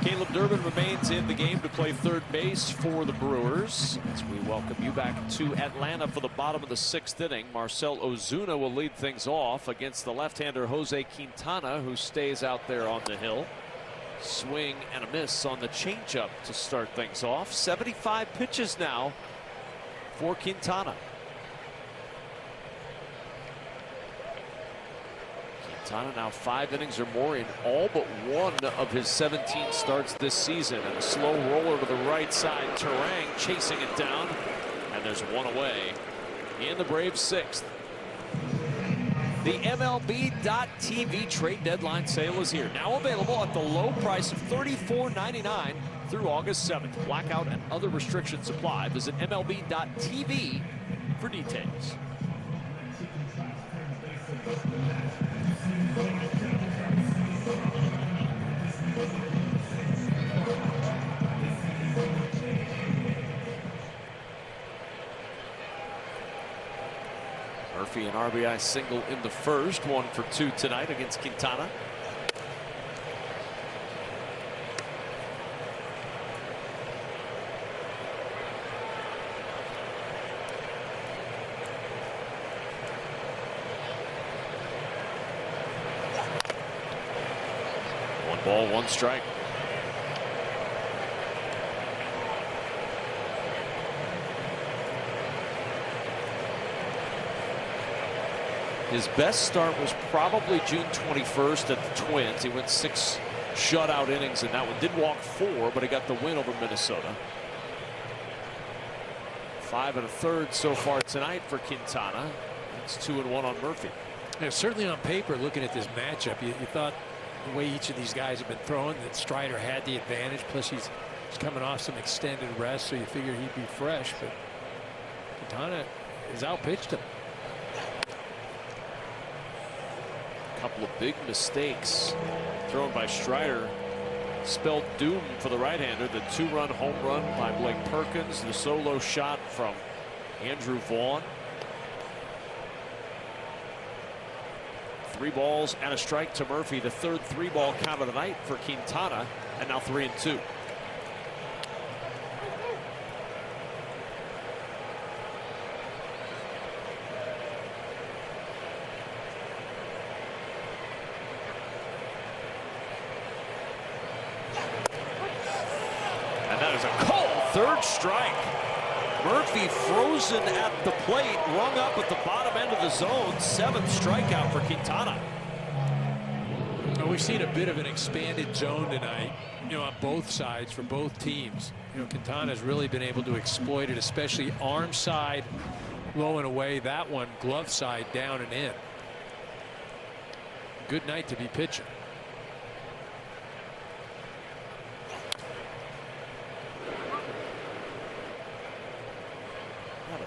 [SPEAKER 13] Caleb Durbin remains in the game to play third base for the Brewers. As we welcome you back to Atlanta for the bottom of the 6th inning. Marcell Ozuna will lead things off against the left-hander Jose Quintana, who stays out there on the hill. Swing and a miss on the changeup to start things off. 75 pitches now for Quintana. Quintana now 5 innings or more in all but one of his 17 starts this season. And a slow roller to the right side. Terang chasing it down. And there's one away in the Braves' 6th. The MLB.TV trade deadline sale is here. Now available at the low price of $34.99 through August 7th. Blackout and other restrictions apply. Visit MLB.TV for details. Murphy an RBI single in the first, 1 for 2 tonight against Quintana. One ball, 1 strike. His best start was probably June 21st at the Twins. He went 6 shutout innings, and that one did walk 4, but he got the win over Minnesota. 5 1/3 so far tonight for Quintana. It's 2-1 on Murphy.
[SPEAKER 14] Yeah, certainly on paper, looking at this matchup, you thought the way each of these guys have been throwing, that Strider had the advantage. Plus, he's coming off some extended rest, so you figure he'd be fresh. But Quintana has outpitched him.
[SPEAKER 13] Couple of big mistakes thrown by Strider spelled doom for the right-hander. The 2-run home run by Blake Perkins, the solo shot from Andrew Vaughn. 3 balls and a strike to Murphy, the 3rd 3-ball count of the night for Quintana, and now 3-2. And that is a cold 3rd strike. Murphy frozen at the plate, rung up at the bottom end of the zone. 7th strikeout for Quintana.
[SPEAKER 14] Well, we've seen a bit of an expanded zone tonight, on both sides for both teams. Quintana's really been able to exploit it, especially arm side, low and away. That one, glove side, down and in. Good night to be pitching.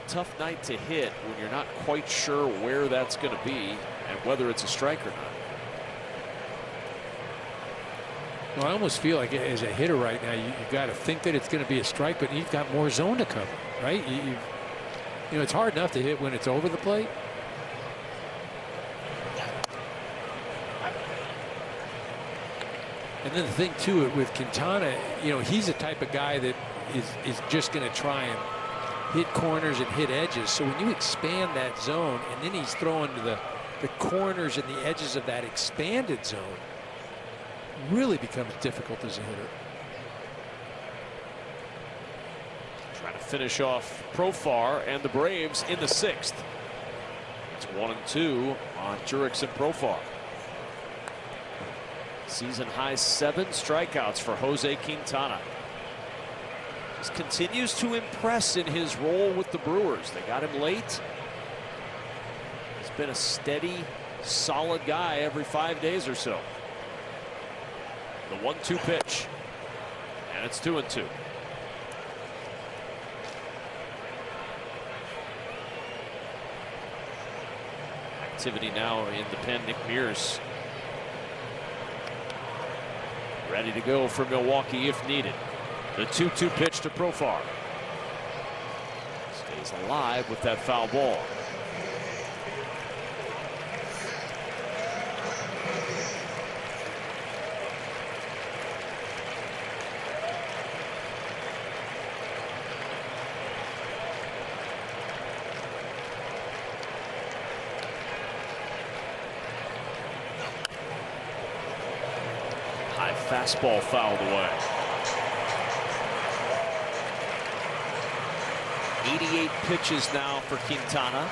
[SPEAKER 13] Tough night to hit when you're not quite sure where that's going to be and whether it's a strike or not.
[SPEAKER 14] Well, I almost feel like as a hitter right now, you've got to think that it's going to be a strike, but you've got more zone to cover, right? It's hard enough to hit when it's over the plate. And then the thing too with Quintana, he's the type of guy that is just going to try and hit corners and hit edges. So when you expand that zone and then he's throwing to the corners and the edges of that expanded zone, really becomes difficult as a hitter.
[SPEAKER 13] Trying to finish off Profar and the Braves in the 6th. It's 1-2 on Jurix and Profar. Season high 7 strikeouts for Jose Quintana. Just continues to impress in his role with the Brewers. They got him late. He's been a steady, solid guy every 5 days or so. The 1-2 pitch, and it's 2-2. Activity now in the pen. Nick Mears ready to go for Milwaukee if needed. The 2-2 pitch to Profar. Stays alive with that foul ball. High fastball fouled away. 88 pitches now for Quintana.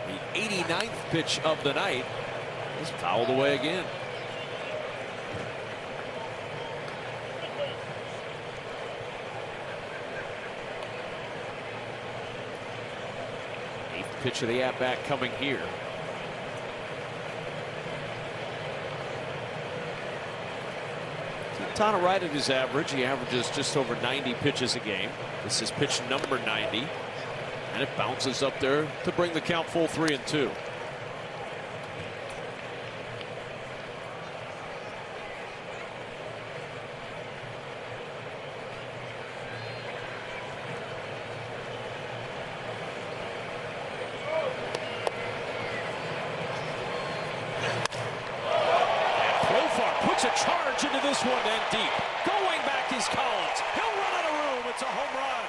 [SPEAKER 13] The 89th pitch of the night is fouled away again. Pitch of the at-bat coming here. Quintana right at his average. He averages just over 90 pitches a game. This is pitch number 90. And it bounces up there to bring the count full 3-2. A charge into this one and deep. Going back is Collins. He'll run out of room. It's a home run.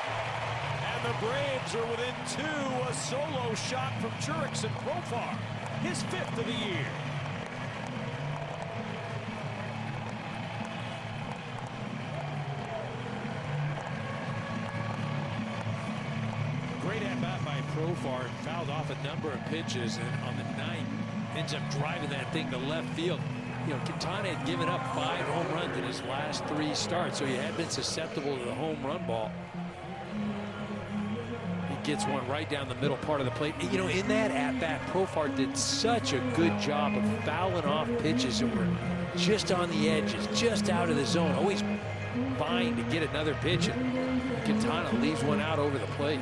[SPEAKER 13] And the Braves are within two. A solo shot from Jurickson Profar. His 5th of the year.
[SPEAKER 14] Great at bat by Profar. Fouled off a number of pitches, and on the 9th ends up driving that thing to left field. You know, Quintana had given up 5 home runs in his last 3 starts, so he had been susceptible to the home run ball. He gets one right down the middle part of the plate. You know, in that at-bat, Profar did such a good job of fouling off pitches that were just on the edges, just out of the zone, always vying to get another pitch, and Quintana leaves one out over the plate.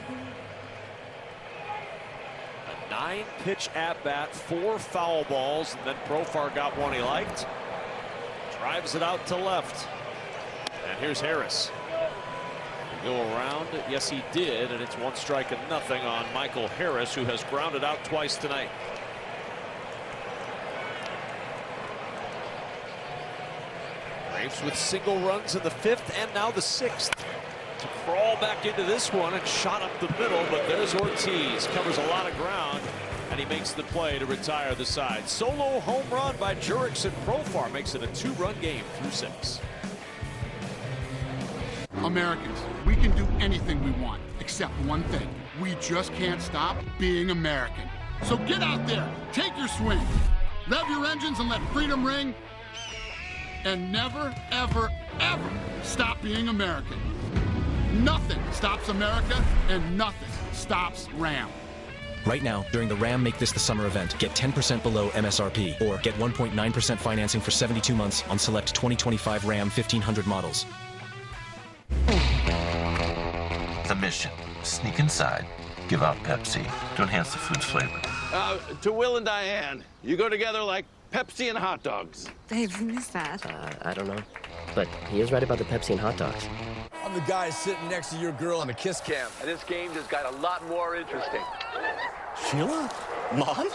[SPEAKER 14] 9-pitch at-bat, 4 foul balls, and then Profar got one he liked. Drives it out to left. And here's Harris. Go around. Yes, he did, and it's 1 strike and nothing on Michael Harris, who has grounded out twice tonight. Braves with single runs in the 5th and now the 6th. To crawl back into this one and shot up the middle, but there's Ortiz. Covers a lot of ground, and he makes the play to retire the side. Solo home run by Jurickson Profar makes it a 2-run game through 6.
[SPEAKER 6] Americans, we can do anything we want, except one thing. We just can't stop being American. So get out there, take your swing, rev your engines and let freedom ring, and never, ever, ever stop being American. Nothing stops America, and nothing stops Ram.
[SPEAKER 20] Right now, during the Ram Make This the Summer event, get 10% below MSRP, or get 1.9% financing for 72 months on select 2025 Ram 1500 models.
[SPEAKER 21] The mission: sneak inside, give out Pepsi to enhance the food's flavor.
[SPEAKER 22] To Will and Diane, you go together like Pepsi and hot dogs.
[SPEAKER 17] Babe, who is that?
[SPEAKER 29] I don't know. But he is right about the Pepsi and hot dogs.
[SPEAKER 23] I'm the guy sitting next to your girl on the kiss cam. And this game just got a lot more interesting.
[SPEAKER 22] Sheila? Mom?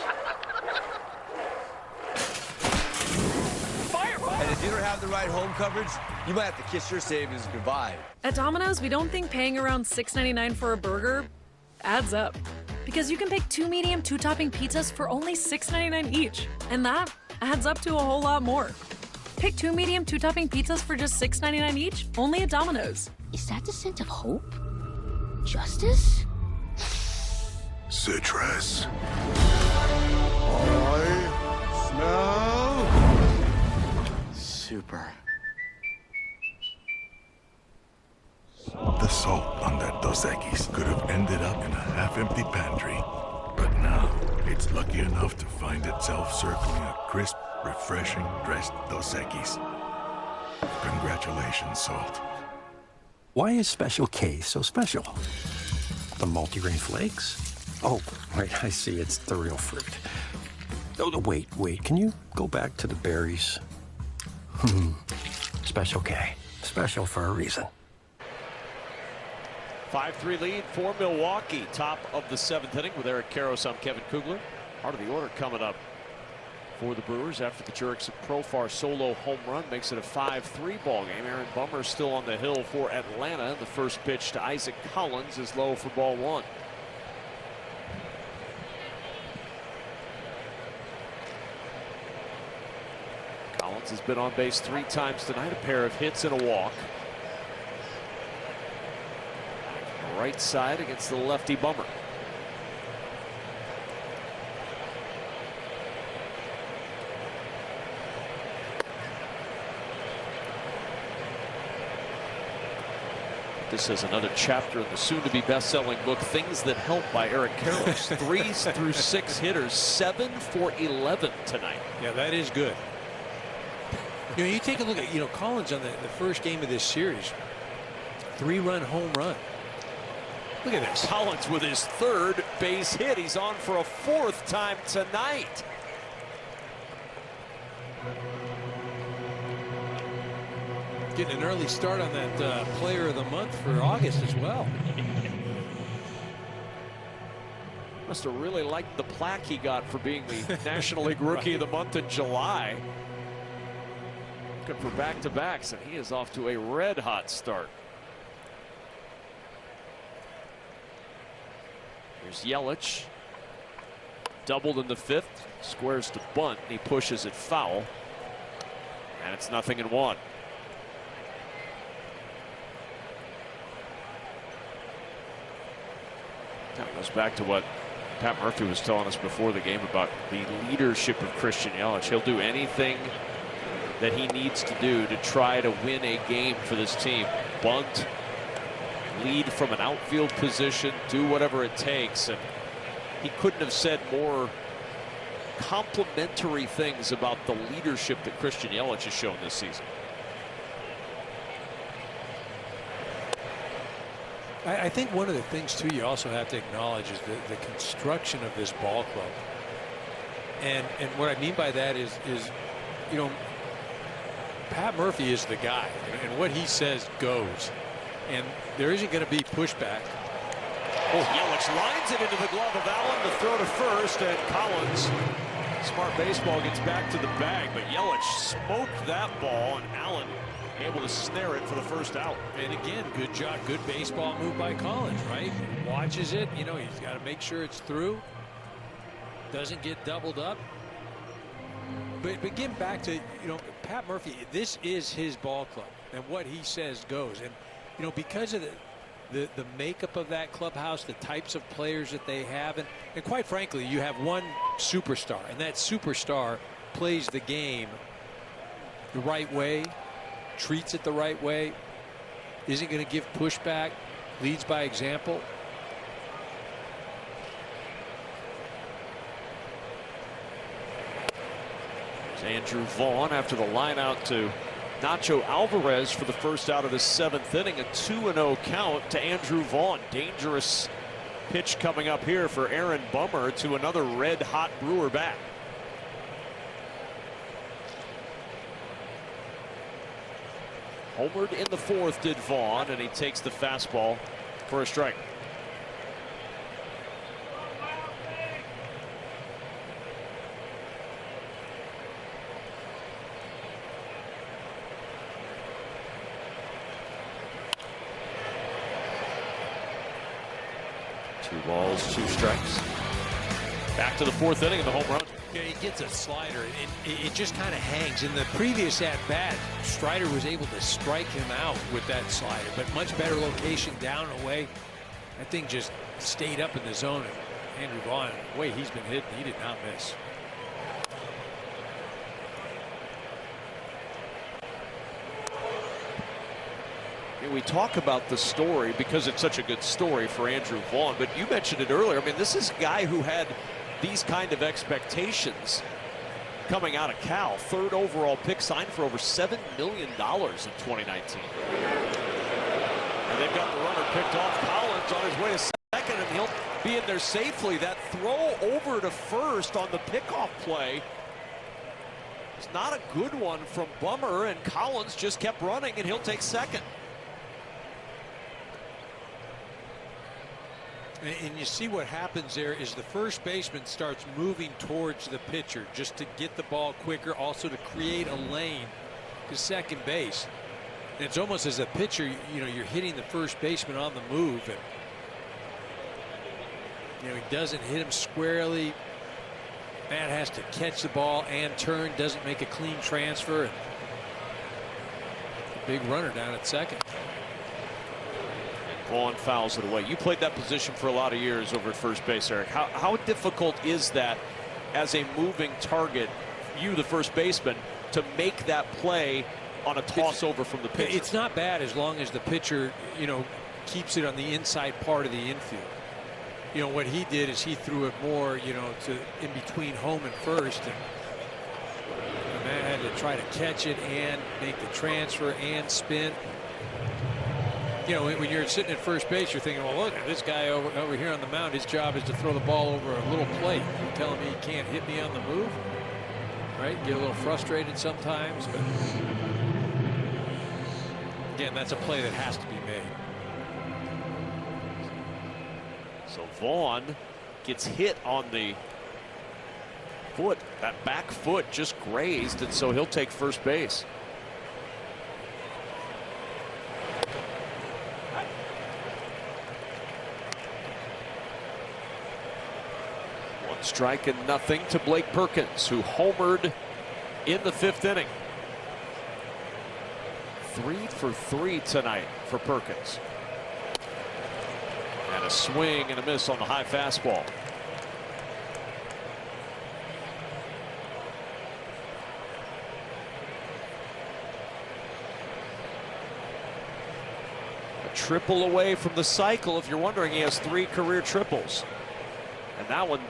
[SPEAKER 23] And if you don't have the right home coverage, you might have to kiss your savings goodbye.
[SPEAKER 25] At Domino's, we don't think paying around $6.99 for a burger adds up. Because you can pick 2 medium, 2-topping pizzas for only $6.99 each. And that adds up to a whole lot more. Pick 2 medium, 2-topping pizzas for just $6.99 each, only at Domino's.
[SPEAKER 17] Is that the scent of hope? Justice?
[SPEAKER 26] Citrus.
[SPEAKER 23] I smell super.
[SPEAKER 26] The salt on that Dos Equis could have ended up in a half-empty pantry, but now it's lucky enough to find itself circling a crisp, refreshing dressed Dos Equis. Congratulations, Salt.
[SPEAKER 3] Why is Special K so special? The multigrain flakes? Oh, right, I see, it's the real fruit. Oh, wait, can you go back to the berries? Special K. Special for a reason.
[SPEAKER 13] 5-3 lead for Milwaukee. Top of the 7th inning with Eric Karros. I'm Kevin Kugler. Part of the order coming up for the Brewers after the Jurickson Profar solo home run makes it a 5-3 ball game. Aaron Bummer still on the hill for Atlanta. The first pitch to Isaac Collins is low for ball 1. Collins has been on base 3 times tonight, a pair of hits and a walk. Right side against the lefty Bummer. This is another chapter in the soon-to-be best-selling book, Things That Help by Eric Karros. 3 through 6 hitters, 7 for 11 tonight.
[SPEAKER 14] Yeah, that is good. You know, you take a look at, Collins on the first game of this series. 3-run home run. Look at this.
[SPEAKER 13] Collins with his 3rd base hit. He's on for a 4th time tonight.
[SPEAKER 14] Getting an early start on that player of the month for August as well.
[SPEAKER 13] Must have really liked the plaque he got for being the National League Rookie of the Month in July. Looking for back-to-backs, and he is off to a red-hot start. Here's Yelich. Doubled in the 5th. Squares to bunt. And he pushes it foul. And it's 0-1. That goes back to what Pat Murphy was telling us before the game about the leadership of Christian Yelich. He'll do anything that he needs to do to try to win a game for this team. Bunt, lead from an outfield position, do whatever it takes. And he couldn't have said more complimentary things about the leadership that Christian Yelich has shown this season.
[SPEAKER 14] I think one of the things, too, you also have to acknowledge is the construction of this ball club. And what I mean by that is Pat Murphy is the guy, and what he says goes. And there isn't going to be pushback.
[SPEAKER 13] Oh, Yelich lines it into the glove of Allen to throw to first, and Collins, smart baseball, gets back to the bag, but Yelich smoked that ball, and Allen able to snare it for the first out.
[SPEAKER 14] And again, good job, good baseball move by Collins, right? Watches it, he's got to make sure it's through. Doesn't get doubled up. But getting back to, Pat Murphy, this is his ball club, and what he says goes. And, because of the makeup of that clubhouse, the types of players that they have, and quite frankly, you have one superstar, and that superstar plays the game the right way, treats it the right way, isn't going to give pushback, leads by example.
[SPEAKER 13] Andrew Vaughn after the line out to Nacho Alvarez for the first out of the 7th inning. A 2-0 count to Andrew Vaughn. Dangerous pitch coming up here for Aaron Bummer to another red-hot Brewer bat. Homered in the 4th did Vaughn, and he takes the fastball for a strike. Two balls, 2 strikes. Back to the 4th inning of the home run.
[SPEAKER 14] Yeah, he gets a slider, and it just kind of hangs. In the previous at-bat, Strider was able to strike him out with that slider, but much better location down and away. That thing just stayed up in the zone, and Andrew Vaughn, the way he's been hitting, he did not miss.
[SPEAKER 13] We talk about the story because it's such a good story for Andrew Vaughn, but you mentioned it earlier. I mean, this is a guy who had these kind of expectations coming out of Cal. 3rd overall pick, signed for over $7 million in 2019. And they've got the runner picked off. Collins on his way to second, and he'll be in there safely. That throw over to first on the pickoff play. It's not a good one from Bummer, and Collins just kept running, and he'll take second.
[SPEAKER 14] And you see what happens there is the first baseman starts moving towards the pitcher just to get the ball quicker, also to create a lane to second base. And it's almost as a pitcher, you know, you're hitting the first baseman on the move, and you know, he doesn't hit him squarely. Matt has to catch the ball and turn, doesn't make a clean transfer. And a big runner down at second.
[SPEAKER 13] Vaughn fouls it away. You played that position for a lot of years over at first base, Eric. How difficult is that as a moving target, you, the first baseman, to make that play on a toss over from the pitcher?
[SPEAKER 14] It's not bad as long as the pitcher, you know, keeps it on the inside part of the infield. You know, what he did is he threw it more, you know, to in between home and first. And Matt had to try to catch it and make the transfer and spin. You know, when you're sitting at first base, you're thinking, well, look, this guy over here on the mound, his job is to throw the ball over a little plate. You're telling me he can't hit me on the move? Right? Get a little frustrated sometimes. But again, that's a play that has to be made.
[SPEAKER 13] So Vaughn gets hit on the foot. That back foot just grazed, and so he'll take first base. One strike and nothing to Blake Perkins, who homered in the 5th inning. 3 for 3 tonight for Perkins. And a swing and a miss on the high fastball. A triple away from the cycle. If you're wondering, he has 3 career triples. And that one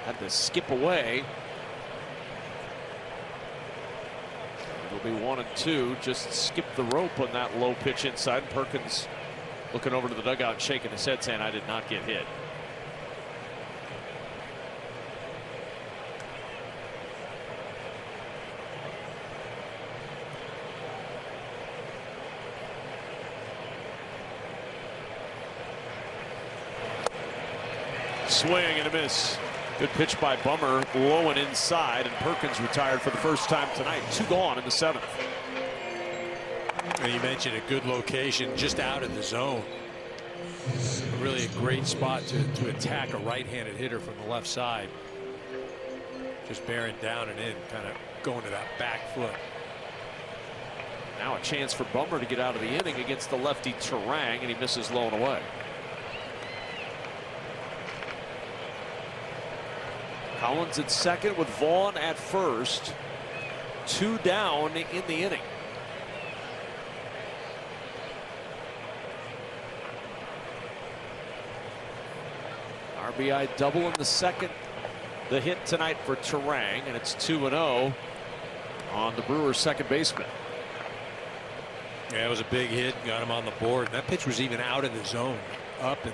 [SPEAKER 13] had to skip away. It'll be 1 and 2. Just skip the rope on that low pitch inside. Perkins looking over to the dugout and shaking his head, saying, I did not get hit. Swing and a miss. Good pitch by Bummer, low and inside, and Perkins retired for the first time tonight. 2 gone in the 7th.
[SPEAKER 14] And you mentioned a good location just out of the zone. Really a great spot to attack a right-handed hitter from the left side. Just bearing down and in, kind of going to that back foot.
[SPEAKER 13] Now a chance for Bummer to get out of the inning against the lefty Terang, and he misses low and away. Collins at second with Vaughn at first. 2 down in the inning. RBI double in the 2nd. The hit tonight for Terang, and it's 2-0 on the Brewers' second baseman.
[SPEAKER 14] Yeah, it was a big hit, got him on the board. That pitch was even out of the zone, up and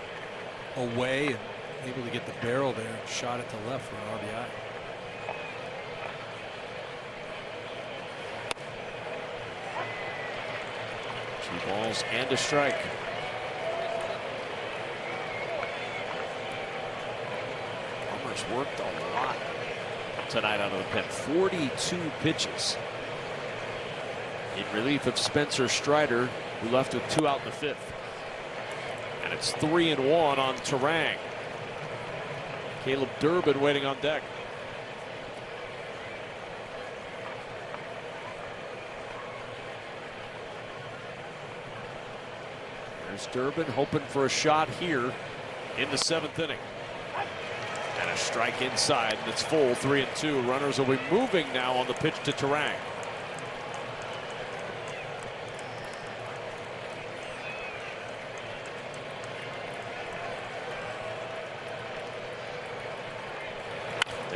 [SPEAKER 14] away, and able to get the barrel there and shot it to left for an RBI.
[SPEAKER 13] Two balls and a strike. Bummer's worked a lot tonight out of the pen. 42 pitches. In relief of Spencer Strider, who left with 2 out in the 5th. And it's 3-1 on Terang. Caleb Durbin waiting on deck. There's Durbin hoping for a shot here in the 7th inning. And a strike inside, and it's full. 3-2. Runners will be moving now on the pitch to Terang.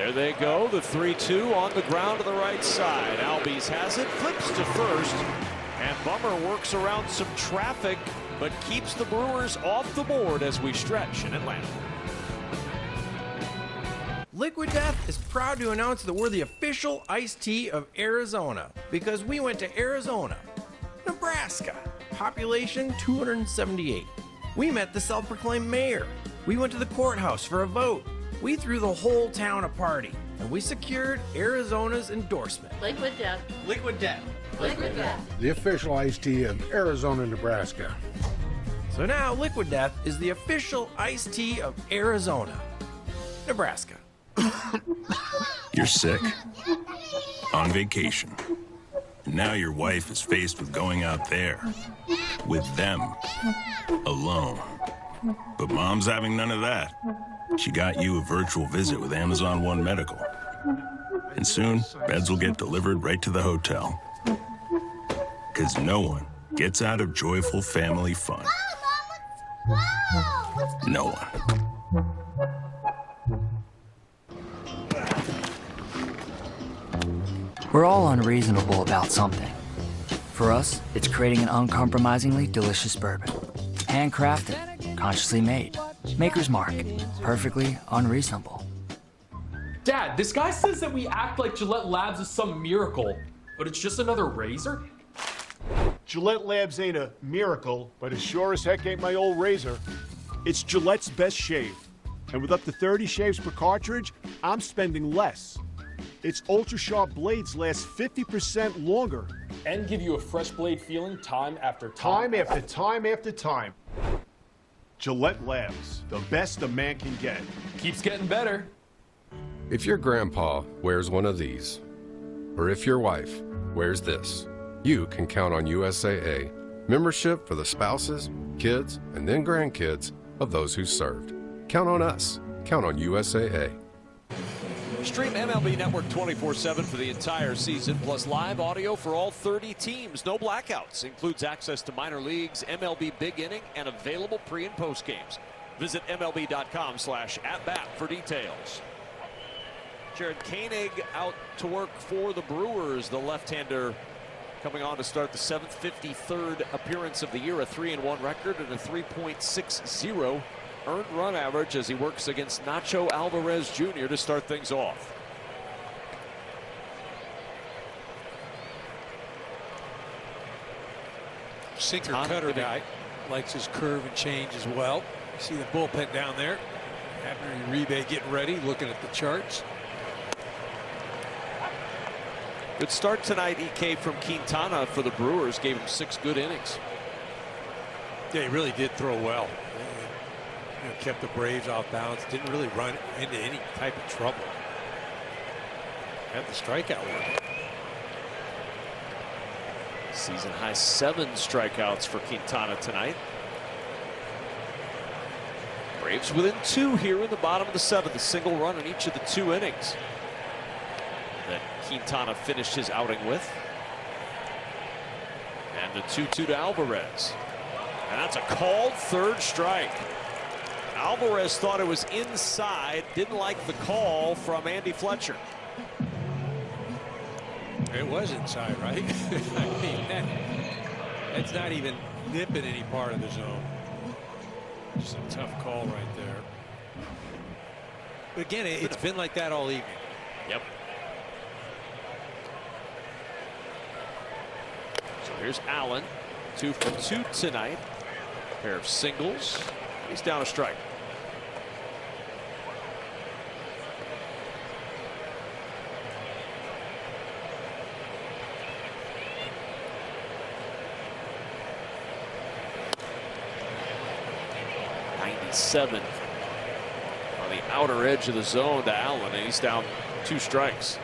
[SPEAKER 13] There they go, the 3-2 on the ground to the right side. Albies has it, flips to first, and Bummer works around some traffic, but keeps the Brewers off the board as we stretch in Atlanta.
[SPEAKER 7] Liquid Death is proud to announce that we're the official iced tea of Arizona because we went to Arizona, Nebraska, population 278. We met the self-proclaimed mayor. We went to the courthouse for a vote. We threw the whole town a party, and we secured Arizona's endorsement.
[SPEAKER 17] Liquid Death.
[SPEAKER 7] Liquid Death.
[SPEAKER 17] Liquid Death.
[SPEAKER 10] The official iced tea of Arizona, Nebraska.
[SPEAKER 7] So now Liquid Death is the official iced tea of Arizona, Nebraska.
[SPEAKER 11] You're sick, on vacation. Now your wife is faced with going out there, with them, alone. But mom's having none of that. She got you a virtual visit with Amazon One Medical. And soon, beds will get delivered right to the hotel. Because no one gets out of joyful family fun. No one.
[SPEAKER 5] We're all unreasonable about something. For us, it's creating an uncompromisingly delicious bourbon. Handcrafted, consciously made. Maker's Mark, perfectly unreasonable.
[SPEAKER 16] Dad, this guy says that we act like Gillette Labs is some miracle, but it's just another razor?
[SPEAKER 18] Gillette Labs ain't a miracle, but it sure as heck ain't my old razor. It's Gillette's best shave. And with up to 30 shaves per cartridge, I'm spending less. Its ultra-sharp blades last 50% longer.
[SPEAKER 16] And give you a fresh blade feeling time after
[SPEAKER 18] time. Time after time after time. Gillette Labs, the best a man can get.
[SPEAKER 16] Keeps getting better.
[SPEAKER 4] If your grandpa wears one of these, or if your wife wears this, you can count on USAA, membership for the spouses, kids, and then grandkids of those who served. Count on us. Count on USAA.
[SPEAKER 13] Stream MLB Network 24/7 for the entire season, plus live audio for all 30 teams. No blackouts. Includes access to minor leagues, MLB Big Inning, and available pre- and post games. Visit MLB.com/@bat for details. Jared Koenig out to work for the Brewers. The left-hander coming on to start the 7th, 53rd appearance of the year. A 3-1 record and a 3.60 earned run average as he works against Nacho Alvarez Jr. to start things off.
[SPEAKER 14] Sinker cutter guy likes his curve and change as well. You see the bullpen down there. Abner Uribe getting ready, looking at the charts.
[SPEAKER 13] Good start tonight, EK, from Quintana for the Brewers. Gave him 6 good innings.
[SPEAKER 14] Yeah, he really did throw well. Kept the Braves off balance. Didn't really run into any type of trouble. Had the strikeout work.
[SPEAKER 13] Season high 7 strikeouts for Quintana tonight. Braves within 2 here in the bottom of the 7th. A single run in each of the 2 innings that Quintana finished his outing with. And the 2-2 to Alvarez. And that's a called 3rd strike. Alvarez thought it was inside, didn't like the call from Andy Fletcher.
[SPEAKER 14] It was inside, right? I mean, that's not even nipping any part of the zone. Just a tough call right there. But again, it's been like that all evening.
[SPEAKER 13] Yep. So here's Allen, 2 for 2 tonight. Pair of singles. He's down a strike. '97 on the outer edge of the zone to Allen, and he's down 2 strikes.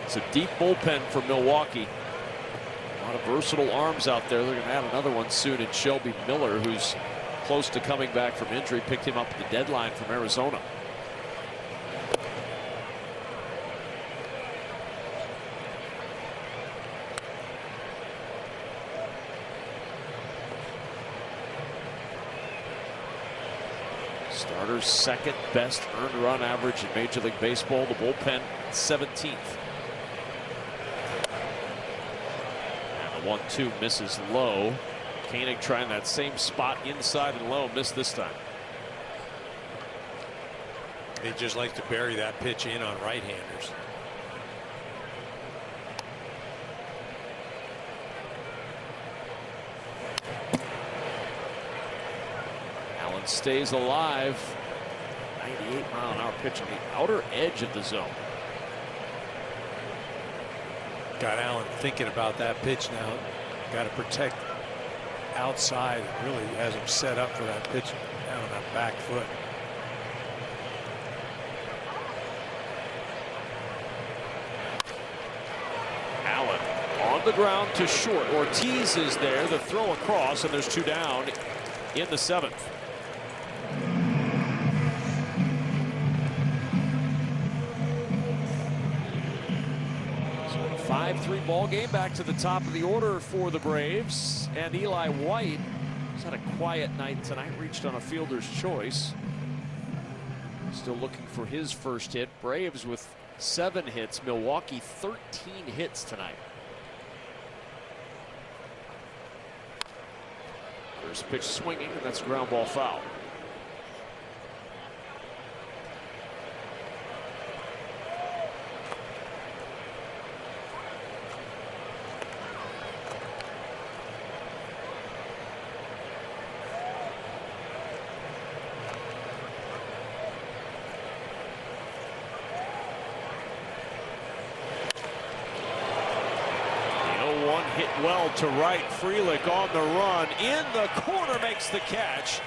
[SPEAKER 13] It's a deep bullpen for Milwaukee. A lot of versatile arms out there. They're going to add another one soon in Shelby Miller, who's close to coming back from injury. Picked him up at the deadline from Arizona. Starter's second best earned run average in Major League Baseball. The bullpen 17th. And the 1-2 misses low. Koenig trying that same spot inside and low, missed this time.
[SPEAKER 14] He just likes to bury that pitch in on right-handers.
[SPEAKER 13] Allen stays alive. 98-mile-an-hour pitch on the outer edge of the zone.
[SPEAKER 14] Got Allen thinking about that pitch now. Got to protect outside. Really has him set up for that pitch down on that back foot.
[SPEAKER 13] Allen on the ground to short. Ortiz is there. The throw across, and there's 2 down in the 7th. So a 5-3 ball game. Back to the top of the order for the Braves. And Eli White has had a quiet night tonight. Reached on a fielder's choice. Still looking for his first hit. Braves with 7 hits. Milwaukee 13 hits tonight. First pitch swinging, and that's a ground ball foul. Hit well to right. Frelick on the run. In the corner, makes the catch.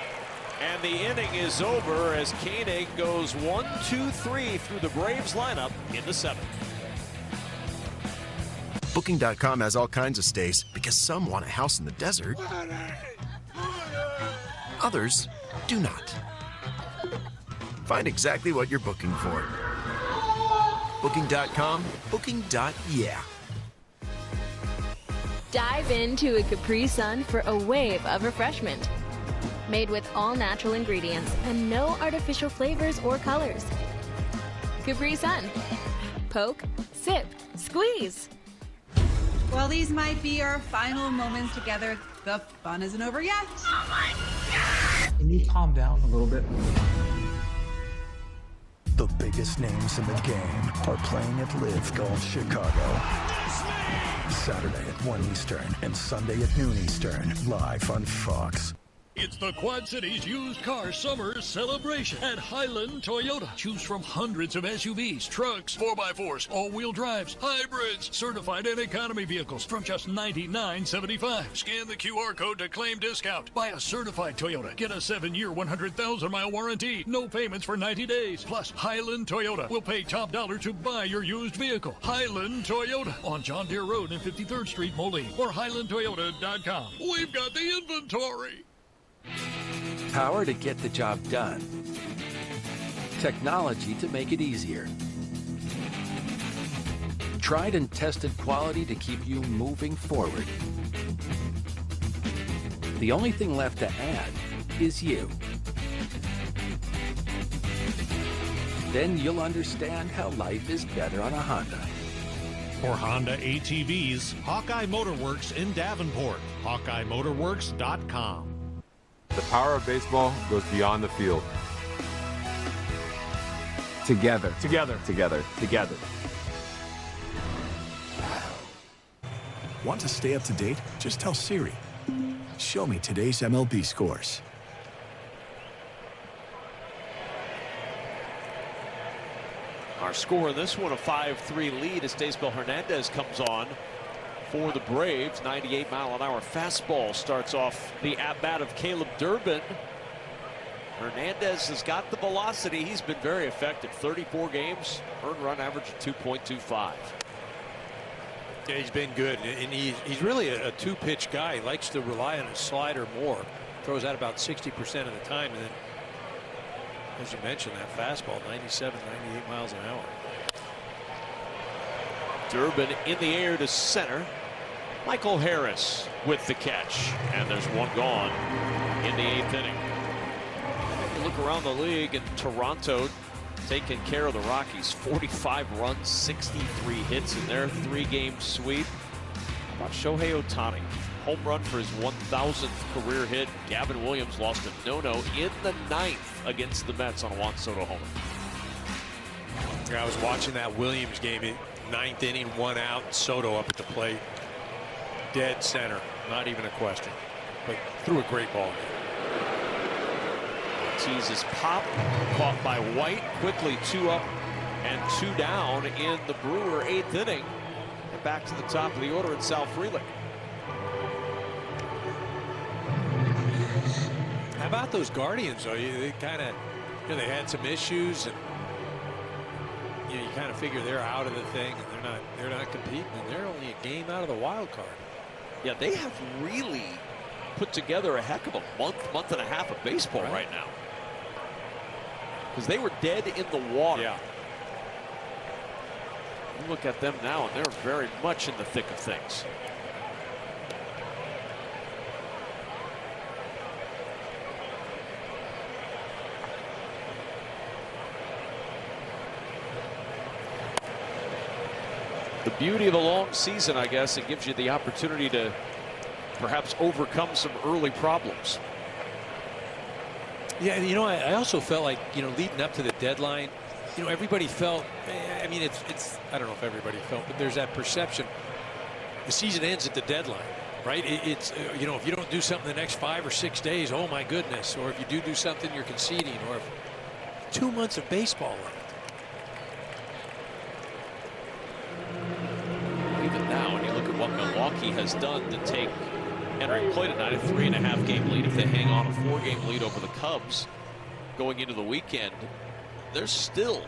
[SPEAKER 13] And the inning is over as Koenig goes 1-2-3 through the Braves lineup in the 7th.
[SPEAKER 1] Booking.com has all kinds of stays because some want a house in the desert. Others do not. Find exactly what you're booking for. Booking.com, booking.yeah.
[SPEAKER 17] Dive into a Capri Sun for a wave of refreshment. Made with all natural ingredients and no artificial flavors or colors. Capri Sun. Poke, sip, squeeze.
[SPEAKER 8] While these might be our final moments together, the fun isn't over yet. Oh my God.
[SPEAKER 9] Can you calm down a little bit?
[SPEAKER 12] The biggest names in the game are playing at Live Golf Chicago. Saturday at 1 Eastern and Sunday at noon Eastern, live on Fox.
[SPEAKER 15] It's the Quad Cities Used Car Summer Celebration at Highland Toyota. Choose from hundreds of SUVs, trucks, 4x4s, all-wheel drives, hybrids, certified and economy vehicles from just $99.75. Scan the QR code to claim discount. Buy a certified Toyota. Get a 7-year, 100,000-mile warranty. No payments for 90 days. Plus, Highland Toyota will pay top dollar to buy your used vehicle. Highland Toyota on John Deere Road and 53rd Street, Moline, or HighlandToyota.com. We've got the inventory.
[SPEAKER 3] Power to get the job done. Technology to make it easier. Tried and tested quality to keep you moving forward. The only thing left to add is you. Then you'll understand how life is better on a Honda.
[SPEAKER 19] For Honda ATVs, Hawkeye Motorworks in Davenport. HawkeyeMotorworks.com.
[SPEAKER 24] The power of baseball goes beyond the field. Together. Together. Together. Together.
[SPEAKER 27] Want to stay up to date? Just tell Siri. Show me today's MLB scores.
[SPEAKER 13] Our score in this one, a 5-3 lead as Daysbel Hernandez comes on for the Braves. 98-mile-an-hour fastball starts off the at-bat of Caleb Durbin. Hernandez has got the velocity. He's been very effective. 34 games, earned run average of 2.25.
[SPEAKER 14] Yeah, he's been good, and he's really a two-pitch guy. He likes to rely on his slider more. Throws out about 60% of the time, and then, as you mentioned, that fastball, 97, 98 miles an hour.
[SPEAKER 13] Durbin in the air to center. Michael Harris with the catch, and there's one gone in the 8th inning. You look around the league, and Toronto taking care of the Rockies. 45 runs, 63 hits in their 3-game sweep. How about Shohei Ohtani? Home run for his 1,000th career hit. Gavin Williams lost a no-no in the 9th against the Mets on a Juan Soto homer.
[SPEAKER 14] I was watching that Williams game. 9th inning, 1 out, Soto up at the plate. Dead center, not even a question. But threw a great ball.
[SPEAKER 13] Ortiz's pop, caught by White. Quickly 2 up and 2 down in the Brewer 8th inning. And back to the top of the order in Sal Frelick.
[SPEAKER 14] How about those Guardians, though? They kind of, they had some issues, and you kind of figure they're out of the thing, and they're not competing, and they're only a game out of the wild card.
[SPEAKER 13] Yeah, they have really put together a heck of a month and a half of baseball right now. Because they were dead in the water.
[SPEAKER 14] Yeah.
[SPEAKER 13] You look at them now, and they're very much in the thick of things. The beauty of a long season, I guess, it gives you the opportunity to perhaps overcome some early problems.
[SPEAKER 14] Yeah, I also felt like, leading up to the deadline, everybody felt, I mean, it's I don't know if everybody felt, but there's that perception. The season ends at the deadline, right? It's, if you don't do something the next 5 or 6 days, oh my goodness. Or if you do something, you're conceding. Or if 2 months of baseball left.
[SPEAKER 13] Even now, when you look at what Milwaukee has done to take entering play tonight, a 3.5 game lead. If they hang on a 4-game lead over the Cubs going into the weekend, there's still,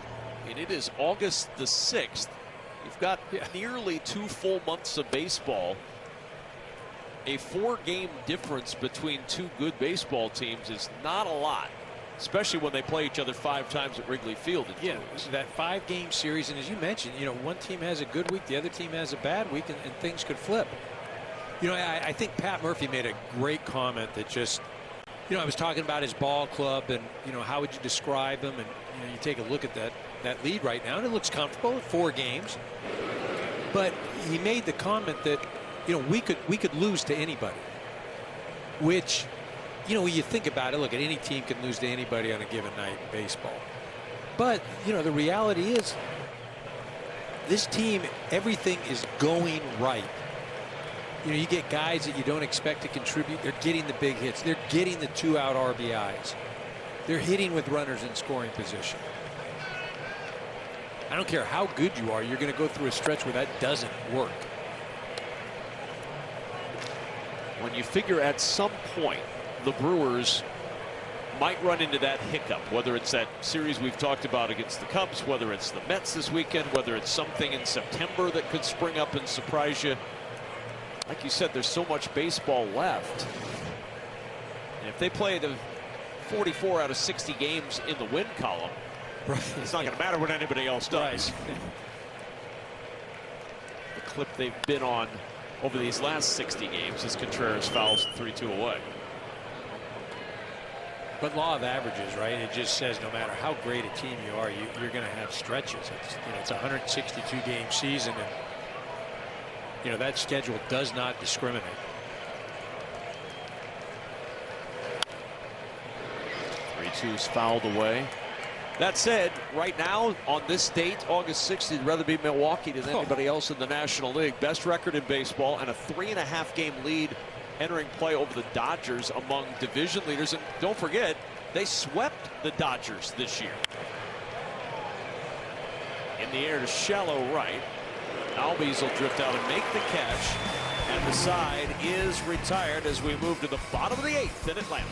[SPEAKER 13] and it is August the 6th. You've got nearly 2 full months of baseball. A 4-game difference between 2 good baseball teams is not a lot, especially when they play each other 5 times at Wrigley Field.
[SPEAKER 14] Yeah, that 5-game series, and as you mentioned, one team has a good week, the other team has a bad week, and things could flip. I think Pat Murphy made a great comment that just, I was talking about his ball club and, how would you describe him? And, you take a look at that lead right now, and it looks comfortable at 4 games. But he made the comment that, we could lose to anybody, which, when you think about it, look, any team can lose to anybody on a given night in baseball. But, the reality is this team, everything is going right. You get guys that you don't expect to contribute. They're getting the big hits. They're getting the 2-out RBIs. They're hitting with runners in scoring position. I don't care how good you are. You're going to go through a stretch where that doesn't work.
[SPEAKER 13] When you figure at some point the Brewers might run into that hiccup, whether it's that series we've talked about against the Cubs, whether it's the Mets this weekend, whether it's something in September that could spring up and surprise you. Like you said, there's so much baseball left. And if they play the 44 out of 60 games in the win column, it's not going to matter what anybody else does. The clip they've been on over these last 60 games is Contreras fouls 3-2 away.
[SPEAKER 14] But law of averages, right? It just says no matter how great a team you are, you're going to have stretches. It's a 162 game season, and that schedule does not discriminate.
[SPEAKER 13] Two's fouled away. That said, right now on this date, August 6th, you'd rather be Milwaukee than anybody else in the National League. Best record in baseball and a 3.5 game lead entering play over the Dodgers among division leaders. And don't forget, they swept the Dodgers this year. In the air to shallow right. Albies will drift out and make the catch. And the side is retired as we move to the bottom of the 8th in Atlanta.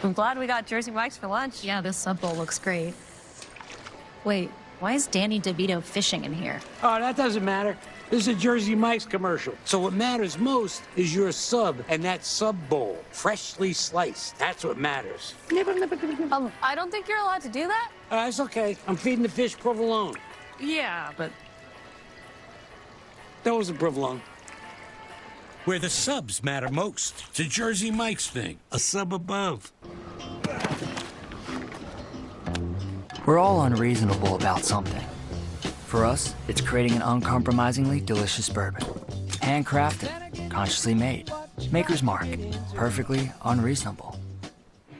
[SPEAKER 2] I'm glad we got Jersey Mike's for lunch.
[SPEAKER 6] Yeah, this sub bowl looks great. Wait, why is Danny DeVito fishing in here?
[SPEAKER 9] Oh, that doesn't matter. This is a Jersey Mike's commercial. So what matters most is your sub and that sub bowl, freshly sliced. That's what matters.
[SPEAKER 2] I don't think you're allowed to do that.
[SPEAKER 9] It's okay. I'm feeding the fish provolone.
[SPEAKER 2] Yeah, but
[SPEAKER 9] That wasn't provolone. where the subs matter most. It's a Jersey Mike's thing, a sub above.
[SPEAKER 5] We're all unreasonable about something. For us, it's creating an uncompromisingly delicious bourbon. Handcrafted, consciously made. Maker's Mark, perfectly unreasonable.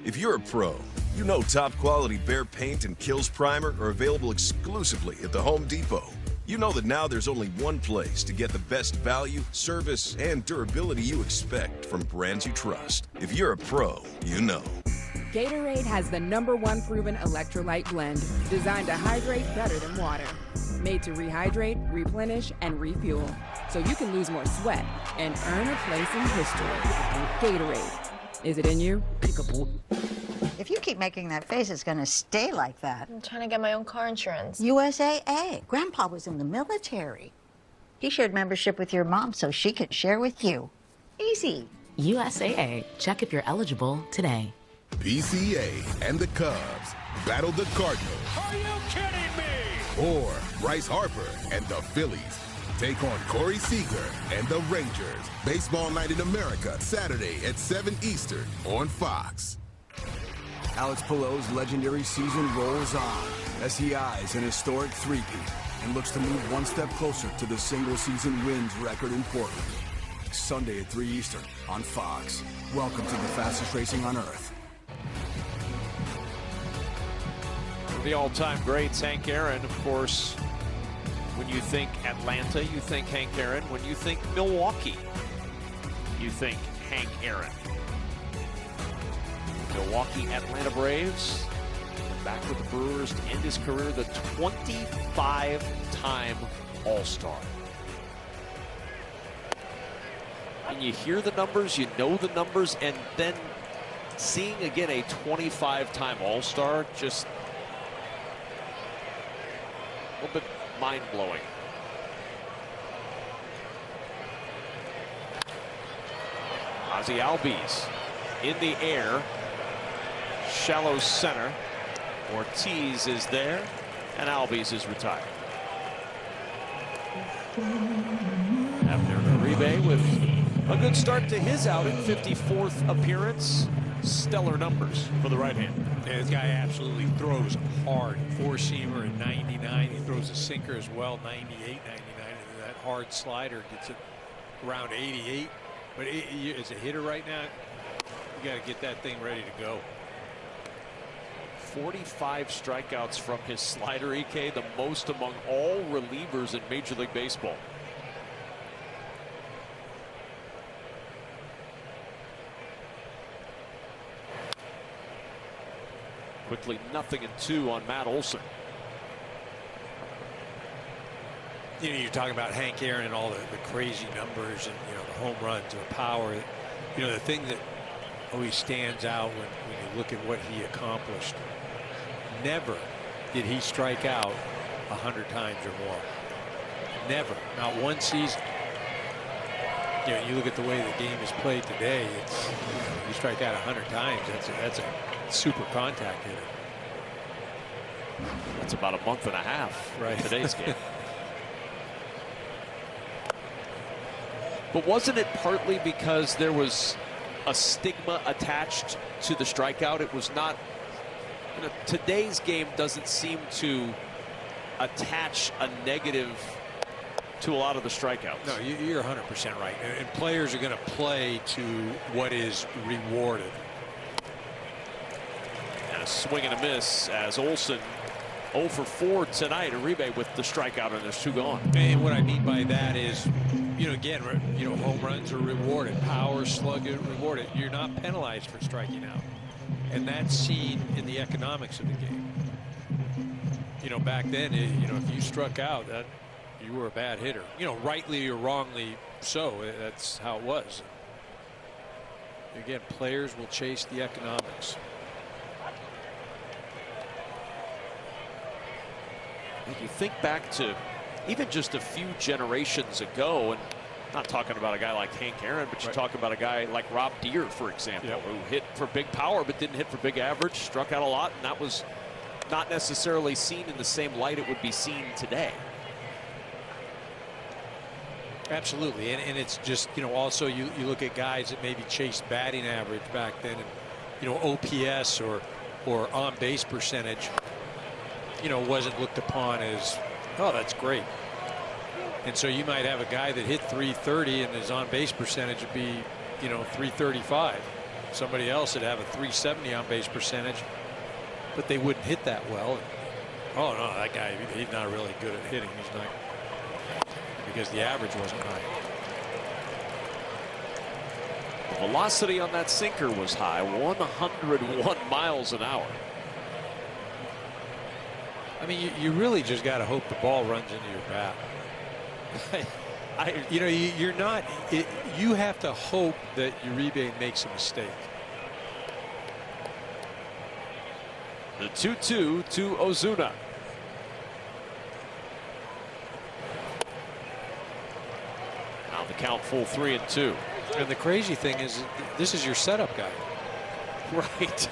[SPEAKER 1] If you're a pro, you know top quality Behr paint and Kills Primer are available exclusively at the Home Depot. You know that now there's only one place to get the best value, service, and durability you expect from brands you trust. If you're a pro, you know.
[SPEAKER 10] Gatorade has the #1 proven electrolyte blend, designed to hydrate better than water. Made to rehydrate, replenish, and refuel, so you can lose more sweat and earn a place in history. Gatorade. Is it in you? Peekaboo.
[SPEAKER 20] If you keep making that face, it's gonna stay like that.
[SPEAKER 21] I'm trying to get my own car insurance.
[SPEAKER 20] USAA. Grandpa was in the military. He shared membership with your mom so she could share with you. Easy.
[SPEAKER 22] USAA. Check if you're eligible today.
[SPEAKER 23] PCA and the Cubs battle the Cardinals.
[SPEAKER 15] Are you kidding me?
[SPEAKER 23] Or Bryce Harper and the Phillies take on Corey Seager and the Rangers. Baseball Night in America, Saturday at 7 Eastern on Fox.
[SPEAKER 12] Alex Pillows' legendary season rolls on as he eyes an historic three-peat and looks to move one step closer to the single-season wins record in Portland. Sunday at 3 Eastern on Fox. Welcome to the fastest racing on Earth.
[SPEAKER 13] The all-time greats, Hank Aaron, of course. When you think Atlanta, you think Hank Aaron. When you think Milwaukee, you think Hank Aaron. Milwaukee Atlanta Braves, back with the Brewers to end his career, the 25-time All-Star. And you hear the numbers, you know the numbers, and then seeing again a 25-time All-Star, just a little bit mind-blowing. Ozzie Albies in the air, shallow center. Ortiz is there, and Albies is retired. Abner Uribe with a good start to his outing, 54th appearance. Stellar numbers for the right hand.
[SPEAKER 14] Yeah, this guy absolutely throws hard. Four-seamer at 99. He throws a sinker as well, 98, 99. And that hard slider gets it around 88. But as a hitter right now, you got to get that thing ready to go.
[SPEAKER 13] 45 strikeouts from his slider, EK, the most among all relievers in Major League Baseball. Quickly 0-2 on Matt Olson.
[SPEAKER 14] You know, you're talking about Hank Aaron and all the crazy numbers and, you know, the home runs, the power. You know, the thing that always stands out when you look at what he accomplished. Never did he strike out 100 times or more. Never. Not one season. You know, you look at the way the game is played today. It's, you know, you strike out 100 times. That's a super contact hitter.
[SPEAKER 13] That's about a month and a half in today's game. But wasn't it partly because there was a stigma attached to the strikeout? It was not, you know, today's game doesn't seem to attach a negative to a lot of the strikeouts.
[SPEAKER 14] No, you're 100% right. And players are going to play to what is rewarded.
[SPEAKER 13] And a swing and a miss as Olson 0 for 4 tonight. Uribe with the strikeout, and there's 2 gone.
[SPEAKER 14] And what I mean by that is, you know, again, you know, home runs are rewarded, power, slug are rewarded. You're not penalized for striking out, and that's seen in the economics of the game. You know, back then, you know, if you struck out, that you were a bad hitter. You know, rightly or wrongly so. That's how it was. Again, players will chase the economics.
[SPEAKER 13] If you think back to even just a few generations ago, and not talking about a guy like Hank Aaron, but you talk about a guy like Rob Deere, for example, who hit for big power but didn't hit for big average, struck out a lot, and that was not necessarily seen in the same light it would be seen today.
[SPEAKER 14] Absolutely, and it's just, you know, also you look at guys that maybe chased batting average back then, and, you know, OPS or on base percentage, you know, wasn't looked upon as, oh, that's great. And so you might have a guy that hit 330 and his on base percentage would be, you know, 335. Somebody else would have a 370 on base percentage, but they wouldn't hit that well. Oh no, that guy, he's not really good at hitting. He's not, because the average wasn't high.
[SPEAKER 13] The velocity on that sinker was high, 101 miles an hour.
[SPEAKER 14] I mean, you really just got to hope the ball runs into your bat. You know, you're not. You have to hope that Uribe makes a mistake.
[SPEAKER 13] The 2-2 to Ozuna. Now the count full 3-2.
[SPEAKER 14] And the crazy thing is, this is your setup guy.
[SPEAKER 13] Right.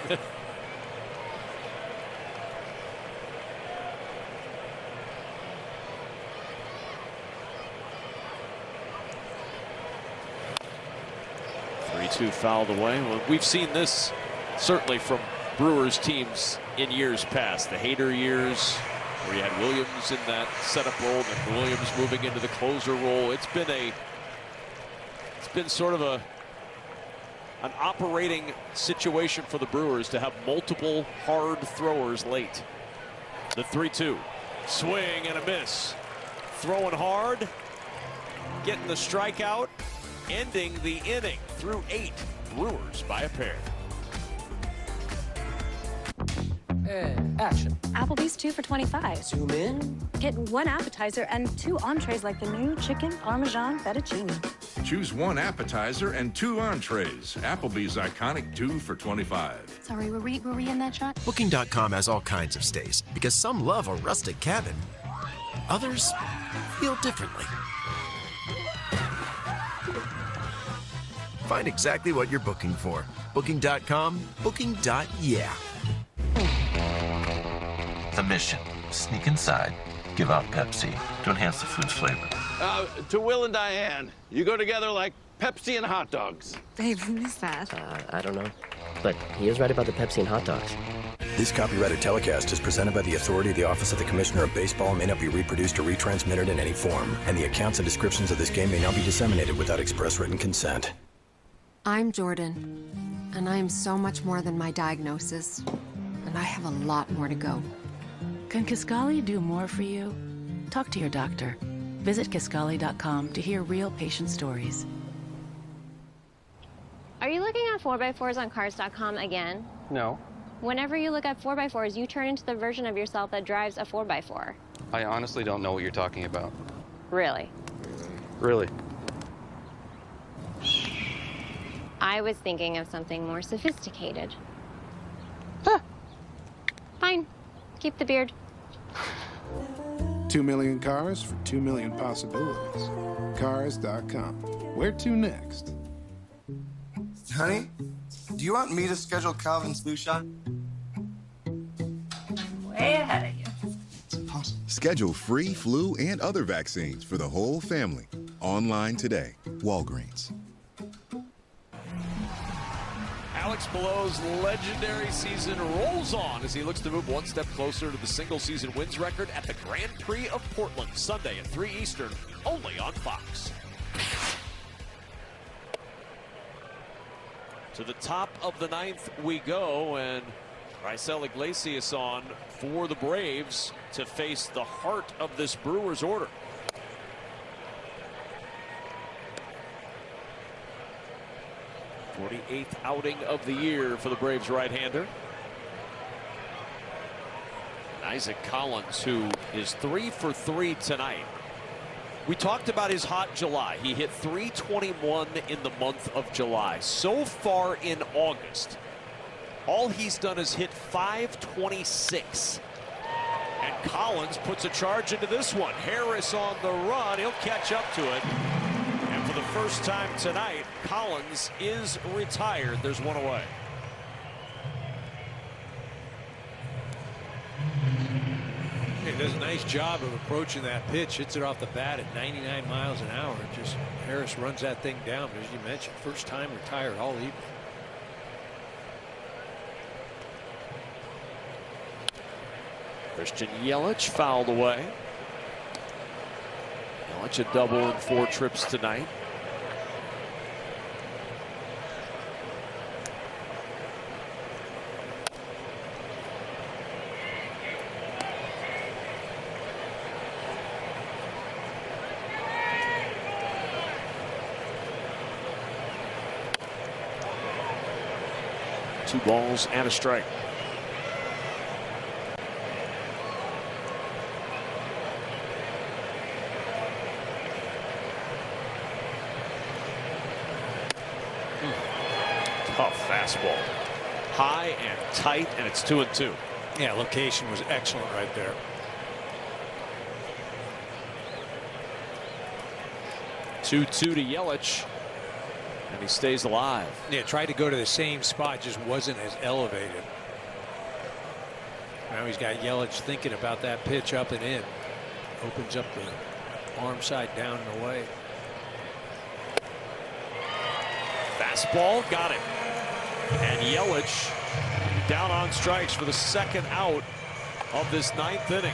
[SPEAKER 13] Two fouled away. Well, we've seen this certainly from Brewers teams in years past. The Hader years, where you had Williams in that setup role, and Williams moving into the closer role. It's been sort of an operating situation for the Brewers to have multiple hard throwers late. The 3-2, swing and a miss, throwing hard, getting the strikeout, ending the inning through 8. Brewers by a pair.
[SPEAKER 4] And action.
[SPEAKER 7] Applebee's 2 for $25.
[SPEAKER 4] Zoom in.
[SPEAKER 7] Get 1 appetizer and 2 entrees like the new chicken Parmesan fettuccine.
[SPEAKER 11] Choose 1 appetizer and 2 entrees. Applebee's iconic 2 for $25.
[SPEAKER 7] Sorry, were we in that shot?
[SPEAKER 16] Booking.com has all kinds of stays because some love a rustic cabin. Others feel differently. Find exactly what you're booking for. Booking.com, booking.yeah.
[SPEAKER 18] The mission, sneak inside, give out Pepsi to enhance the food's flavor.
[SPEAKER 25] To Will and Diane, you go together like Pepsi and hot dogs.
[SPEAKER 7] Babe, who is that?
[SPEAKER 4] I don't know. But he is right about the Pepsi and hot dogs.
[SPEAKER 3] This copyrighted telecast is presented by the authority of the Office of the Commissioner of Baseball and may not be reproduced or retransmitted in any form. And the accounts and descriptions of this game may not be disseminated without express written consent.
[SPEAKER 26] I'm Jordan, and I am so much more than my diagnosis, and I have a lot more to go.
[SPEAKER 22] Can Kisqali do more for you? Talk to your doctor. Visit Kisqali.com to hear real patient stories.
[SPEAKER 28] Are you looking at 4x4s on Cars.com again?
[SPEAKER 29] No.
[SPEAKER 28] Whenever you look at 4x4s, you turn into the version of yourself that drives a 4x4.
[SPEAKER 29] I honestly don't know what you're talking about.
[SPEAKER 28] Really?
[SPEAKER 29] Really?
[SPEAKER 28] I was thinking of something more sophisticated. Fine. Keep the beard.
[SPEAKER 30] 2 million cars for 2 million possibilities. Cars.com. Where to next?
[SPEAKER 31] Honey, do you want me to schedule Calvin's flu shot?
[SPEAKER 2] Way ahead of you.
[SPEAKER 23] Schedule free flu and other vaccines for the whole family. Online today. Walgreens.
[SPEAKER 13] Alex Below's legendary season rolls on as he looks to move one step closer to the single-season wins record at the Grand Prix of Portland, Sunday at 3 Eastern, only on Fox. To the top of the 9th we go, and Raisel Iglesias on for the Braves to face the heart of this Brewers order. '48th outing of the year for the Braves right-hander. Isaac Collins, who is 3 for 3 tonight. We talked about his hot July. He hit .321 in the month of July. So far in August, all he's done is hit .526. And Collins puts a charge into this one. Harris on the run. He'll catch up to it. And for the first time tonight, Collins is retired. There's one away.
[SPEAKER 14] does a nice job of approaching that pitch. Hits it off the bat at 99 miles an hour. Just Harris runs that thing down. But as you mentioned, first time retired all evening.
[SPEAKER 13] Christian Yelich fouled away. Yelich a double in 4 trips tonight. Two balls and a strike. Tough fastball. High and tight, and it's 2-2.
[SPEAKER 14] Yeah, location was excellent right there.
[SPEAKER 13] Two-two to Yelich. And he stays alive.
[SPEAKER 14] Yeah, tried to go to the same spot, just wasn't as elevated. Now he's got Yelich thinking about that pitch up and in. Opens up the arm side down and away.
[SPEAKER 13] Fastball, got it. And Yelich down on strikes for the second out of this 9th inning.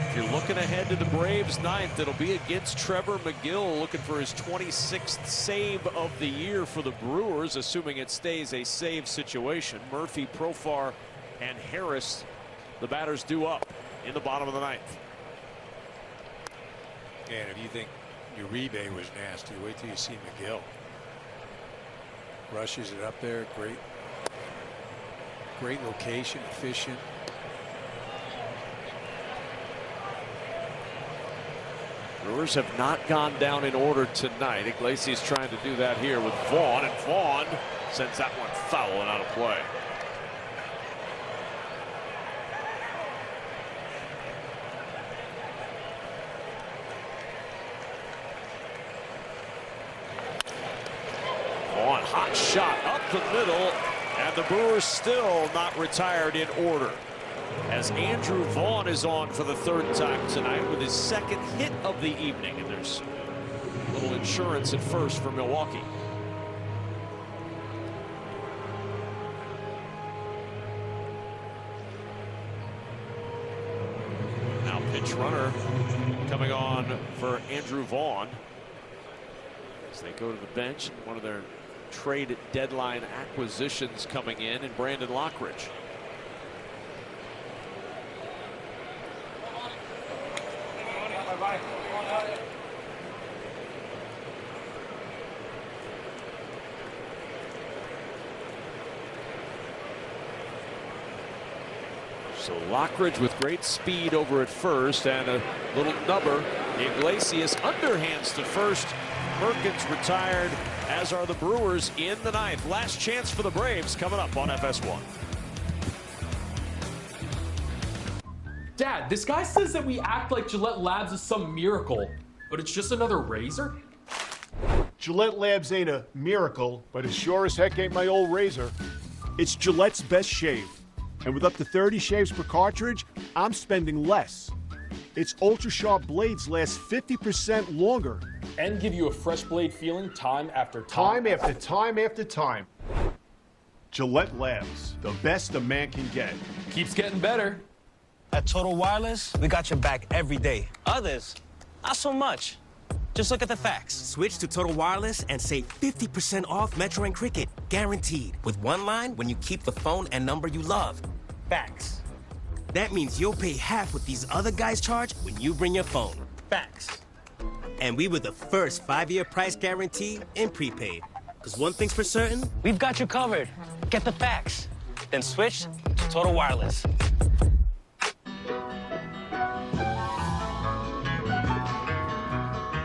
[SPEAKER 13] If you're looking ahead to the Braves' 9th, it'll be against Trevor McGill, looking for his 26th save of the year for the Brewers, assuming it stays a save situation. Murphy, Profar, and Harris, the batters due up in the bottom of the 9th.
[SPEAKER 14] And if you think Uribe was nasty, wait till you see McGill. Rushes it up there. Great location, efficient.
[SPEAKER 13] Brewers have not gone down in order tonight. Iglesias trying to do that here with Vaughn, and Vaughn sends that one foul and out of play. Vaughn, hot shot up the middle, and the Brewers still not retired in order, as Andrew Vaughn is on for the 3rd time tonight with his 2nd hit of the evening, and there's a little insurance at first for Milwaukee. Now pitch runner coming on for Andrew Vaughn as they go to the bench. One of their trade deadline acquisitions coming in Brandon Lockridge. So Lockridge with great speed over at first, and a little nubber. Iglesias underhands to first. Merkins retired, as are the Brewers in the 9th. Last chance for the Braves coming up on FS1.
[SPEAKER 1] Dad, this guy says that we act like Gillette Labs is some miracle, but it's just another razor?
[SPEAKER 5] Gillette Labs ain't a miracle, but it sure as heck ain't my old razor. It's Gillette's best shave. And with up to 30 shaves per cartridge, I'm spending less. Its ultra-sharp blades last 50% longer.
[SPEAKER 1] And give you a fresh blade feeling time after
[SPEAKER 5] time. Time after time after time. Gillette Labs, the best a man can get.
[SPEAKER 1] Keeps getting better.
[SPEAKER 6] At Total Wireless, we got your back every day. Others, not so much. Just look at the facts. Switch to Total Wireless and save 50% off Metro and Cricket. Guaranteed. With one line when you keep the phone and number you love. Facts. That means you'll pay half what these other guys charge when you bring your phone. Facts. And we were the first 5-year price guarantee in prepaid. Because one thing's for certain, we've got you covered. Get the facts. Then switch to Total Wireless.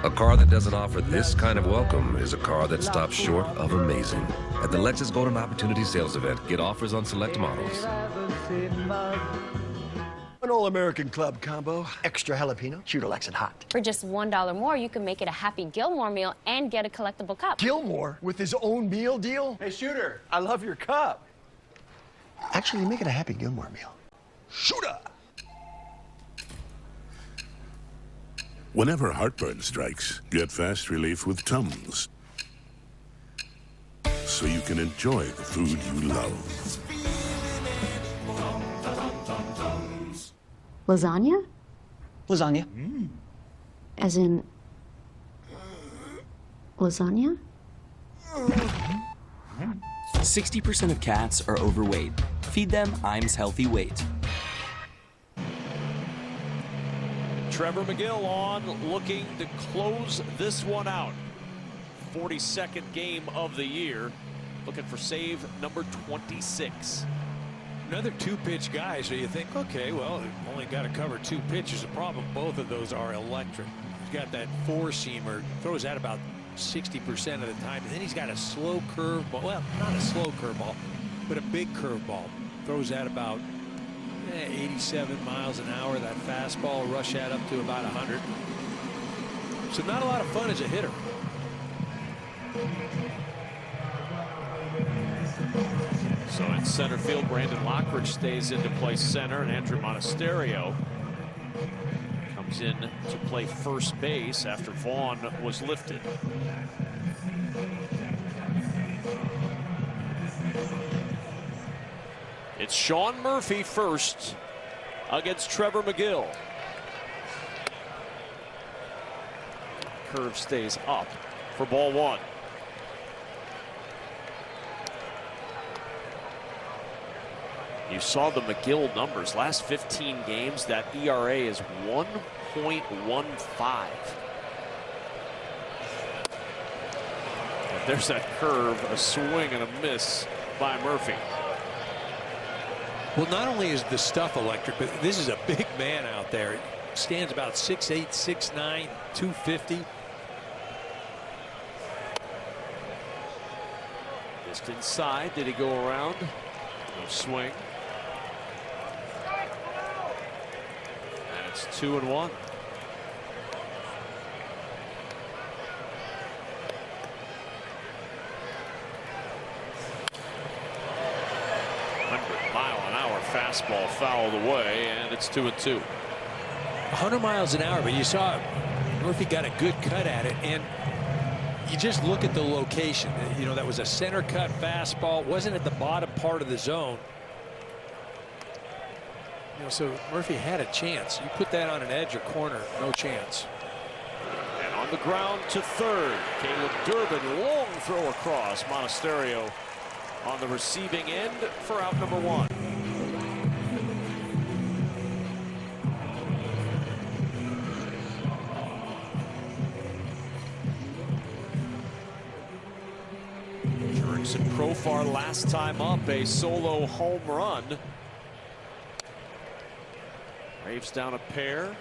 [SPEAKER 8] A car that doesn't offer this kind of welcome is a car that stops short of amazing. At the Lexus Golden Opportunity Sales Event, get offers on select models.
[SPEAKER 9] An All-American Club combo, extra jalapeno, Shooter likes it hot.
[SPEAKER 28] For just $1 more, you can make it a Happy Gilmore meal and get a collectible cup.
[SPEAKER 9] Gilmore with his own meal deal?
[SPEAKER 6] Hey, Shooter, I love your cup.
[SPEAKER 9] Actually, make it a Happy Gilmore meal. Shooter!
[SPEAKER 10] Whenever heartburn strikes, get fast relief with Tums. So you can enjoy the food you love.
[SPEAKER 11] Lasagna?
[SPEAKER 12] Lasagna.
[SPEAKER 11] As in... lasagna?
[SPEAKER 15] 60% of cats are overweight. Feed them Iams Healthy Weight.
[SPEAKER 13] Trevor McGill on, looking to close this one out. 42nd game of the year, looking for save number 26.
[SPEAKER 14] Another two-pitch guy, so you think, okay, well, they've only got to cover 2 pitches. The problem, both of those are electric. He's got that four-seamer, throws that about 60% of the time, and then he's got a slow curveball. Well, not a slow curveball, but a big curveball. Throws that about 87 miles an hour. That fastball, rush that up to about 100. So not a lot of fun as a hitter.
[SPEAKER 13] So in center field, Brandon Lockridge stays into play center, and Andrew Monasterio comes in to play first base after Vaughn was lifted. It's Sean Murphy first against Trevor McGill. Curve stays up for ball 1. You saw the McGill numbers. Last 15 games, that ERA is 1.15. There's that curve, a swing and a miss by Murphy.
[SPEAKER 14] Well, not only is the stuff electric, but this is a big man out there. He stands about 6'8", 6'9", 250.
[SPEAKER 13] Just inside. Did he go around? No swing. And it's 2-1. Fastball fouled away, and it's 2-2.
[SPEAKER 14] 100 miles an hour, but you saw Murphy got a good cut at it, and you just look at the location. You know, that was a center cut fastball, wasn't at the bottom part of the zone. You know, so Murphy had a chance. You put that on an edge or corner, no chance.
[SPEAKER 13] And on the ground to third, Caleb Durbin, long throw across. Monasterio on the receiving end for out number 1. Profar last time up, a solo home run. Braves down a pair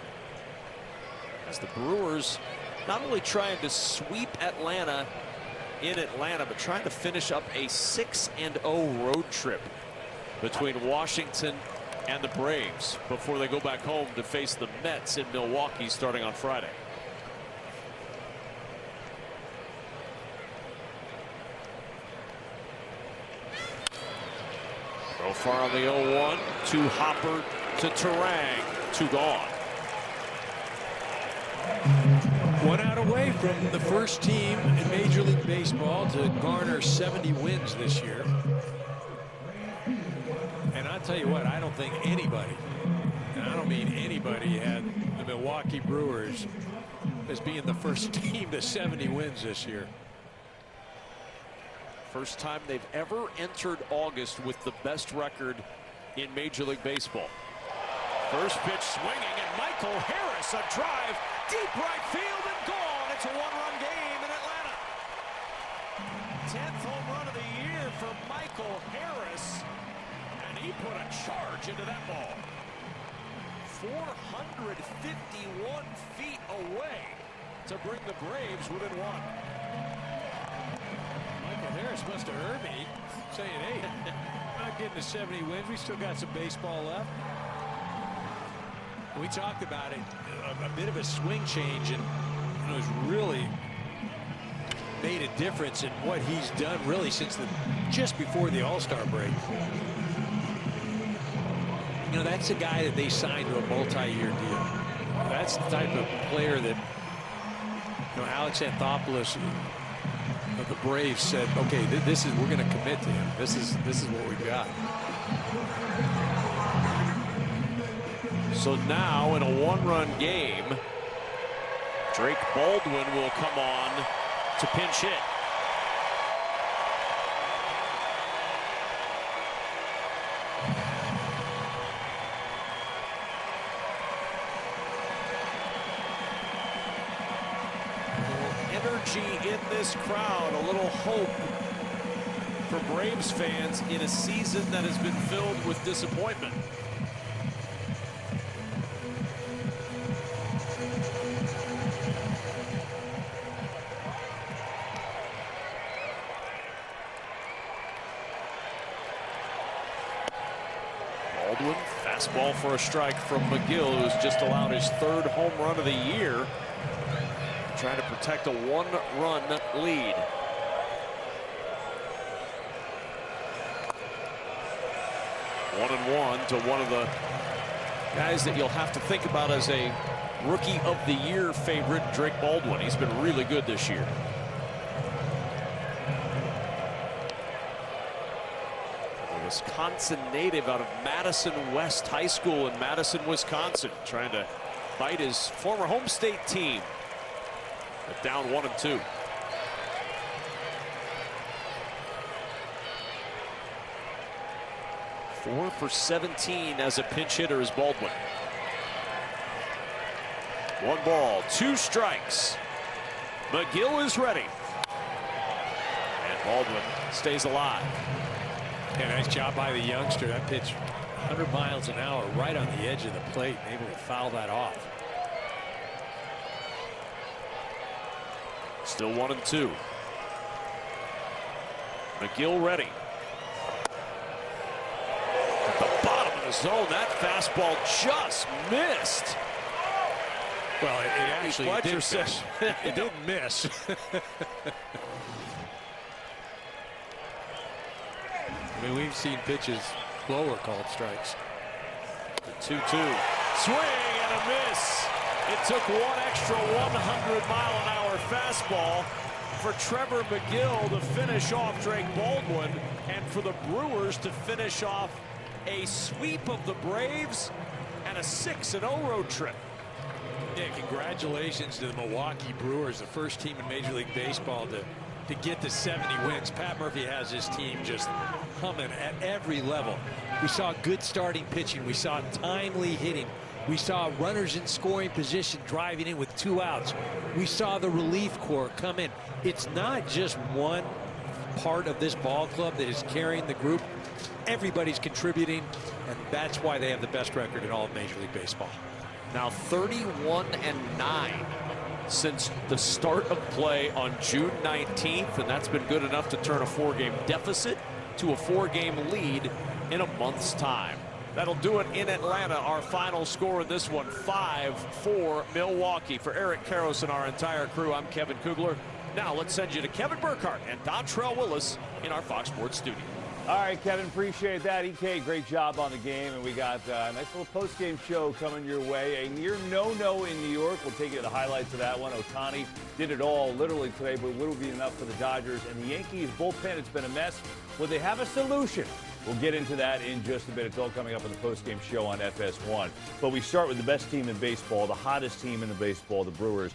[SPEAKER 13] as the Brewers not only trying to sweep Atlanta in Atlanta, but trying to finish up a 6-0 road trip between Washington and the Braves before they go back home to face the Mets in Milwaukee starting on Friday. Profar on the 0-1, to Hopper, to Terang, 2 gone.
[SPEAKER 14] 1 out away from the first team in Major League Baseball to garner 70 wins this year. And I'll tell you what, I don't think anybody, and I don't mean anybody, had the Milwaukee Brewers as being the first team to 70 wins this year.
[SPEAKER 13] First time they've ever entered August with the best record in Major League Baseball. First pitch swinging, and Michael Harris, a drive, deep right field and gone. It's a 1-run game in Atlanta. 10th home run of the year for Michael Harris, and he put a charge into that ball. 451 feet away to bring the Braves within 1.
[SPEAKER 14] Harris must have heard me saying, hey, not getting to 70 wins. We still got some baseball left. We talked about it, a bit of a swing change, and it was really made a difference in what he's done really since just before the All-Star break. You know, that's a guy that they signed to a multi-year deal. that's the type of player that, Alex Anthopoulos of the Braves said, okay, this is, we're going to commit to him. This is what we've got.
[SPEAKER 13] So now in a one-run game, Drake Baldwin will come on to pinch hit. Energy in this crowd, a little hope for Braves fans in a season that has been filled with disappointment. Baldwin, fastball for a strike from McGill, who's just allowed his 3rd home run of the year. Trying to protect a 1-run lead. One and one to one of the guys that you'll have to think about as a Rookie of the Year favorite, Drake Baldwin. He's been really good this year. A Wisconsin native out of Madison West High School in Madison, Wisconsin, trying to fight his former home state team. But down 1-2. Four for 17 as a pinch hitter is Baldwin. 1 ball, 2 strikes. McGill is ready. And Baldwin stays alive.
[SPEAKER 14] Yeah, nice job by the youngster. That pitch 100 miles an hour right on the edge of the plate, able to foul that off.
[SPEAKER 13] Still 1-2. McGill ready. At the bottom of the zone, that fastball just missed.
[SPEAKER 14] Well, it actually did miss. It did miss. I mean, we've seen pitches lower called strikes.
[SPEAKER 13] The 2-2. Swing and a miss. It took one extra 100-mile-an-hour fastball for Trevor McGill to finish off Drake Baldwin, and for the Brewers to finish off a sweep of the Braves and a 6-0 road trip.
[SPEAKER 14] Yeah, congratulations to the Milwaukee Brewers, the first team in Major League Baseball to get to 70 wins. Pat Murphy has his team just humming at every level. We saw good starting pitching. We saw timely hitting. We saw runners in scoring position driving in with 2 outs. We saw the relief corps come in. It's not just one part of this ball club that is carrying the group. Everybody's contributing, and that's why they have the best record in all of Major League Baseball.
[SPEAKER 13] Now 31-9 since the start of play on June 19th, and that's been good enough to turn a 4-game deficit to a 4-game lead in a month's time. That'll do it in Atlanta. Our final score in this one, 5-4 Milwaukee. For Eric Karros and our entire crew, I'm Kevin Kugler. Now let's send you to Kevin Burkhardt and Dontrell Willis in our Fox Sports studio.
[SPEAKER 7] All right, Kevin, appreciate that. EK, great job on the game, and we got a nice little post-game show coming your way. A near no-no in New York. We'll take you to the highlights of that one. Ohtani did it all literally today, but would it be enough for the Dodgers? And the Yankees bullpen, it's been a mess. Will they have a solution? We'll get into that in just a bit. It's all coming up in the post-game show on FS1. But we start with the best team in baseball, the hottest team in the baseball, the Brewers.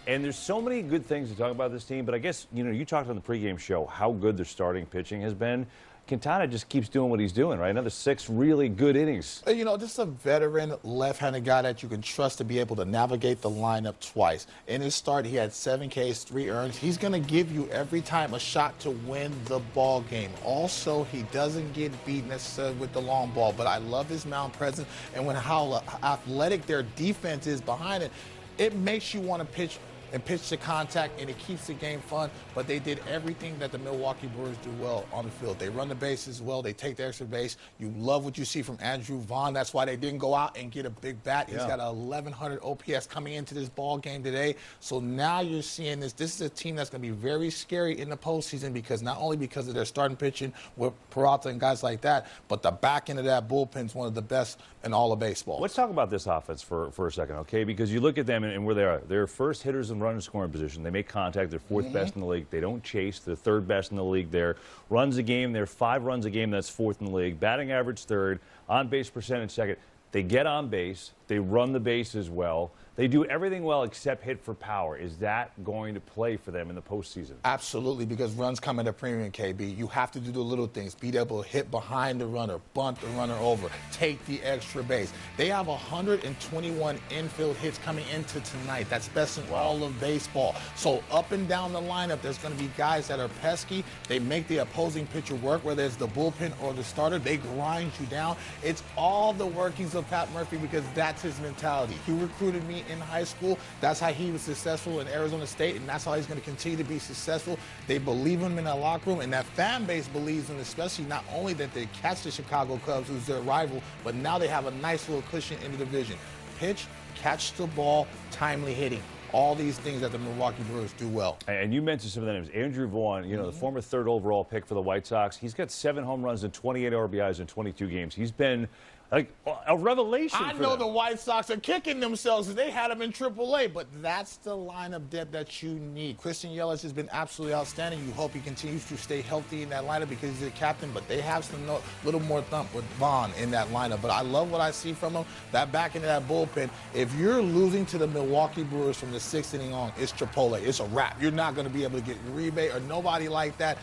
[SPEAKER 7] And there's so many good things to talk about this team, but I guess, you talked on the pregame show how good their starting pitching has been. Quintana just keeps doing what he's doing, right? Another 6 really good innings.
[SPEAKER 12] This is a veteran left-handed guy that you can trust to be able to navigate the lineup twice. In his start, he had 7 Ks, 3 earned. He's going to give you every time a shot to win the ball game. Also, he doesn't get beat necessarily with the long ball, but I love his mound presence and how athletic their defense is behind it. It makes you want to pitch and pitch to contact, and it keeps the game fun. But they did everything that the Milwaukee Brewers do well on the field. They run the bases well. They take the extra base. You love what you see from Andrew Vaughn. That's why they didn't go out and get a big bat. He's got a 1,100 OPS coming into this ball game today. So now you're seeing this. This is a team that's going to be very scary in the postseason, because not only because of their starting pitching with Peralta and guys like that, but the back end of that bullpen is one of the best in all of baseball.
[SPEAKER 7] Let's talk about this offense for a second, okay? Because you look at them and where they are. They're first hitters in run scoring position. They make contact. They're fourth best in the league. They don't chase. They're third best in the league there. Runs a game. They're 5 runs a game. That's fourth in the league. Batting average third. On base percentage second. They get on base. They run the bases well. They do everything well except hit for power. Is that going to play for them in the postseason?
[SPEAKER 12] Absolutely, because runs come at a premium, KB. You have to do the little things. Be able to hit behind the runner, bunt the runner over, take the extra base. They have 121 infield hits coming into tonight. That's best in all of baseball. So up and down the lineup, there's going to be guys that are pesky. They make the opposing pitcher work, whether it's the bullpen or the starter. They grind you down. It's all the workings of Pat Murphy, because that's his mentality. He recruited me in high school. That's how he was successful in Arizona State, and that's how he's going to continue to be successful. They believe him in that locker room, and that fan base believes him, especially not only that they catch the Chicago Cubs, who's their rival, but now they have a nice little cushion in the division. Pitch, catch the ball, timely hitting. All these things that the Milwaukee Brewers do well.
[SPEAKER 7] And you mentioned some of the names. Andrew Vaughn, the former 3rd overall pick for the White Sox. He's got 7 home runs and 28 RBIs in 22 games. He's been like a revelation.
[SPEAKER 12] I know the White Sox are kicking themselves because they had him in AAA, but that's the lineup depth that you need. Christian Yelich has been absolutely outstanding. You hope he continues to stay healthy in that lineup because he's the captain, but they have some little more thump with Vaughn in that lineup. But I love what I see from him. That back into that bullpen. If you're losing to the Milwaukee Brewers from the 6th inning on, it's Chipotle. It's a wrap. You're not going to be able to get Uribe or nobody like that.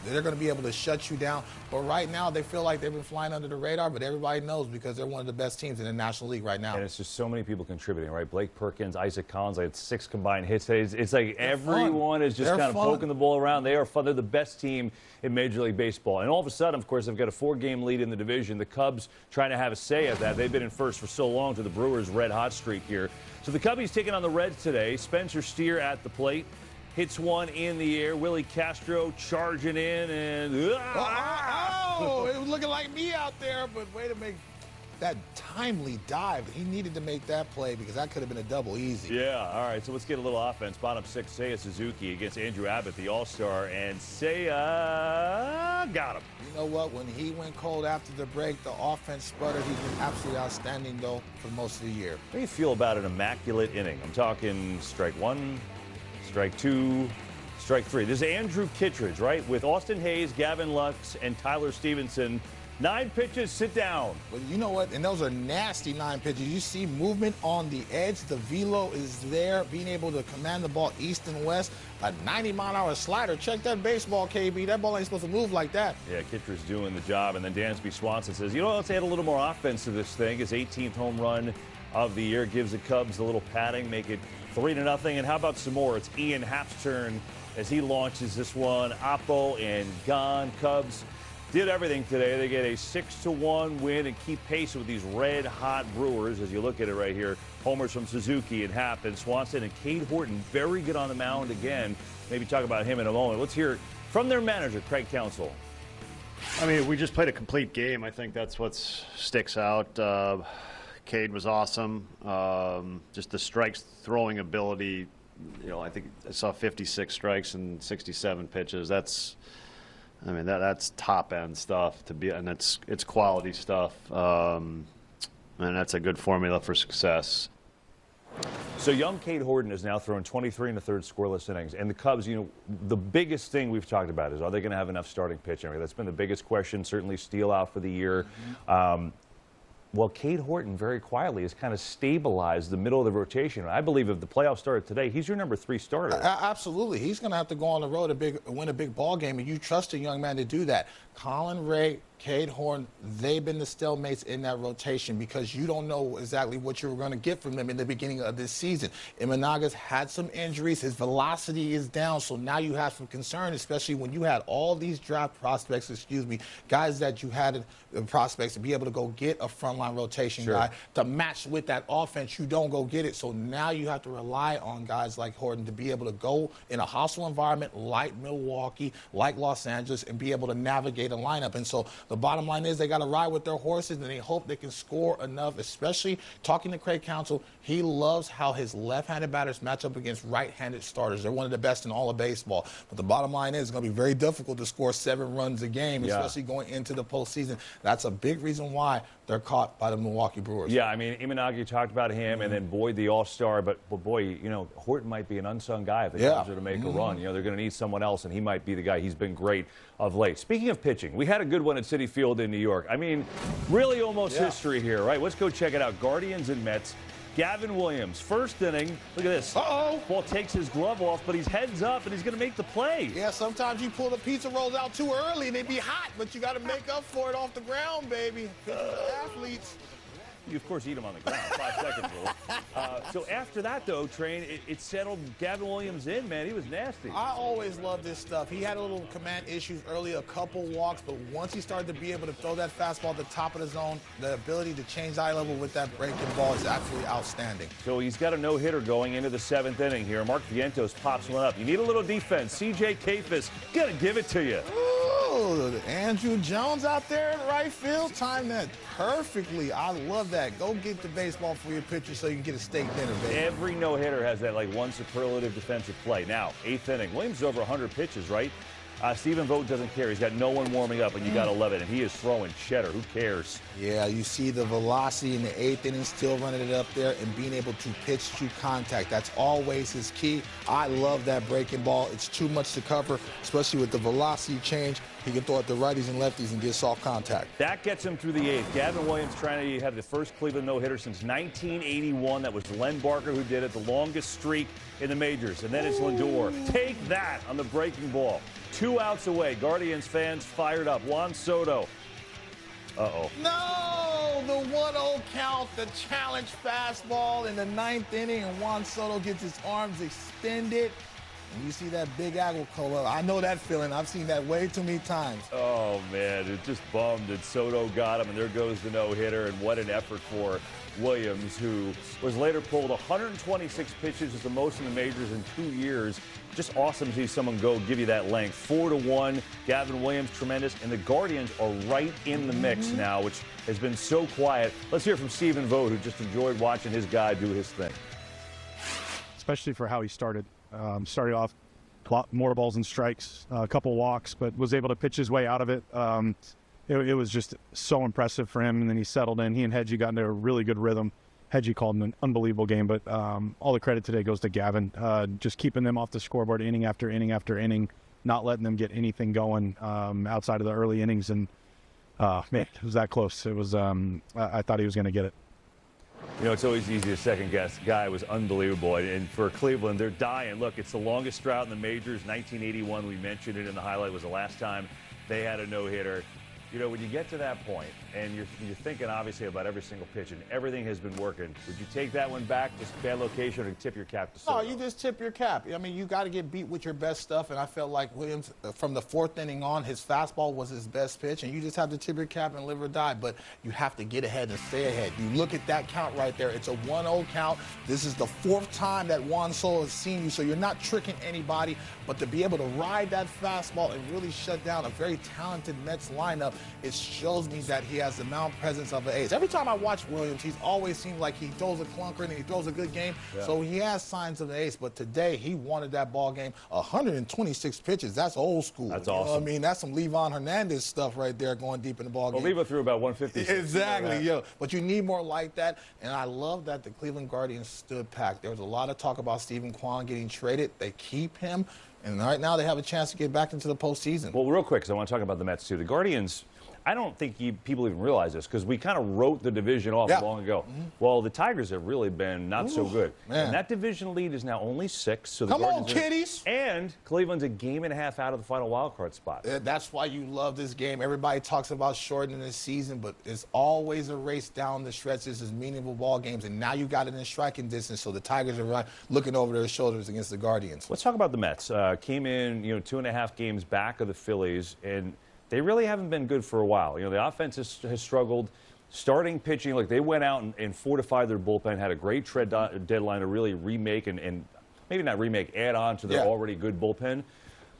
[SPEAKER 12] They're going to be able to shut you down. But right now, they feel like they've been flying under the radar, but everybody knows because they're one of the best teams in the National League right now.
[SPEAKER 7] And it's just so many people contributing, right? Blake Perkins, Isaac Collins, I had 6 combined hits today. It's like everyone is just kind of poking the ball around. They are fun. They're the best team in Major League Baseball. And all of a sudden, of course, they've got a 4-game lead in the division. The Cubs trying to have a say at that. They've been in first for so long to the Brewers' red-hot streak here. So the Cubbies taking on the Reds today. Spencer Steer at the plate. Hits one in the air. Willie Castro charging in, and
[SPEAKER 12] it was looking like me out there, but way to make that timely dive. He needed to make that play because that could have been a double easy.
[SPEAKER 7] Yeah, all right, so let's get a little offense. Bottom 6, Seiya Suzuki against Andrew Abbott, the All-Star, and Seiya got him.
[SPEAKER 12] You know what? When he went cold after the break, the offense sputtered. He's been absolutely outstanding, though, for most of the year.
[SPEAKER 7] How do you feel about an immaculate inning? I'm talking strike 1, strike 2, strike 3. This is Andrew Kittredge, right? With Austin Hayes, Gavin Lux, and Tyler Stevenson. 9 pitches, sit down.
[SPEAKER 12] Well, you know what? And those are nasty 9 pitches. You see movement on the edge. The velo is there, being able to command the ball east and west. A 90-mile-an-hour slider. Check that baseball, KB. That ball ain't supposed to move like that.
[SPEAKER 7] Yeah, Kittredge doing the job. And then Dansby Swanson says, let's add a little more offense to this thing. His 18th home run of the year gives the Cubs a little padding, make it 3-0. And how about some more? It's Ian Happ's turn as he launches this one. Oppo and gone. Cubs did everything today. They get a 6-1 win and keep pace with these red-hot Brewers. As you look at it right here, homers from Suzuki and Happ and Swanson and Cade Horton, very good on the mound again. Maybe talk about him in a moment. Let's hear it from their manager, Craig Counsell.
[SPEAKER 3] I mean, we just played a complete game. I think that's what sticks out. Cade was awesome. Just the strikes throwing ability. I think I saw 56 strikes and 67 pitches. That's top end stuff to be, and it's quality stuff, and that's a good formula for success.
[SPEAKER 7] So young Cade Horton is now throwing 23 1/3 scoreless innings, and the Cubs. The biggest thing we've talked about is, are they going to have enough starting pitching? That's been the biggest question. Certainly Steele out for the year. Well, Cade Horton very quietly has kind of stabilized the middle of the rotation. I believe if the playoffs started today, he's your number 3 starter.
[SPEAKER 12] Absolutely. He's going to have to go on the road win a big ball game, and you trust a young man to do that. Colin Ray Cade Horn, they've been the stalemates in that rotation because you don't know exactly what you're going to get from them in the beginning of this season. Imanaga's had some injuries. His velocity is down, so now you have some concern, especially when you had all these draft prospects, guys that you had prospects to be able to go get a frontline rotation guy to match with that offense. You don't go get it, so now you have to rely on guys like Horton to be able to go in a hostile environment like Milwaukee, like Los Angeles, and be able to navigate a lineup. And so the bottom line is they got to ride with their horses, and they hope they can score enough, especially talking to Craig Counsell. He loves how his left-handed batters match up against right-handed starters. They're one of the best in all of baseball. But the bottom line is it's going to be very difficult to score 7 runs a game, especially going into the postseason. That's a big reason why they're caught by the Milwaukee Brewers.
[SPEAKER 7] Yeah, I mean, Imanagi talked about him, and then Boyd, the all-star. But boy, you know, Horton might be an unsung guy if they comes to make a run. You know, they're going to need someone else, and he might be the guy. He's been great of late. Speaking of pitching, we had a good one at Citi Field in New York. I mean, really almost history here, right? Let's go check it out. Guardians and Mets. Gavin Williams, first inning. Look at this. Ball takes his glove off, but he's heads up, and he's going to make the play.
[SPEAKER 12] Yeah, sometimes you pull the pizza rolls out too early, and they be hot, but you got to make up for it off the ground, baby. Athletes.
[SPEAKER 7] You, of course, eat them on the ground. 5 seconds rule. So after that, though, Train, it settled Gavin Williams in, man. He was nasty.
[SPEAKER 12] I always love this stuff. He had a little command issues early, a couple walks, but once he started to be able to throw that fastball at the top of the zone, the ability to change eye level with that breaking ball is absolutely outstanding.
[SPEAKER 7] So he's got a no-hitter going into the 7th inning here. Mark Vientos pops one up. You need a little defense. C.J. Kafis, got to give it to you.
[SPEAKER 12] Ooh, Andrew Jones out there in right field, timed that perfectly. I love that. Go get the baseball for your pitcher so you can get a steak dinner, baby.
[SPEAKER 7] Every no-hitter has that, like, one superlative defensive play. Now, 8th inning. Williams is over 100 pitches, right? Stephen Vogt doesn't care. He's got no one warming up, and you got to love it. And he is throwing cheddar. Who cares?
[SPEAKER 12] Yeah, you see the velocity in the 8th inning, still running it up there and being able to pitch to contact. That's always his key. I love that breaking ball. It's too much to cover, especially with the velocity change. He can throw it to righties and lefties and get soft contact.
[SPEAKER 7] That gets him through the 8th. Gavin Williams trying to have the first Cleveland no-hitter since 1981. That was Len Barker who did it, the longest streak in the majors. And then it's Lindor. Take that on the breaking ball. 2 outs away. Guardians fans fired up. Juan Soto. Uh-oh.
[SPEAKER 12] No! The 1-0 count, the challenge fastball in the 9th inning, and Juan Soto gets his arms extended. And you see that big angle come up. I know that feeling. I've seen that way too many times.
[SPEAKER 7] Oh, man. It just bummed that Soto got him, and there goes the no-hitter, and what an effort for Williams, who was later pulled 126 pitches, is the most in the majors in 2 years. Just awesome to see someone go give you that length. 4-1. Gavin Williams, tremendous. And the Guardians are right in the mix now, which has been so quiet. Let's hear from Stephen Vogt, who just enjoyed watching his guy do his thing.
[SPEAKER 4] Especially for how he started. Started off a lot more balls and strikes, a couple walks, but was able to pitch his way out of it. It was just so impressive for him, and then he settled in. He and Hedgie got into a really good rhythm. Hedgie called an unbelievable game, but all the credit today goes to Gavin. Just keeping them off the scoreboard inning after inning after inning, not letting them get anything going outside of the early innings. And, man, it was that close. It was. I thought he was going to get it.
[SPEAKER 7] You know, it's always easy to second-guess. Guy was unbelievable. And for Cleveland, they're dying. Look, it's the longest drought in the majors. 1981, we mentioned it in the highlight, was the last time they had a no-hitter. You know, when you get to that point, and you're thinking, obviously, about every single pitch, and everything has been working, would you take that one back, just bad location, or tip your cap to Soto?
[SPEAKER 12] No, you just tip your cap. I mean, you got to get beat with your best stuff, and I felt like Williams, from the 4th inning on, his fastball was his best pitch, and you just have to tip your cap and live or die, but you have to get ahead and stay ahead. You look at that count right there. It's a 1-0 count. This is the 4th time that Juan Soto has seen you, so you're not tricking anybody, but to be able to ride that fastball and really shut down a very talented Mets lineup, it shows me that he has the mound presence of an ace. Every time I watch Williams, he's always seemed like he throws a clunker and he throws a good game, so he has signs of an ace, but today he wanted that ball game. 126 pitches, that's old school.
[SPEAKER 7] That's
[SPEAKER 12] awesome.
[SPEAKER 7] awesome.
[SPEAKER 12] You know what I mean, that's some Levon Hernandez stuff right there, going deep in the ball game.
[SPEAKER 7] Well, Levo threw about 150.
[SPEAKER 12] Exactly, yo. But you need more like that, and I love that the Cleveland Guardians stood packed. There was a lot of talk about Stephen Kwan getting traded. They keep him, and right now they have a chance to get back into the postseason.
[SPEAKER 7] Well, real quick, because I want to talk about the Mets, too. The Guardians, I don't think people even realize this because we kind of wrote the division off long ago. Well, the Tigers have really been not so good.
[SPEAKER 12] Man.
[SPEAKER 7] And that division lead is now only 6. So the
[SPEAKER 12] Come on,
[SPEAKER 7] Guardians
[SPEAKER 12] kiddies!
[SPEAKER 7] And Cleveland's a game and a half out of the final wild card spot.
[SPEAKER 12] That's why you love this game. Everybody talks about shortening the season, but it's always a race down the stretch. This is meaningful ball games, and now you got it in striking distance, so the Tigers are looking over their shoulders against the Guardians.
[SPEAKER 7] Let's talk about the Mets. Came in, 2.5 games back of the Phillies, and they really haven't been good for a while. The offense has struggled. Starting pitching, like they went out and fortified their bullpen, had a great trade deadline to really remake and maybe not remake, add on to their already good bullpen.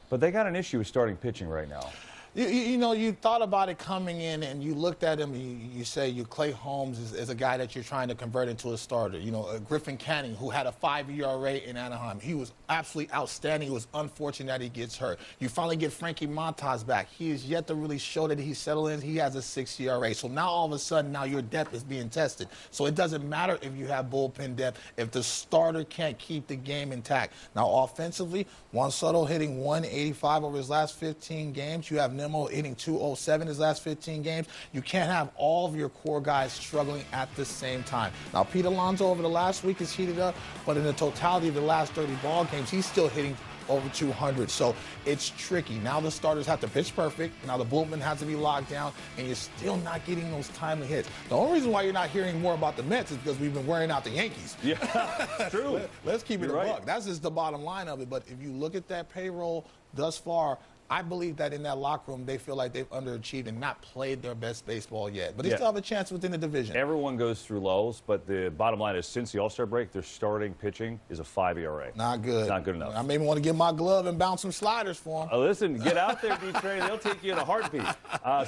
[SPEAKER 7] But they got an issue with starting pitching right now.
[SPEAKER 12] You thought about it coming in, and you looked at him. You say Clay Holmes is a guy that you're trying to convert into a starter. Griffin Canning, who had a 5 ERA in Anaheim. He was absolutely outstanding. It was unfortunate that he gets hurt. You finally get Frankie Montas back. He is yet to really show that he's settled in. He has a 6 ERA. So now all of a sudden, now your depth is being tested. So it doesn't matter if you have bullpen depth if the starter can't keep the game intact. Now offensively, Juan Soto hitting 185 over his last 15 games. You have Nimmo hitting 207 his last 15 games. You can't have all of your core guys struggling at the same time. Now, Pete Alonso over the last week has heated up, but in the totality of the last 30 ball games, he's still hitting over 200. So it's tricky. Now the starters have to pitch perfect. Now the bullpen has to be locked down, and you're still not getting those timely hits. The only reason why you're not hearing more about the Mets is because we've been wearing out the Yankees.
[SPEAKER 7] Yeah, true.
[SPEAKER 12] Let's keep it a buck. That's just the bottom line of it. But if you look at that payroll thus far, I believe that in that locker room, they feel like they've underachieved and not played their best baseball yet. But they still have a chance within the division.
[SPEAKER 7] Everyone goes through lulls, but the bottom line is since the All-Star break, their starting pitching is a 5 ERA.
[SPEAKER 12] Not good.
[SPEAKER 7] It's not good enough.
[SPEAKER 12] I maybe want to get my glove and bounce some sliders for them.
[SPEAKER 7] Listen, get out there, D-Train. They'll take you in a heartbeat.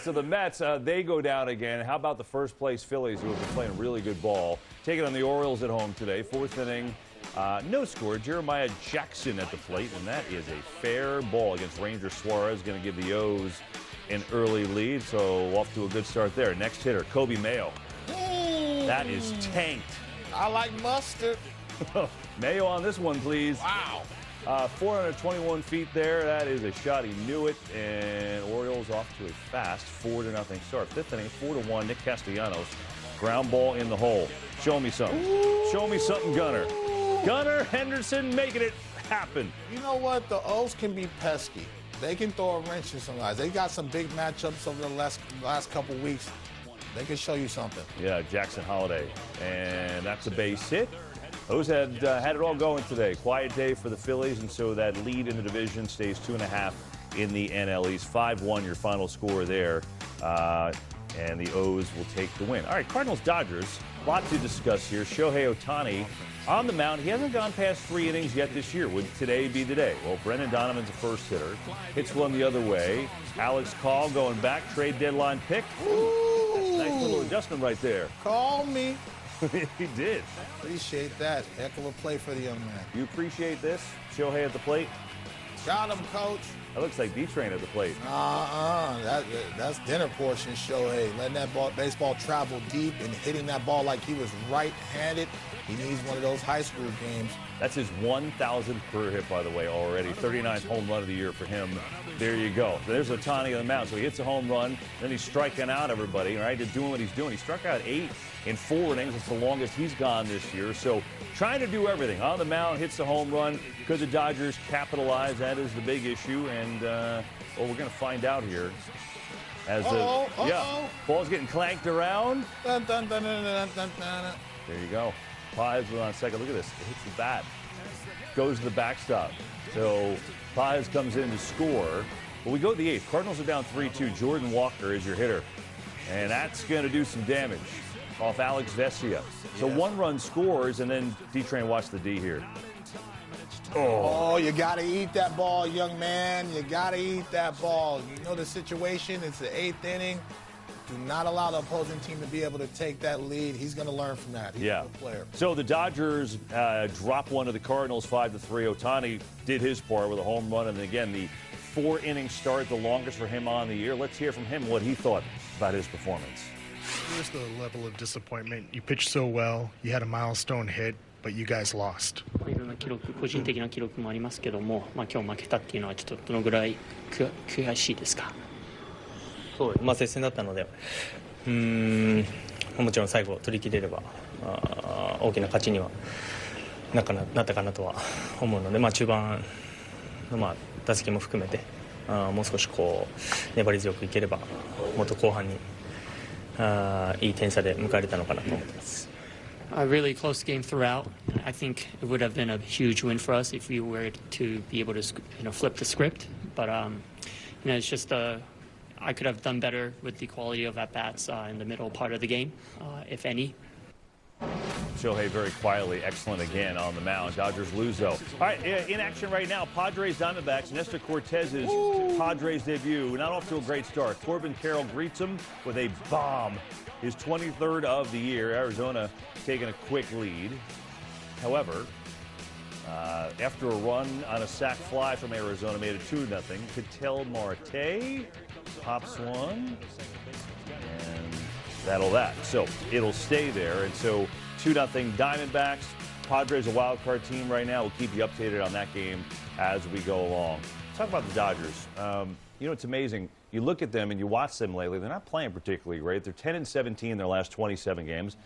[SPEAKER 7] So the Mets, they go down again. How about the first-place Phillies, who have been playing really good ball, taking on the Orioles at home today, 4th inning. No score. Jeremiah Jackson at the plate, and that is a fair ball against Ranger Suarez. Going to give the O's an early lead, so off to a good start there. Next hitter, Kobe Mayo. That is tanked.
[SPEAKER 12] I like mustard.
[SPEAKER 7] Mayo on this one, please.
[SPEAKER 12] Wow.
[SPEAKER 7] 421 feet there. That is a shot. He knew it, and Orioles off to a fast 4-0 start. 5th inning, 4-1. Nick Castellanos. Ground ball in the hole. Show me something. Show me something, Gunner. Gunnar Henderson making it happen.
[SPEAKER 12] You know what? The O's can be pesky. They can throw a wrench in some guys. They got some big matchups over the last couple weeks. They can show you something.
[SPEAKER 7] Yeah, Jackson Holiday. And that's a base hit. O's had it all going today. Quiet day for the Phillies, and so that lead in the division stays 2.5 in the NL East. 5-1 your final score there. And the O's will take the win. All right, Cardinals-Dodgers. A lot to discuss here. Shohei Ohtani on the mound. He hasn't gone past 3 innings yet this year. Would today be the day? Well, Brendan Donovan's a first hitter. Hits one the other way. Alex Call going back. Trade deadline pick. Nice little adjustment right there.
[SPEAKER 12] Call me.
[SPEAKER 7] He did.
[SPEAKER 12] Appreciate that. Heck of a play for the young man.
[SPEAKER 7] You appreciate this? Shohei at the plate?
[SPEAKER 12] Got him, coach.
[SPEAKER 7] That looks like D-Train at the plate.
[SPEAKER 12] That's dinner portion, Shohei. Letting that baseball travel deep and hitting that ball like he was right-handed. He needs one of those high school games.
[SPEAKER 7] That's his 1,000th career hit, by the way, already. 39th home run of the year for him. There you go. There's Ohtani on the mound. So he hits a home run, then he's striking out everybody, right? He's doing what he's doing. He struck out 8 in 4 innings. It's the longest he's gone this year. So trying to do everything. On the mound, hits a home run. Could the Dodgers capitalize? That is the big issue. And, well, we're going to find out here. As ball's getting clanked around.
[SPEAKER 12] Dun, dun, dun, dun, dun, dun, dun.
[SPEAKER 7] There you go. Paz was on second. Look at this. It hits the bat. Goes to the backstop. So Paz comes in to score. But we go to the 8th. Cardinals are down 3-2. Jordan Walker is your hitter. And that's going to do some damage off Alex Vesia. So 1 run scores, and then D-Train watch the D here.
[SPEAKER 12] Oh, you got to eat that ball, young man. You got to eat that ball. You know the situation. It's the 8th inning. Do not allow the opposing team to be able to take that lead. He's going to learn from that. He's a good player.
[SPEAKER 7] So the Dodgers drop one to the Cardinals 5-3. Ohtani did his part with a home run. And again, the 4-inning start, the longest for him on the year. Let's hear from him what he thought about his performance.
[SPEAKER 16] Here's the level of disappointment. You pitched so well. You had a milestone hit, but you guys lost.
[SPEAKER 17] いろんな記録、個人的な記録もありますけども、今日負けたっていうのはちょっとどのぐらい悔しいですか。そうです。接戦だったので、もちろん最後取り切れれば大きな勝ちにはなったかなとは思うので、中盤の打席も含めてもう少し粘り強くいければもっと後半にいい点差で迎えれたのかなと思ってます。A really close game throughout. I think it would have been a huge win for us if we were to be able to, flip the script. But it's just I could have done better with the quality of at bats in the middle part of the game, if any.
[SPEAKER 7] Shohei very quietly excellent again on the mound. Dodgers lose though. All right, in action right now, Padres Diamondbacks. Nestor Cortez's Padres debut. Not off to a great start. Corbin Carroll greets him with a bomb. His 23rd of the year. Arizona taking a quick lead. However, after a run on a sac fly from Arizona, made it 2-0. Ketel Marte pops one, and that'll that. So it'll stay there, and so 2-0 Diamondbacks. Padres a wild card team right now. We'll keep you updated on that game as we go along. Talk about the Dodgers. It's amazing. You look at them and you watch them lately. They're not playing particularly great. They're 10-17 in their last 27 games,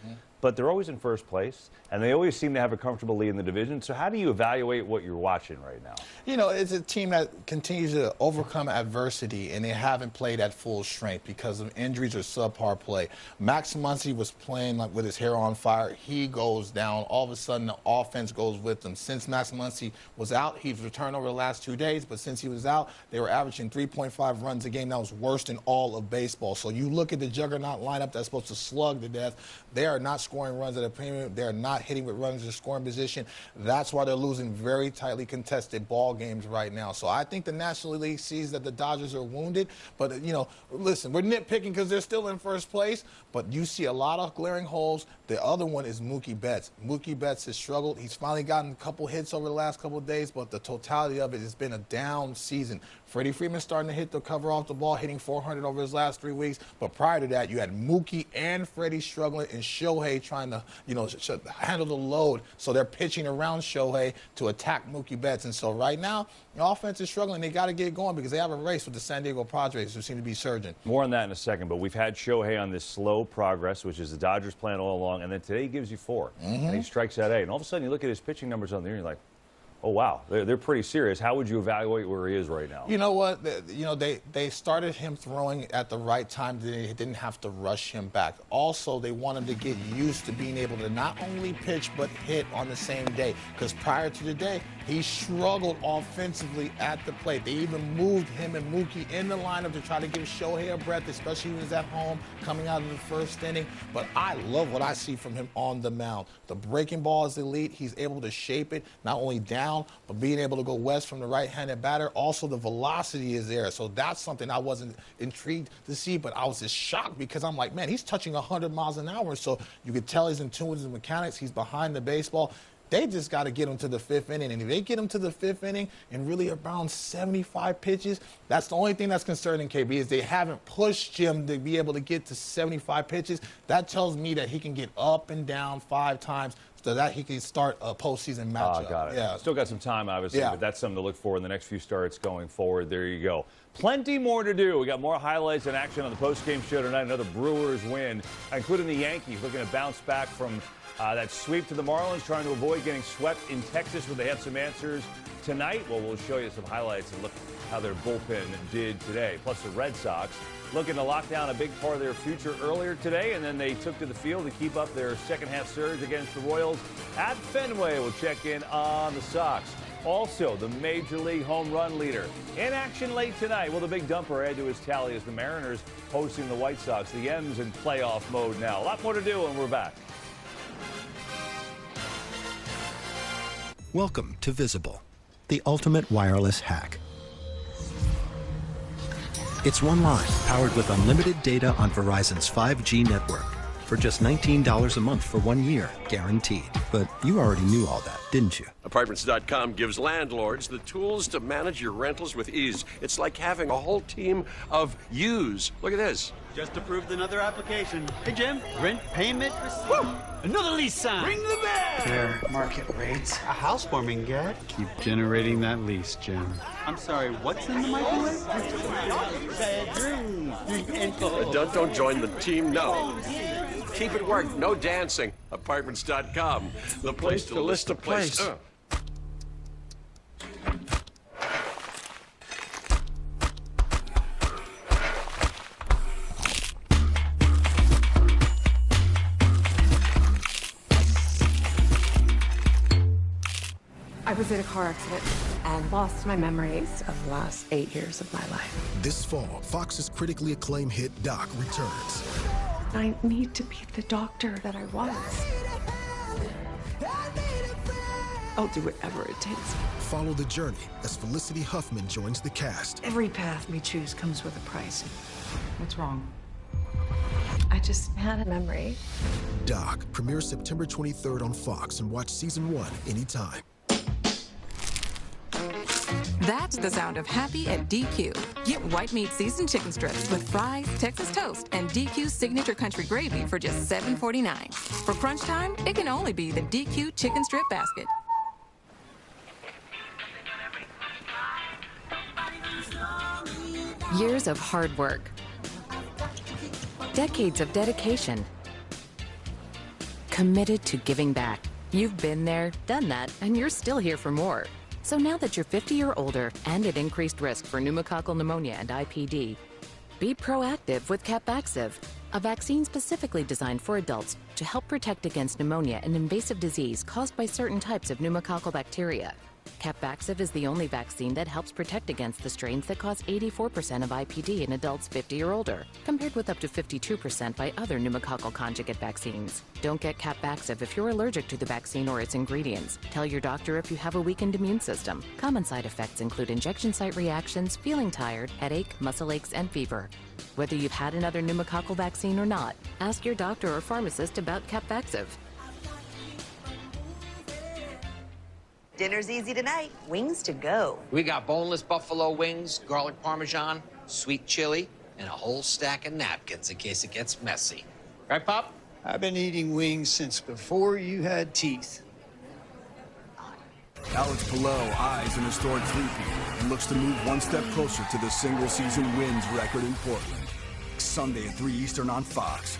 [SPEAKER 7] but they're always in first place, and they always seem to have a comfortable lead in the division. So how do you evaluate what you're watching right now?
[SPEAKER 12] It's a team that continues to overcome adversity, and they haven't played at full strength because of injuries or subpar play. Max Muncy was playing like with his hair on fire. He goes down. All of a sudden, the offense goes with him. Since Max Muncy was out, he's returned over the last 2 days, but since he was out, they were averaging 3.5 runs a game. That was worse than all of baseball. So you look at the juggernaut lineup that's supposed to slug to death. They are not scoring runs at a premium. They're not hitting with runners in scoring position. That's why they're losing very tightly contested ball games right now. So I think the National League sees that the Dodgers are wounded. But, listen, we're nitpicking because they're still in first place. But you see a lot of glaring holes. The other one is Mookie Betts. Mookie Betts has struggled. He's finally gotten a couple hits over the last couple of days, but the totality of it has been a down season. Freddie Freeman starting to hit the cover off the ball, hitting 400 over his last 3 weeks. But prior to that, you had Mookie and Freddie struggling, and Shohei trying to, handle the load. So they're pitching around Shohei to attack Mookie Betts. And so right now, the offense is struggling. They got to get going because they have a race with the San Diego Padres who seem to be surging.
[SPEAKER 7] More on that in a second, but we've had Shohei on this slow progress, which is the Dodgers plan all along, and then today he gives you 4, and he strikes out 8. And all of a sudden you look at his pitching numbers on there, and you're like, oh, wow, they're pretty serious. How would you evaluate where he is right now?
[SPEAKER 12] You know what? They started him throwing at the right time. They didn't have to rush him back. Also, they want him to get used to being able to not only pitch but hit on the same day. Because prior to today, he struggled offensively at the plate. They even moved him and Mookie in the lineup to try to give Shohei a breath, especially when he was at home coming out of the first inning. But I love what I see from him on the mound. The breaking ball is elite. He's able to shape it, not only down, but being able to go west from the right-handed batter. Also, the velocity is there. So that's something I wasn't intrigued to see, but I was just shocked because I'm like, man, he's touching 100 miles an hour. So you could tell he's in tune with his mechanics. He's behind the baseball. They just got to get him to the 5th inning. And if they get him to the 5th inning and really around 75 pitches, that's the only thing that's concerning, KB, is they haven't pushed him to be able to get to 75 pitches. That tells me that he can get up and down 5 times so that he can start a postseason matchup.
[SPEAKER 7] Got it.
[SPEAKER 12] Yeah.
[SPEAKER 7] Still got some time, obviously, but that's something to look for in the next few starts going forward. There you go. Plenty more to do. We got more highlights and action on the postgame show tonight. Another Brewers win, including the Yankees looking to bounce back from that sweep to the Marlins, trying to avoid getting swept in Texas, where they have some answers tonight. Well, we'll show you some highlights and look how their bullpen did today. Plus the Red Sox looking to lock down a big part of their future earlier today, and then they took to the field to keep up their second-half surge against the Royals at Fenway. We'll check in on the Sox. Also, the Major League home run leader in action late tonight. Will the big dumper add to his tally as the Mariners hosting the White Sox? The M's in playoff mode now. A lot more to do, and we're back.
[SPEAKER 18] Welcome to Visible, the ultimate wireless hack. It's one line powered with unlimited data on Verizon's 5G network. for just $19 a month for 1 year, guaranteed. But you already knew all that, didn't you?
[SPEAKER 19] Apartments.com gives landlords the tools to manage your rentals with ease. It's like having a whole team of yous. Look at this.
[SPEAKER 20] Just approved another application. Hey, Jim. Rent payment receipt. Another lease sign. Ring the bell.
[SPEAKER 21] Fair market rates.
[SPEAKER 20] A housewarming get.
[SPEAKER 21] Keep generating that lease, Jim.
[SPEAKER 20] I'm sorry, what's in the microwave? Bedroom.
[SPEAKER 19] Don't join the team, no. Keep it work. No dancing. Apartments.com. The place to list a place.
[SPEAKER 22] I was in a car accident and lost my memories of the last 8 years of my life.
[SPEAKER 23] This fall, Fox's critically acclaimed hit Doc returns.
[SPEAKER 22] I need to be the doctor that I was. I'll do whatever it takes.
[SPEAKER 23] Follow the journey as Felicity Huffman joins the cast.
[SPEAKER 22] Every path we choose comes with a price. What's wrong? I just had a memory.
[SPEAKER 23] Doc premieres September 23rd on Fox, and watch season 1 anytime.
[SPEAKER 24] That's the sound of happy at DQ. Get white meat seasoned chicken strips with fries, Texas toast, and DQ's signature country gravy for just $7.49. For crunch time, it can only be the DQ chicken strip basket. Years of hard work. Decades of dedication. Committed to giving back. You've been there, done that, and you're still here for more. So now that you're 50 or older and at increased risk for pneumococcal pneumonia and IPD, be proactive with Capvaxive, a vaccine specifically designed for adults to help protect against pneumonia, an invasive disease caused by certain types of pneumococcal bacteria. Capvaxive is the only vaccine that helps protect against the strains that cause 84% of IPD in adults 50 or older, compared with up to 52% by other pneumococcal conjugate vaccines. Don't get Capvaxive if you're allergic to the vaccine or its ingredients. Tell your doctor if you have a weakened immune system. Common side effects include injection site reactions, feeling tired, headache, muscle aches, and fever. Whether you've had another pneumococcal vaccine or not, ask your doctor or pharmacist about Capvaxive.
[SPEAKER 25] Dinner's easy tonight. Wings to go.
[SPEAKER 26] We got boneless buffalo wings, garlic parmesan, sweet chili, and a whole stack of napkins in case it gets messy. Right, Pop?
[SPEAKER 21] I've been eating wings since before you had teeth.
[SPEAKER 27] Alex Palou eyes an historic three-peat and looks to move one step closer to the single-season wins record in Portland. Sunday at 3 Eastern on Fox.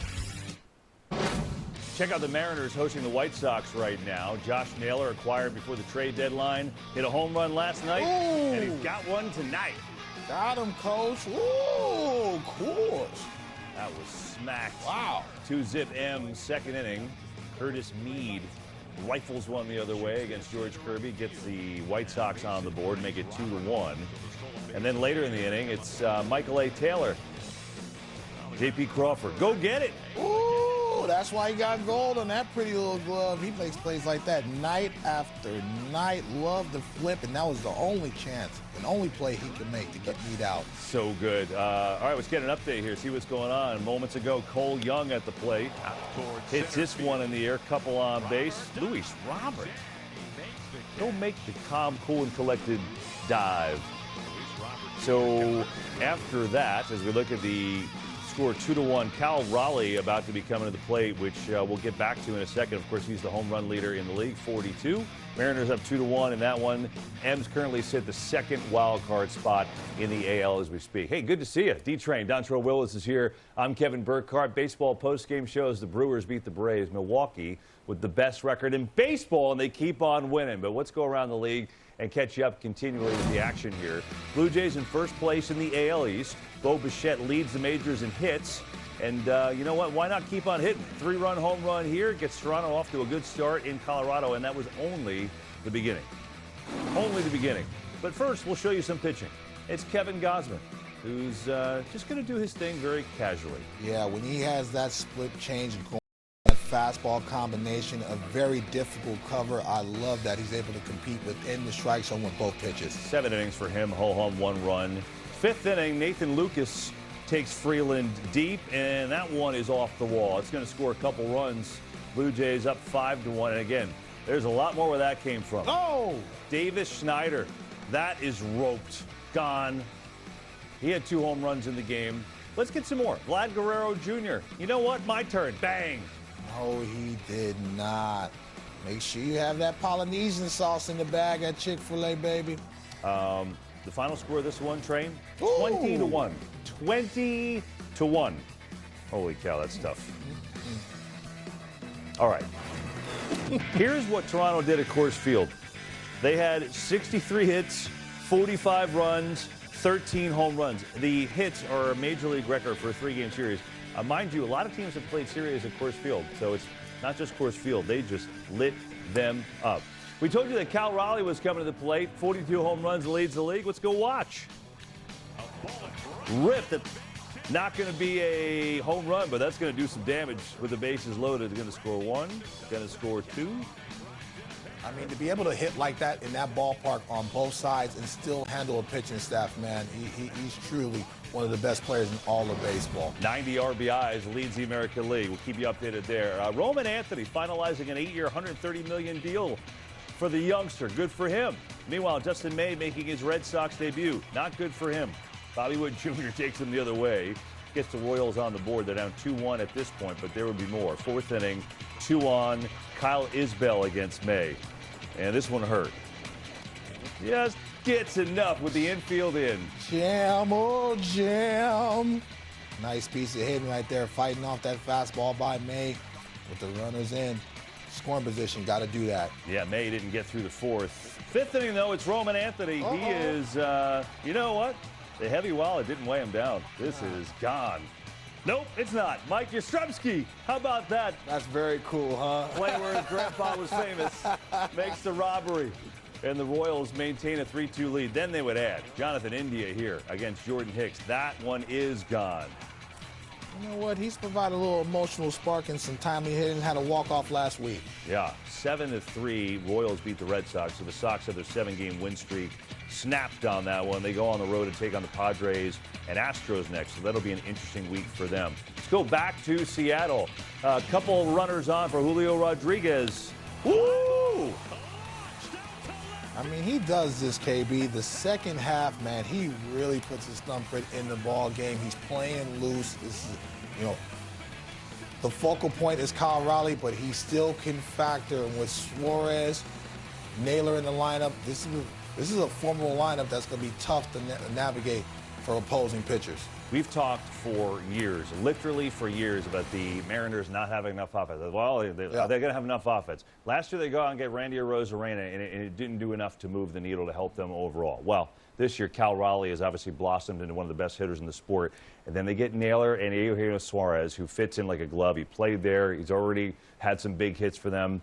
[SPEAKER 7] Check out the Mariners hosting the White Sox right now. Josh Naylor, acquired before the trade deadline, hit a home run last night, and he's got one tonight.
[SPEAKER 12] Got him, Coach. Ooh, cool.
[SPEAKER 7] That was smacked.
[SPEAKER 12] Wow.
[SPEAKER 7] 2-zip M, second inning. Curtis Mead rifles one the other way against George Kirby, gets the White Sox on the board, make it 2-1. And then later in the inning, it's Michael A. Taylor. J.P. Crawford, go get it.
[SPEAKER 12] Ooh, that's why he got gold on that pretty little glove. He makes plays like that night after night. Love the flip, and that was the only chance and only play he could make to get Mead out.
[SPEAKER 7] So good. All right, let's get an update here. See what's going on. Moments ago, Cole Young at the plate. Hits this one in the air, couple on base. Luis Robert. Don't make the calm, cool, and collected dive. So after that, as we look at the score 2-1, Cal Raleigh about to be coming to the plate, which we'll get back to in a second. Of course, he's the home run leader in the league, 42. Mariners up 2-1 in that one. M's currently sit the second wild card spot in the AL as we speak. Hey, good to see you. D-Train, Dontrell Willis is here. I'm Kevin Burkhardt. Baseball postgame shows the Brewers beat the Braves. Milwaukee with the best record in baseball, and they keep on winning. But let's go around the league and catch you up continually with the action here. Blue Jays in first place in the AL East. Bo Bichette leads the majors in hits. And you know what? Why not keep on hitting? 3-run home run here. Gets Toronto off to a good start in Colorado, and that was only the beginning. Only the beginning. But first, we'll show you some pitching. It's Kevin Gausman, who's just going to do his thing very casually.
[SPEAKER 12] Yeah, when he has that split change and that fastball combination, a very difficult cover. I love that he's able to compete within the strike zone with both pitches.
[SPEAKER 7] 7 innings for him, whole home, 1 run. 5th inning, Nathan Lucas takes Freeland deep, and that one is off the wall. It's going to score a couple runs. Blue Jays up 5-1. And again, there's a lot more where that came from.
[SPEAKER 12] Oh!
[SPEAKER 7] Davis Schneider. That is roped. Gone. He had 2 home runs in the game. Let's get some more. Vlad Guerrero Jr. You know what? My turn. Bang.
[SPEAKER 12] No, he did not. Make sure you have that Polynesian sauce in the bag at Chick-fil-A, baby.
[SPEAKER 7] The final score of this one, Train?
[SPEAKER 12] Ooh.
[SPEAKER 7] 20-1. 20-1. Holy cow, that's tough. All right. Here's what Toronto did at Coors Field. They had 63 hits, 45 runs, 13 home runs. The hits are a major league record for a 3-game series. Mind you, a lot of teams have played series at Coors Field, so it's not just Coors Field. They just lit them up. We told you that Cal Raleigh was coming to the plate. 42 home runs, leads the league. Let's go watch. Rip. Not going to be a home run, but that's going to do some damage with the bases loaded. They're going to score 1, going to score 2.
[SPEAKER 12] I mean, to be able to hit like that in that ballpark on both sides and still handle a pitching staff, man, he's truly one of the best players in all of baseball.
[SPEAKER 7] 90 RBIs, leads the American League. We'll keep you updated there. Roman Anthony finalizing an 8-year, $130 million deal for the youngster. Good for him. Meanwhile, Justin May making his Red Sox debut. Not good for him. Bobby Wood Jr. takes him the other way. Gets the Royals on the board. They're down 2-1 at this point, but there would be more. 4th inning, 2 on. Kyle Isbell against May. And this one hurt. Just gets enough with the infield in.
[SPEAKER 12] Jam, oh, jam. Nice piece of hitting right there, fighting off that fastball by May with the runners in. Scoring position, got to do that.
[SPEAKER 7] Yeah, May didn't get through the 4th. 5th inning, though, it's Roman Anthony.
[SPEAKER 12] Uh-oh.
[SPEAKER 7] He is, you know what? The heavy wallet didn't weigh him down. This is gone. Nope, it's not. Mike Yastrzemski. How about that?
[SPEAKER 12] That's very cool, huh?
[SPEAKER 7] Playing where his grandpa was famous. Makes the robbery. And the Royals maintain a 3-2 lead. Then they would add Jonathan India here against Jordan Hicks. That one is gone.
[SPEAKER 12] You know what? He's provided a little emotional spark and some timely hitting. Had a walk-off last week.
[SPEAKER 7] Yeah, 7-3. Royals beat the Red Sox. So the Sox have their 7-game win streak snapped on that one. They go on the road to take on the Padres and Astros next. So that'll be an interesting week for them. Let's go back to Seattle. A couple runners on for Julio Rodriguez. Woo!
[SPEAKER 12] I mean, he does this, KB. The second half, man, he really puts his thumbprint in the ball game. He's playing loose. This is, you know, the focal point is Kyle Raleigh, but he still can factor. And with Suarez, Naylor in the lineup, this is a formidable lineup that's going to be tough to navigate for opposing pitchers.
[SPEAKER 7] We've talked for years, literally for years, about the Mariners not having enough offense. Well, they're going to have enough offense. Last year they go out and get Randy Arozarena, and it didn't do enough to move the needle to help them overall. Well, this year Cal Raleigh has obviously blossomed into one of the best hitters in the sport. And then they get Naylor and Eugenio Suarez, who fits in like a glove. He played there. He's already had some big hits for them.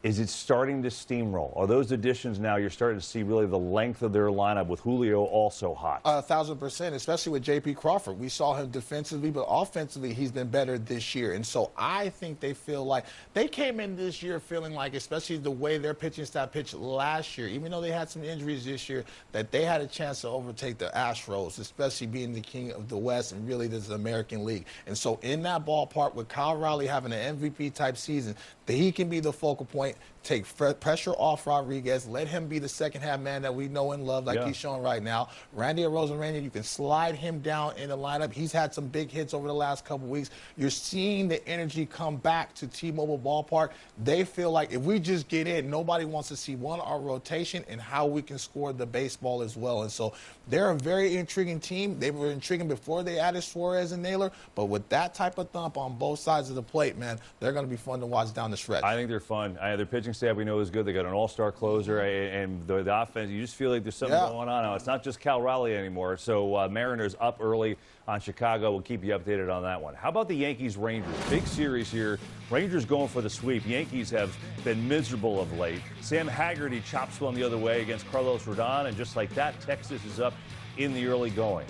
[SPEAKER 7] Is it starting to steamroll? Are those additions now you're starting to see really the length of their lineup with Julio also hot?
[SPEAKER 12] 1,000%, especially with J.P. Crawford. We saw him defensively, but offensively he's been better this year. And so I think they feel like they came in this year feeling like, especially the way their pitching staff pitched last year, even though they had some injuries this year, that they had a chance to overtake the Astros, especially being the king of the West and really this American League. And so in that ballpark with Kyle Raleigh having an MVP-type season, that he can be the focal point, take pressure off Rodriguez, let him be the second-half man that we know and love like he's showing right now. Randy Arozarena, you can slide him down in the lineup. He's had some big hits over the last couple weeks. You're seeing the energy come back to T-Mobile Ballpark. They feel like if we just get in, nobody wants to see our rotation and how we can score the baseball as well. And so they're a very intriguing team. They were intriguing before they added Suarez and Naylor, but with that type of thump on both sides of the plate, man, they're going to be fun to watch down the stretch.
[SPEAKER 7] I think they're fun. Their pitching staff we know is good. They got an all-star closer, and the offense, you just feel like there's something going on now. It's not just Cal Raleigh anymore. So Mariners up early on Chicago. We'll keep you updated on that one. How about the Yankees-Rangers? Big series here. Rangers going for the sweep. Yankees have been miserable of late. Sam Haggerty chops one the other way against Carlos Rodon, and just like that, Texas is up in the early going.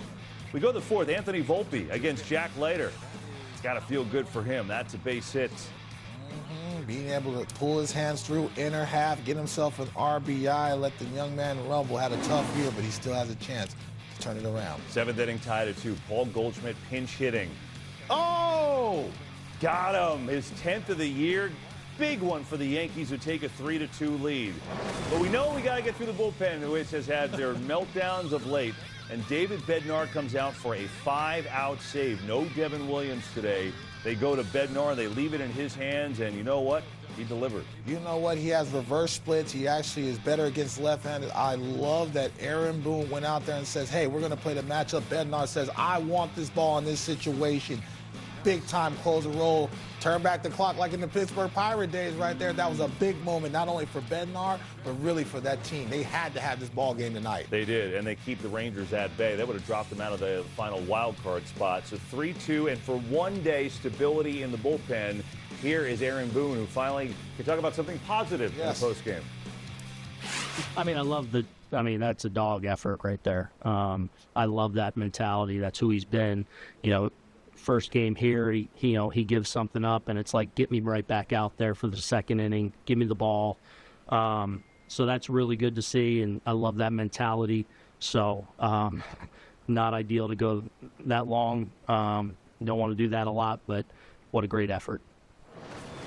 [SPEAKER 7] We go to the 4th. Anthony Volpe against Jack Leiter. It's got to feel good for him. That's a base hit.
[SPEAKER 12] Being able to pull his hands through inner half, get himself an RBI, let the young man rumble. Had a tough year, but he still has a chance turn it around.
[SPEAKER 7] 7th inning tied at 2. Paul Goldschmidt pinch hitting. Oh! Got him. His 10th of the year. Big one for the Yankees, who take a 3-2 lead. But we know we got to get through the bullpen, which has had their meltdowns of late. And David Bednar comes out for a 5-out save. No Devin Williams today. They go to Bednar, and they leave it in his hands, and you know what? He delivered.
[SPEAKER 12] You know what? He has reverse splits. He actually is better against left-handed. I love that Aaron Boone went out there and says, hey, we're going to play the matchup. Bednar says, I want this ball in this situation. Big time close the roll. Turn back the clock like in the Pittsburgh Pirate days right there. That was a big moment, not only for Bednar, but really for that team. They had to have this ball game tonight.
[SPEAKER 7] They did, and they keep the Rangers at bay. They would have dropped them out of the final wild card spot. So 3-2, and for one day, stability in the bullpen. Here is Aaron Boone, who finally can talk about something positive in the postgame.
[SPEAKER 1] I mean, that's a dog effort right there. I love that mentality. That's who he's been. You know, first game here, he gives something up, and it's like, get me right back out there for the second inning. Give me the ball. So that's really good to see, and I love that mentality. So not ideal to go that long. Don't want to do that a lot, but what a great effort.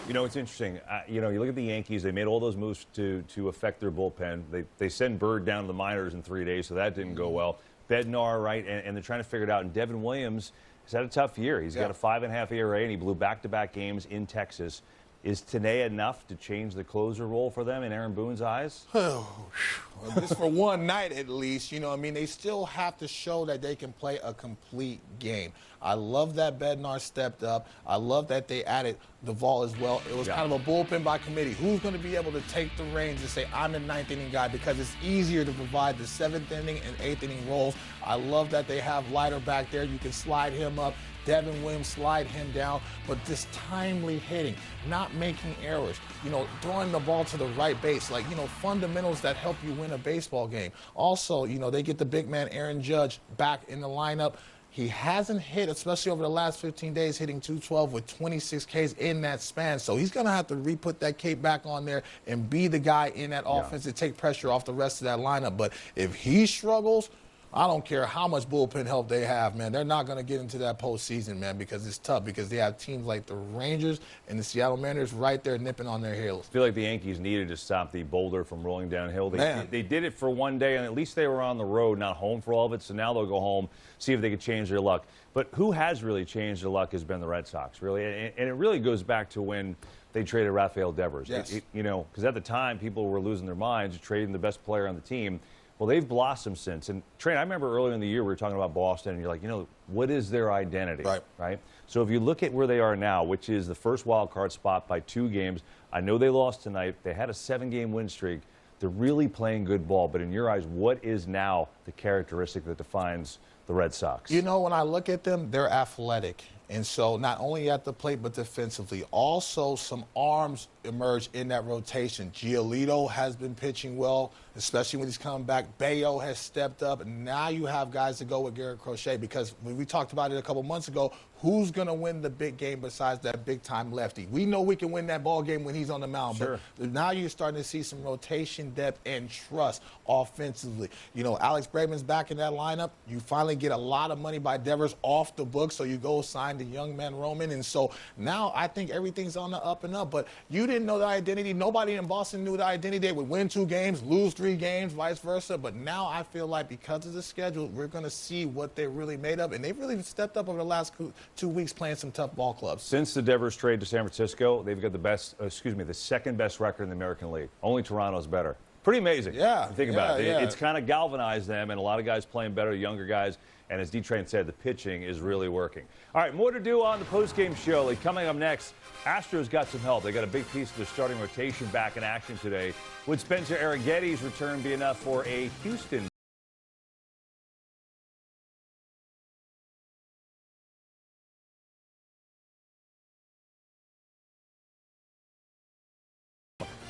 [SPEAKER 7] You know, it's interesting. You look at the Yankees. They made all those moves to affect their bullpen. They send Bird down to the minors in 3 days, so that didn't go well. Bednar, right, and they're trying to figure it out. And Devin Williams has had a tough year. He's got a 5.5 ERA, and he blew back-to-back games in Texas. Is today enough to change the closer role for them in Aaron Boone's eyes?
[SPEAKER 12] Just for one night at least, you know, I mean, they still have to show that they can play a complete game. I love that Bednar stepped up. I love that they added Duvall as well. It was kind of a bullpen by committee. Who's going to be able to take the reins and say, I'm the 9th inning guy, because it's easier to provide the 7th inning and 8th inning roles. I love that they have Leiter back there. You can slide him up. Devin Williams, slide him down, but this timely hitting, not making errors, you know, throwing the ball to the right base, like, you know, fundamentals that help you win a baseball game. Also, you know, they get the big man Aaron Judge back in the lineup. He hasn't hit, especially over the last 15 days, hitting .212 with 26 Ks in that span. So he's going to have to re-put that cape back on there and be the guy in that offense to take pressure off the rest of that lineup. But if he struggles, I don't care how much bullpen help they have, man. They're not going to get into that postseason, man, because it's tough, because they have teams like the Rangers and the Seattle Mariners right there nipping on their heels.
[SPEAKER 7] I feel like the Yankees needed to stop the boulder from rolling downhill. They did it for one day, and at least they were on the road, not home for all of it, so now they'll go home, see if they can change their luck. But who has really changed their luck has been the Red Sox, really. And it really goes back to when they traded Rafael Devers.
[SPEAKER 12] Yes.
[SPEAKER 7] You know, because at the time, people were losing their minds, trading the best player on the team. Well, they've blossomed since. And, Trent, I remember earlier in the year we were talking about Boston, and you're like, you know, what is their identity? Right? So if you look at where they are now, which is the first wild card spot by 2 games, I know they lost tonight. They had a 7-game win streak. They're really playing good ball. But in your eyes, what is now the characteristic that defines the Red Sox?
[SPEAKER 12] You know, when I look at them, they're athletic. And so not only at the plate, but defensively. Also, some arms emerge in that rotation. Giolito has been pitching well, especially when he's coming back. Bayo has stepped up. And now you have guys to go with Garrett Crochet, because when we talked about it a couple months ago, who's going to win the big game besides that big-time lefty? We know we can win that ball game when he's on the mound.
[SPEAKER 7] Sure.
[SPEAKER 12] But now you're starting to see some rotation depth and trust offensively. You know, Alex Bregman's back in that lineup. You finally get a lot of money by Devers off the books, so you go sign the young man Roman. And so now I think everything's on the up and up. But you didn't know the identity. Nobody in Boston knew the identity. They would win 2 games, lose 3 games, vice versa. But now I feel like because of the schedule, we're going to see what they're really made of. And they've really stepped up over the last 2 weeks playing some tough ball clubs.
[SPEAKER 7] Since the Devers trade to San Francisco, they've got the second best record in the American League. Only Toronto's better. Pretty amazing.
[SPEAKER 12] Yeah.
[SPEAKER 7] Think about it. It's kind of galvanized them, and a lot of guys playing better, younger guys. And as D-Train said, the pitching is really working. All right, more to do on the postgame show. Like, coming up next, Astros got some help. They got a big piece of their starting rotation back in action today. Would Spencer Arrighetti's return be enough for a Houston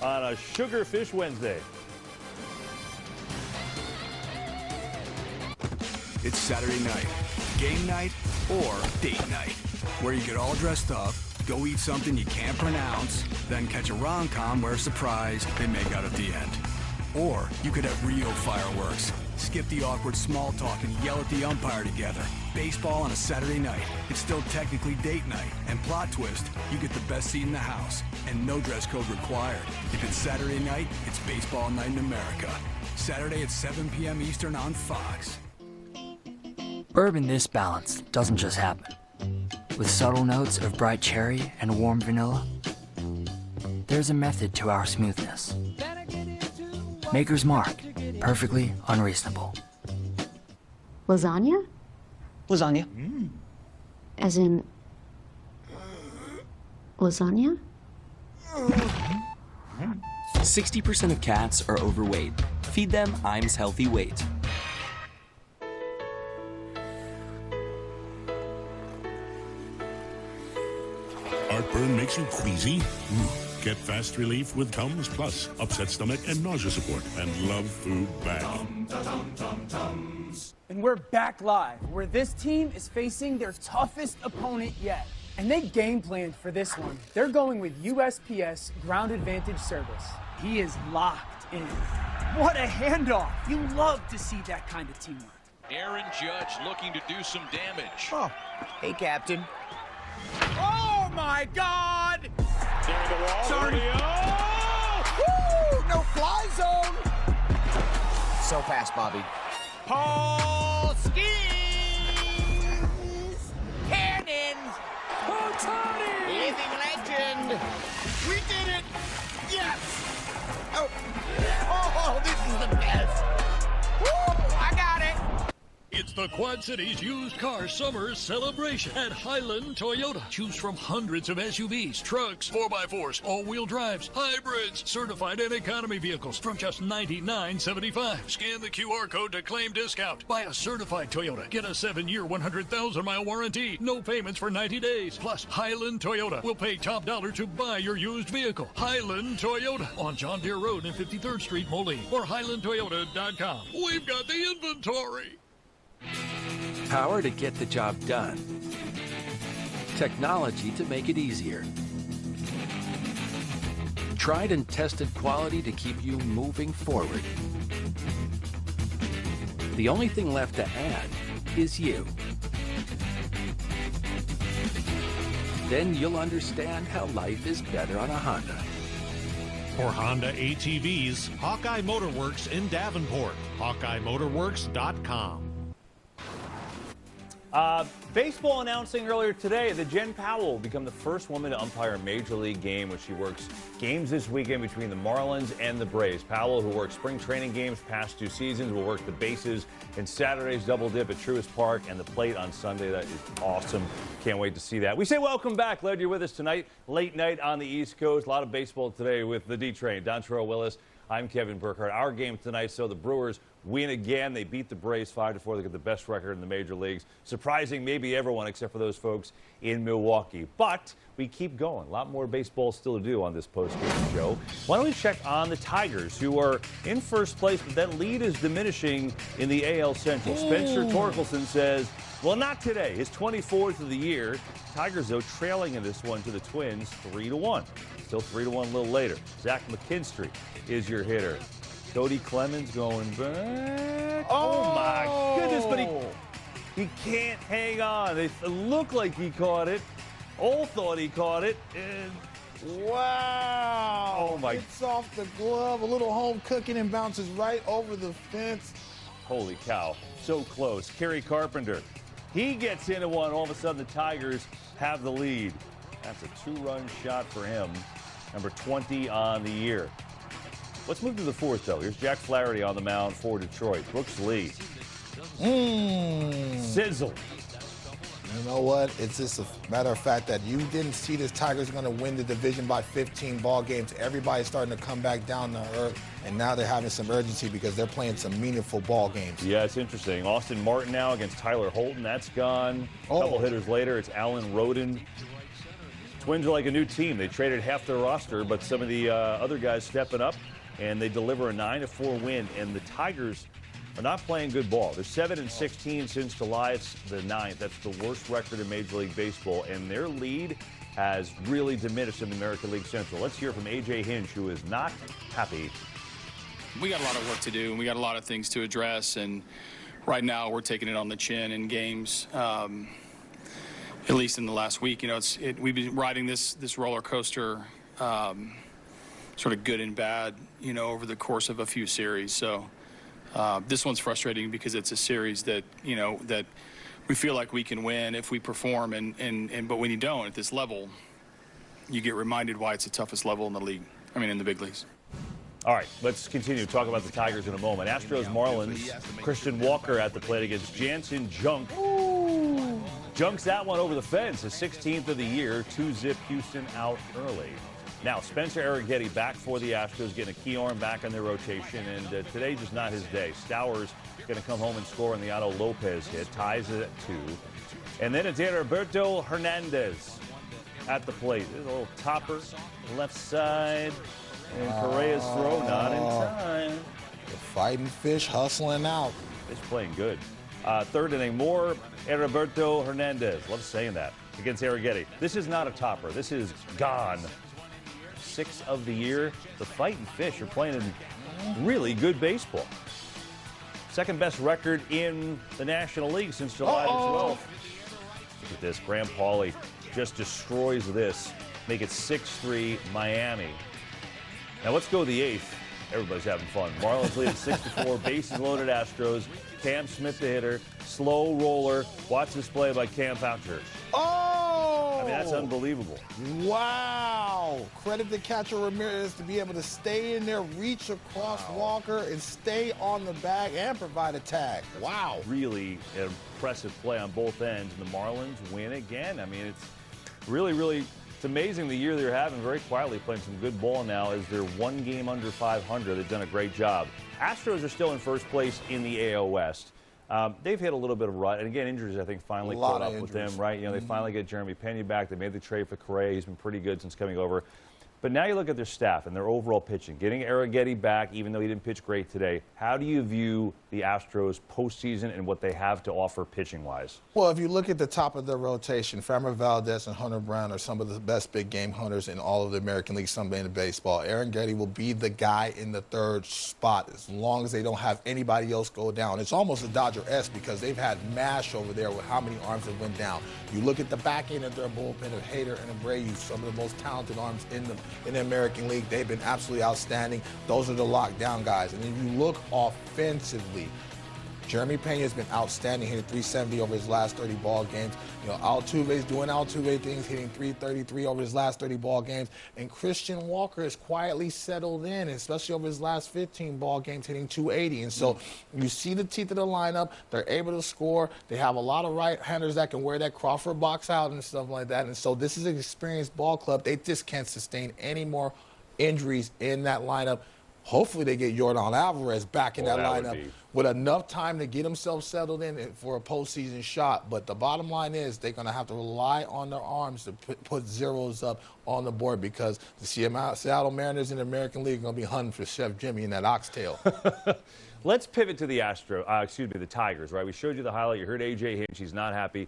[SPEAKER 7] on a Sugarfish Wednesday?
[SPEAKER 27] It's Saturday night, game night, or date night, where you get all dressed up, go eat something you can't pronounce, then catch a rom-com where, surprise, they make out at the end. Or you could have real fireworks, Skip the awkward small talk and yell at the umpire together. Baseball on a Saturday night. It's still technically date night. And plot twist, you get the best seat in the house. And no dress code required. If it's Saturday night, it's baseball night in America. Saturday at 7 p.m. Eastern on Fox.
[SPEAKER 2] Bourbon this balanced doesn't just happen. With subtle notes of bright cherry and warm vanilla, there's a method to our smoothness. Maker's Mark, perfectly unreasonable.
[SPEAKER 5] Lasagna?
[SPEAKER 20] Lasagna.
[SPEAKER 5] As in lasagna?
[SPEAKER 15] 60% of cats are overweight. Feed them Iams Healthy Weight.
[SPEAKER 6] Heartburn makes you queasy? Get fast relief with Tums Plus, upset stomach and nausea support, and love food back.
[SPEAKER 8] And we're back live, where this team is facing their toughest opponent yet. And they game planned for this one. They're going with USPS Ground Advantage Service. He is locked in. What a handoff. You love to see that kind of teamwork.
[SPEAKER 13] Aaron Judge looking to do some damage.
[SPEAKER 8] Oh, hey, Captain. Oh, my God!
[SPEAKER 13] Near the wall.
[SPEAKER 8] Sorry.
[SPEAKER 13] Woo!
[SPEAKER 8] No fly zone!
[SPEAKER 26] So fast, Bobby.
[SPEAKER 8] Paul skis! Cannons!
[SPEAKER 26] Ohtani! Living legend!
[SPEAKER 12] We did it! Yes! Oh, this is the best!
[SPEAKER 8] Woo! I got it!
[SPEAKER 9] It's the Quad Cities Used Car Summer Celebration at Highland Toyota. Choose from hundreds of SUVs, trucks, 4x4s, all-wheel drives, hybrids, certified and economy vehicles from just $99.75. Scan the QR code to claim discount. Buy a certified Toyota. Get a 7-year, 100,000-mile warranty. No payments for 90 days. Plus, Highland Toyota will pay top dollar to buy your used vehicle. Highland Toyota on John Deere Road and 53rd Street, Moline, or HighlandToyota.com. We've got the inventory.
[SPEAKER 10] Power to get the job done. Technology to make it easier. Tried and tested quality to keep you moving forward. The only thing left to add is you. Then you'll understand how life is better on a Honda.
[SPEAKER 11] For Honda ATVs, Hawkeye Motorworks in Davenport. HawkeyeMotorworks.com.
[SPEAKER 7] Baseball announcing earlier today that Jen Powell will become the first woman to umpire a Major League game when she works games this weekend between the Marlins and the Braves. Powell, who worked spring training games past 2 seasons, will work the bases in Saturday's double dip at Truist Park and the plate on Sunday. That is awesome. Can't wait to see that. We say welcome back. Glad you're with us tonight. Late night on the East Coast. A lot of baseball today with the D-Train. Don Terrell Willis. I'm Kevin Burkhardt. Our game tonight, so the Brewers win again. They beat the Braves 5-4. They get the best record in the major leagues, surprising maybe everyone except for those folks in Milwaukee. But we keep going. A lot more baseball still to do on this postgame show. Why don't we check on the Tigers, who are in first place, but that lead is diminishing in the AL Central. Spencer Torkelson says, well, not today. His 24th of the year. Tigers, though, trailing in this one to the Twins 3-1. Still 3-1 a little later. Zach McKinstry is your hitter. Cody Clemens going back. Oh my goodness, but he can't hang on. It looked like he caught it. All thought he caught it. And
[SPEAKER 12] wow.
[SPEAKER 7] Oh my.
[SPEAKER 12] It's off the glove, a little home cooking, and bounces right over the fence.
[SPEAKER 7] Holy cow. So close. Kerry Carpenter. He gets into one. All of a sudden, the Tigers have the lead. That's a 2-run shot for him. Number 20 on the year. Let's move to the fourth, though. Here's Jack Flaherty on the mound for Detroit. Brooks Lee. Sizzle.
[SPEAKER 12] You know what? It's just a matter of fact that you didn't see this Tigers going to win the division by 15 ball games. Everybody's starting to come back down to earth, and now they're having some urgency because they're playing some meaningful ball games.
[SPEAKER 7] Yeah, it's interesting. Austin Martin now against Tyler Holton. That's gone. A couple hitters later, it's Alan Roden. Twins are like a new team. They traded half their roster, but some of the other guys stepping up, and they deliver a 9-4 win. And the Tigers are not playing good ball. They're 7-16 since July the 9th. That's the worst record in Major League Baseball, and their lead has really diminished in the American League Central. Let's hear from A.J. Hinch, who is not happy.
[SPEAKER 3] we got a lot of work to do, and we got a lot of things to address. And right now, we're taking it on the chin in games. At least in the last week, we've been riding this roller coaster, sort of good and bad, over the course of a few series. So this one's frustrating because it's a series that that we feel like we can win if we perform, but when you don't at this level, you get reminded why it's the toughest level in the league. In the big leagues.
[SPEAKER 7] All right, let's continue to talk about the Tigers in a moment. Astros, Marlins, Christian Walker at the plate against Jansen Junk. Ooh. Junks that one over the fence, his 16th of the year, 2-zip Houston out early. Now, Spencer Arrighetti back for the Astros, getting a key arm back in their rotation, and today just not his day. Stowers going to come home and score on the Otto Lopez hit, ties it at 2. And then it's Roberto Hernandez at the plate. There's a little topper, left side, and Correa's throw not in time.
[SPEAKER 12] The fighting fish hustling out.
[SPEAKER 7] Fish playing good. Third inning, more Roberto Hernandez. Love saying that. Against Arrighetti. This is not a topper. This is gone. 6th of the year. The fighting fish are playing in really good baseball. Second best record in the National League since July the 12th. Look at this. Graham Pauley just destroys this. Make it 6-3 Miami. Now let's go to the 8th. Everybody's having fun. Marlins lead at 6-4. Bases loaded Astros. Cam Smith the hitter. Slow roller. Watch this play by Cam Foucher.
[SPEAKER 12] Oh!
[SPEAKER 7] That's unbelievable.
[SPEAKER 12] Wow! Credit to catcher Ramirez to be able to stay in there, reach across Walker, and stay on the bag and provide a tag. Wow!
[SPEAKER 7] Really impressive play on both ends, and the Marlins win again. It's really, it's amazing the year they're having. Very quietly playing some good ball now as they're 1 game under 500. They've done a great job. Astros are still in first place in the AL West. They've hit a little bit of rut, and again, injuries I think finally caught up with them, right? They finally get Jeremy Pena back. They made the trade for Correa. He's been pretty good since coming over. But now you look at their staff and their overall pitching. Getting Arrighetti back, even though he didn't pitch great today, how do you view the Astros postseason and what they have to offer pitching-wise?
[SPEAKER 12] Well, if you look at the top of their rotation, Framber Valdez and Hunter Brown are some of the best big game hunters in all of the American League Sunday in baseball. Arrighetti will be the guy in the 3rd spot as long as they don't have anybody else go down. It's almost a Dodger-esque because they've had mash over there with how many arms have went down. You look at the back end of their bullpen of Hader and Abreu, some of the most talented arms in the American League. They've been absolutely outstanding. Those are the lockdown guys. And if you look offensively, Jeremy Pena has been outstanding, hitting .370 over his last 30 ball games. Altuve's doing Altuve things, hitting .333 over his last 30 ball games. And Christian Walker has quietly settled in, especially over his last 15 ball games, hitting .280. And so you see the teeth of the lineup. They're able to score. They have a lot of right-handers that can wear that Crawford box out and stuff like that. And so this is an experienced ball club. They just can't sustain any more injuries in that lineup. Hopefully they get Yordan Alvarez back in that lineup with enough time to get himself settled in for a postseason shot. But the bottom line is they're going to have to rely on their arms to put zeros up on the board because the Seattle Mariners in the American League are going to be hunting for Chef Jimmy in that oxtail.
[SPEAKER 7] Let's pivot to the the Tigers, right? We showed you the highlight. You heard A.J. Hinch. He's not happy.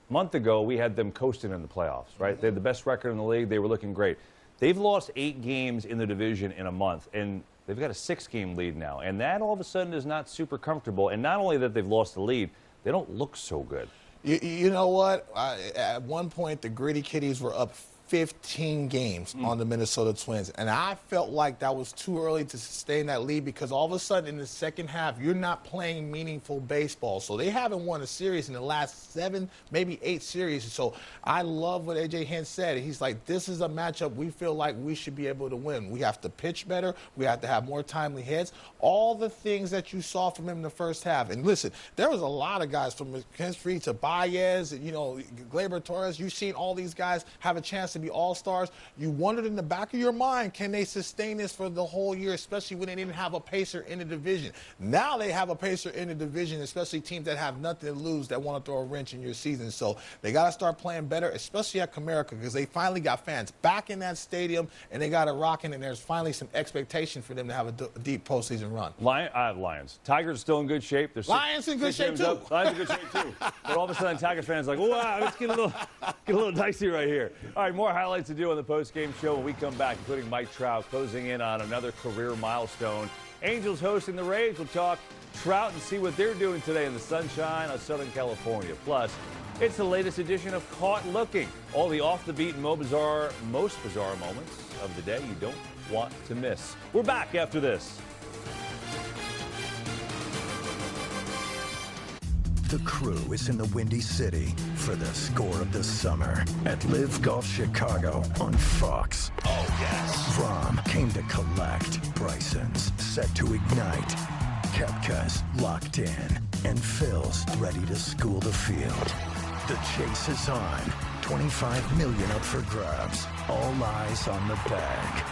[SPEAKER 7] A month ago, we had them coasting in the playoffs, right? They had the best record in the league. They were looking great. They've lost 8 games in the division in a month, and they've got a 6-game lead now. And that all of a sudden is not super comfortable. And not only that they've lost the lead, they don't look so good.
[SPEAKER 12] You know what? At one point, the Gritty Kitties were up 15 games on the Minnesota Twins. And I felt like that was too early to sustain that lead because all of a sudden in the second half, you're not playing meaningful baseball. So they haven't won a series in the last 7, maybe 8 series. So I love what A.J. Hinch said. He's like, this is a matchup we feel like we should be able to win. We have to pitch better. We have to have more timely hits. All the things that you saw from him in the first half. And listen, there was a lot of guys from McKinstry to Baez, and, Gleyber Torres. You've seen all these guys have a chance to be all-stars. You wondered in the back of your mind, can they sustain this for the whole year, especially when they didn't have a pacer in the division? Now they have a pacer in the division, especially teams that have nothing to lose that want to throw a wrench in your season. So they got to start playing better, especially at Comerica, because they finally got fans back in that stadium, and they got it rocking, and there's finally some expectation for them to have a deep postseason run.
[SPEAKER 7] Lions. Tigers are still in good shape.
[SPEAKER 12] Lions in good shape, too.
[SPEAKER 7] Lions in good shape, too. But all of a sudden, Tiger fans are like, wow, let's get a little dicey right here. All right, more highlights to do on the post-game show when we come back, including Mike Trout closing in on another career milestone Angels hosting the Rays. We'll talk Trout and see what they're doing today in the sunshine of Southern California. Plus, it's the latest edition of Caught Looking. All the off-the-beat and most bizarre moments of the day you don't want to miss. We're back after this.
[SPEAKER 4] The crew is in the Windy City for the score of the summer at Live Golf Chicago on Fox.
[SPEAKER 6] Oh, yes.
[SPEAKER 4] Rom came to collect. Bryson's set to ignite. Kepka's locked in. And Phil's ready to school the field. The chase is on. $25 million up for grabs. All eyes on the bag.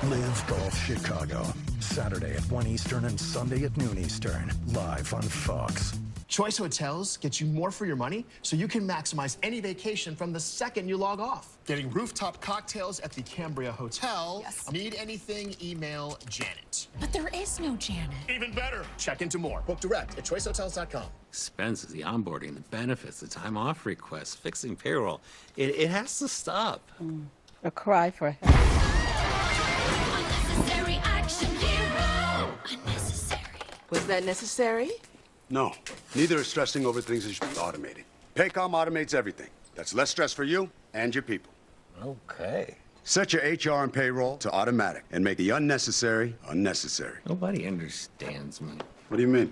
[SPEAKER 4] Live Golf Chicago. Saturday at 1 Eastern and Sunday at noon Eastern. Live on Fox.
[SPEAKER 14] Choice Hotels gets you more for your money, so you can maximize any vacation from the second you log off. Getting rooftop cocktails at the Cambria Hotel. Yes. Need anything, email Janet.
[SPEAKER 16] But there is no Janet.
[SPEAKER 14] Even better. Check into more. Book direct at choicehotels.com.
[SPEAKER 17] Expenses, the onboarding, the benefits, the time off requests, fixing payroll. It has to stop.
[SPEAKER 18] A cry for help.
[SPEAKER 16] Unnecessary action hero. Unnecessary.
[SPEAKER 18] Was that necessary?
[SPEAKER 19] No, neither is stressing over things that should be automated. Paycom automates everything. That's less stress for you and your people.
[SPEAKER 17] Okay.
[SPEAKER 19] Set your HR and payroll to automatic and make the unnecessary unnecessary.
[SPEAKER 17] Nobody understands me.
[SPEAKER 19] What do you mean?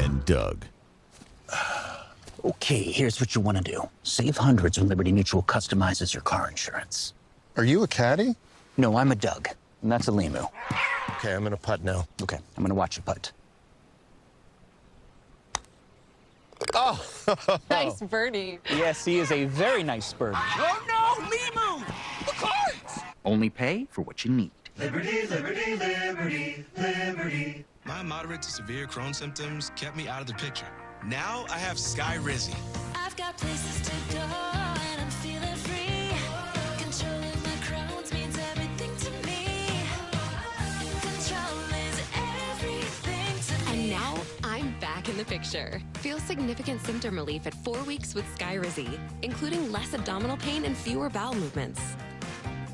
[SPEAKER 22] And Doug.
[SPEAKER 28] Okay, here's what you want to do. Save hundreds when Liberty Mutual customizes your car insurance.
[SPEAKER 22] Are you a caddy?
[SPEAKER 28] No, I'm a Doug, and that's a Limu.
[SPEAKER 22] Okay, I'm gonna putt now.
[SPEAKER 28] Okay, I'm gonna watch you putt.
[SPEAKER 22] Oh!
[SPEAKER 18] Nice birdie.
[SPEAKER 29] Yes, he is a very nice birdie.
[SPEAKER 28] Oh no, Limu! The cards! Only pay for what you need.
[SPEAKER 30] Liberty, liberty, liberty, liberty. My moderate to severe Crohn's symptoms kept me out of the picture. Now I have Skyrizi.
[SPEAKER 16] I've got places to go and I'm feeling free. Controlling my Crohn's means everything to me. Control is everything to me.
[SPEAKER 24] And now I'm back in the picture. Feel significant symptom relief at 4 weeks with Skyrizi, including less abdominal pain and fewer bowel movements.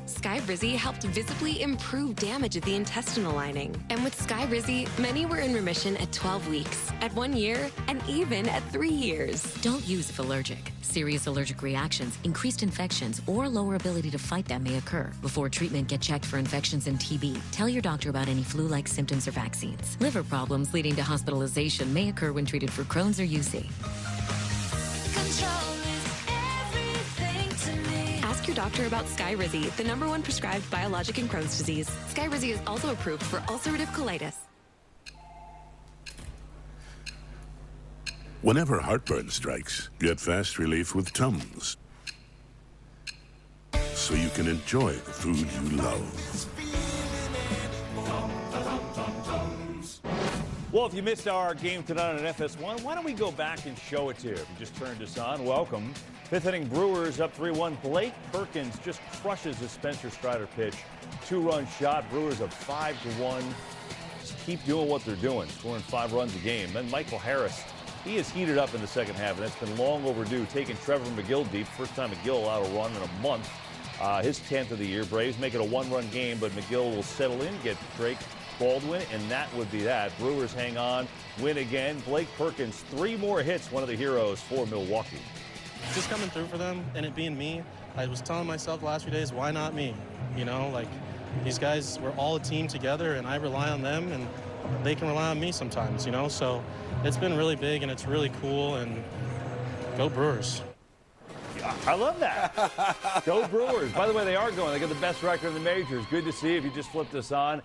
[SPEAKER 24] Skyrizi helped visibly improve damage of the intestinal lining. And with Skyrizi, many were in remission at 12 weeks, at 1 year, and even at 3 years.
[SPEAKER 31] Don't use if allergic. Serious allergic reactions, increased infections, or lower ability to fight them may occur. Before treatment, get checked for infections and TB. Tell your doctor about any flu-like symptoms or vaccines. Liver problems leading to hospitalization may occur when treated for Crohn's or UC.
[SPEAKER 16] Control is everything to me.
[SPEAKER 24] Ask your doctor about Skyrizi, the #1 prescribed biologic in Crohn's disease. Skyrizi is also approved for ulcerative colitis.
[SPEAKER 6] Whenever heartburn strikes, get fast relief with Tums. So you can enjoy the food you love.
[SPEAKER 7] Well, if you missed our game tonight on FS1, why don't we go back and show it to you? If you just turned us on, welcome. Fifth inning, Brewers up 3-1. Blake Perkins just crushes the Spencer Strider pitch. 2-run shot. Brewers up 5-1. Just keep doing what they're doing, scoring 5 runs a game. Then Michael Harris, he is heated up in the second half, and that's been long overdue, taking Trevor McGill deep. First time McGill allowed a run in a month. His 10th of the year. Braves make it a 1-run game, but McGill will settle in, get Drake Baldwin, and that would be that. Brewers hang on, win again. Blake Perkins, 3 more hits, one of the heroes for Milwaukee.
[SPEAKER 32] Just coming through for them and it being me, I was telling myself the last few days, why not me? You know, like, these guys, we're all a team together, and I rely on them, and they can rely on me sometimes, you know? So it's been really big, and it's really cool, and go Brewers.
[SPEAKER 7] I love that. Go Brewers. By the way, they are going. They got the best record in the majors. Good to see if you just flipped us on.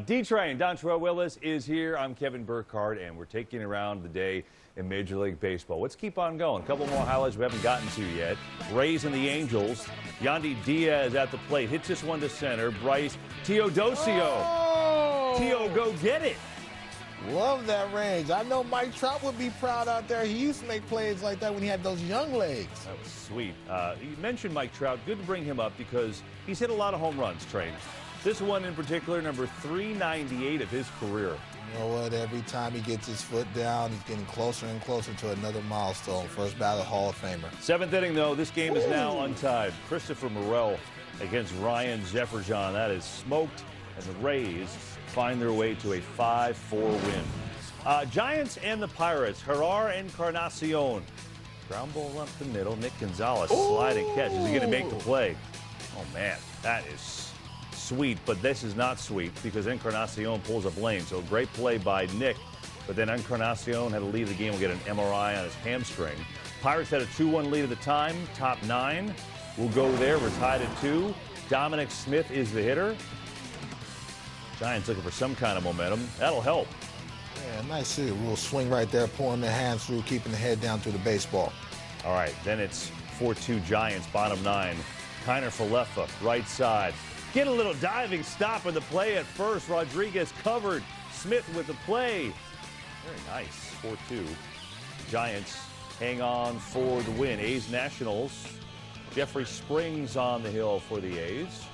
[SPEAKER 7] D-Train, Dontrell Willis is here. I'm Kevin Burkhardt, and we're taking around the day in Major League Baseball. Let's keep on going. A couple more highlights we haven't gotten to yet. Rays and the Angels. Yandy Diaz at the plate. Hits this one to center. Bryce Teodosio.
[SPEAKER 12] Oh!
[SPEAKER 7] Teo, go get it.
[SPEAKER 12] Love that range. I know Mike Trout would be proud out there. He used to make plays like that when he had those young legs.
[SPEAKER 7] That was sweet. You mentioned Mike Trout. Good to bring him up because he's hit a lot of home runs, Train. This one in particular, number 398 of his career.
[SPEAKER 12] You know what? Every time he gets his foot down, he's getting closer and closer to another milestone. First ballot Hall of Famer.
[SPEAKER 7] 7th inning, though. This game is now untied. Christopher Morel against Ryan Jefferson. That is smoked, and the Rays find their way to a 5-4 win. Giants and the Pirates, Gerard Encarnacion. Ground ball up the middle. Nick Gonzalez sliding catch. Is he going to make the play? Oh, man, that is sweet, but this is not sweet because Encarnacion pulls up lane. So great play by Nick, but then Encarnacion had to leave the game and get an MRI on his hamstring. Pirates had a 2-1 lead at the time. Top 9 will go there. We're tied at 2. Dominic Smith is the hitter. Giants looking for some kind of momentum. That'll help.
[SPEAKER 12] Yeah, nice see a little swing right there, pulling the hands through, keeping the head down through the baseball.
[SPEAKER 7] All right, then it's 4-2 Giants, bottom 9. Kiner Falefa, right side. Get a little diving stop in the play at first. Rodriguez covered. Smith with the play. Very nice, 4-2. Giants hang on for the win. A's Nationals. Jeffrey Springs on the hill for the A's.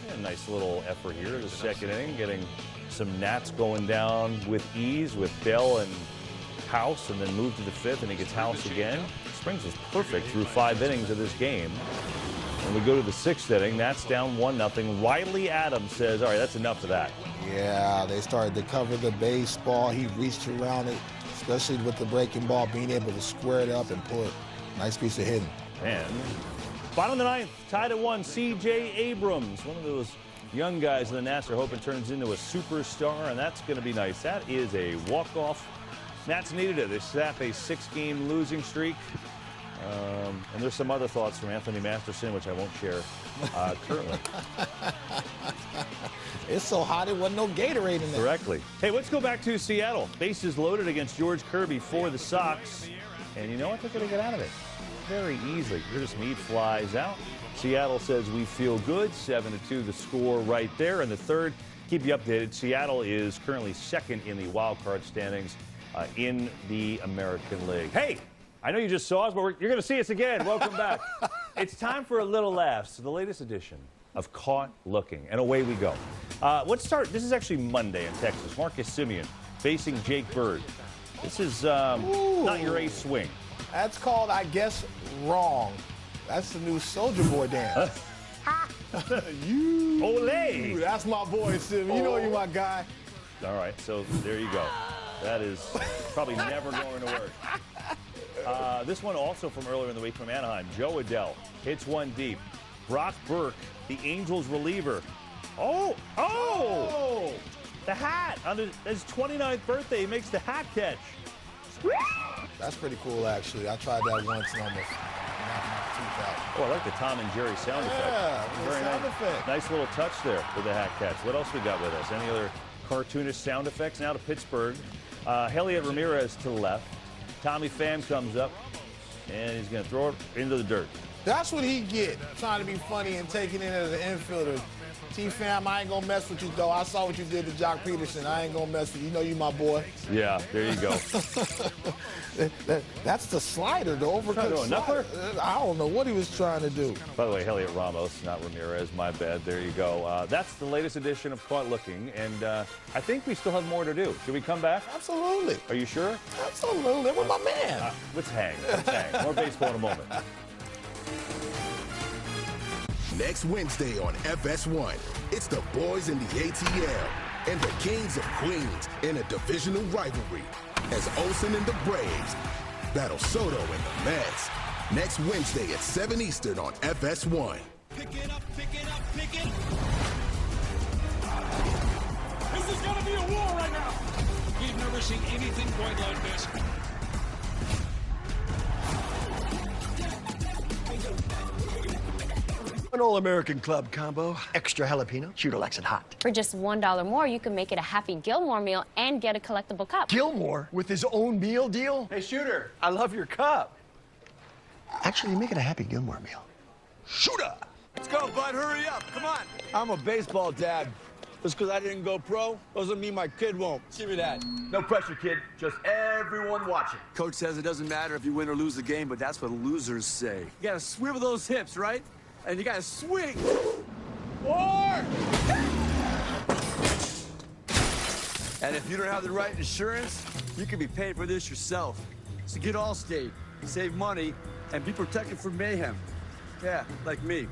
[SPEAKER 7] Yeah, nice little effort here, the second inning, getting some Nats going down with ease with Bell and House, and then move to the 5th, and he gets House again. Springs was perfect through 5 innings of this game. And we go to the 6th inning. Nats down 1-0. Riley Adams says, all right, that's enough of that.
[SPEAKER 12] Yeah, they started to cover the baseball. He reached around it, especially with the breaking ball, being able to square it up and pull it. Nice piece of hitting.
[SPEAKER 7] And bottom of the 9th, tied at 1, C.J. Abrams. One of those young guys the Nats are hoping turns into a superstar, and that's going to be nice. That is a walk-off. Nats needed it. They snapped a 6-game losing streak. And there's some other thoughts from Anthony Masterson, which I won't share currently.
[SPEAKER 12] It's so hot it wasn't no Gatorade in there.
[SPEAKER 7] Correctly. Hey, let's go back to Seattle. Bases loaded against George Kirby for the Sox. And you know what? They're going to get out of it very easily. Curtis Meade flies out. Seattle says we feel good. 7-2 the score right there. And the third, keep you updated. Seattle is currently 2nd in the wild card standings in the American League. Hey, I know you just saw us, but you're going to see us again. Welcome back. It's time for a little laughs to the latest edition of Caught Looking. And away we go. Let's start. This is actually Monday in Texas. Marcus Semien facing Jake Bird. This is not your ace swing.
[SPEAKER 12] That's called, I guess, wrong. That's the new Soldier Boy dance.
[SPEAKER 7] Olé!
[SPEAKER 12] That's my boy, Sim. You know you're my guy.
[SPEAKER 7] All right, so there you go. That is probably never going to work. This one also from earlier in the week from Anaheim. Joe Adell hits one deep. Brock Burke, the Angels reliever. Oh! The hat. On his 29th birthday, he makes the hat catch.
[SPEAKER 12] That's pretty cool, actually. I tried that once and almost knocked my tooth out.
[SPEAKER 7] Oh, I like the Tom and Jerry sound effect.
[SPEAKER 12] Yeah,
[SPEAKER 7] Very
[SPEAKER 12] sound
[SPEAKER 7] nice.
[SPEAKER 12] effect.
[SPEAKER 7] Nice little touch there with the hat catch. What else we got with us? Any other cartoonish sound effects? Now to Pittsburgh. Elliot Ramirez to the left. Tommy Pham comes up, and he's going to throw it into the dirt.
[SPEAKER 12] That's what he get, trying to be funny and taking it as an infielder. T-Fam, I ain't going to mess with you, though. I saw what you did to Jock Peterson. I ain't going to mess with you. You know you my boy.
[SPEAKER 7] Yeah, there you go.
[SPEAKER 12] That's the slider, the overcut slider. I don't know what he was trying to do.
[SPEAKER 7] By the way, Elliot Ramos, not Ramirez. My bad. There you go. That's the latest edition of Caught Looking, and I think we still have more to do. Should we come back?
[SPEAKER 12] Absolutely.
[SPEAKER 7] Are you sure?
[SPEAKER 12] Absolutely. With my man.
[SPEAKER 7] Let's hang. Let's hang. More baseball in a moment.
[SPEAKER 1] Next Wednesday on FS1, it's the boys in the ATL and the Kings of Queens in a divisional rivalry as Olsen and the Braves battle Soto and the Mets. Next Wednesday at 7 Eastern on FS1.
[SPEAKER 2] Pick it up, pick it up, pick it. This is gonna be a war right now. We've never seen anything quite like this.
[SPEAKER 5] An All-American Club combo, extra jalapeno, shooter likes it hot.
[SPEAKER 8] For just $1 more, you can make it a Happy Gilmore meal and get a collectible cup.
[SPEAKER 5] Gilmore with his own meal deal? Hey, Shooter, I love your cup. Actually, make it a Happy Gilmore meal. Shooter!
[SPEAKER 13] Let's go, bud, hurry up, come on. I'm a baseball dad. Just because I didn't go pro doesn't mean my kid won't. Give me that.
[SPEAKER 5] No pressure, kid. Just everyone watching.
[SPEAKER 13] Coach says it doesn't matter if you win or lose the game, but that's what losers say. You gotta swivel those hips, right? And you gotta swing. Four! And if you don't have the right insurance, you could be paying for this yourself. So get Allstate, save money, and be protected from mayhem. Yeah, like me.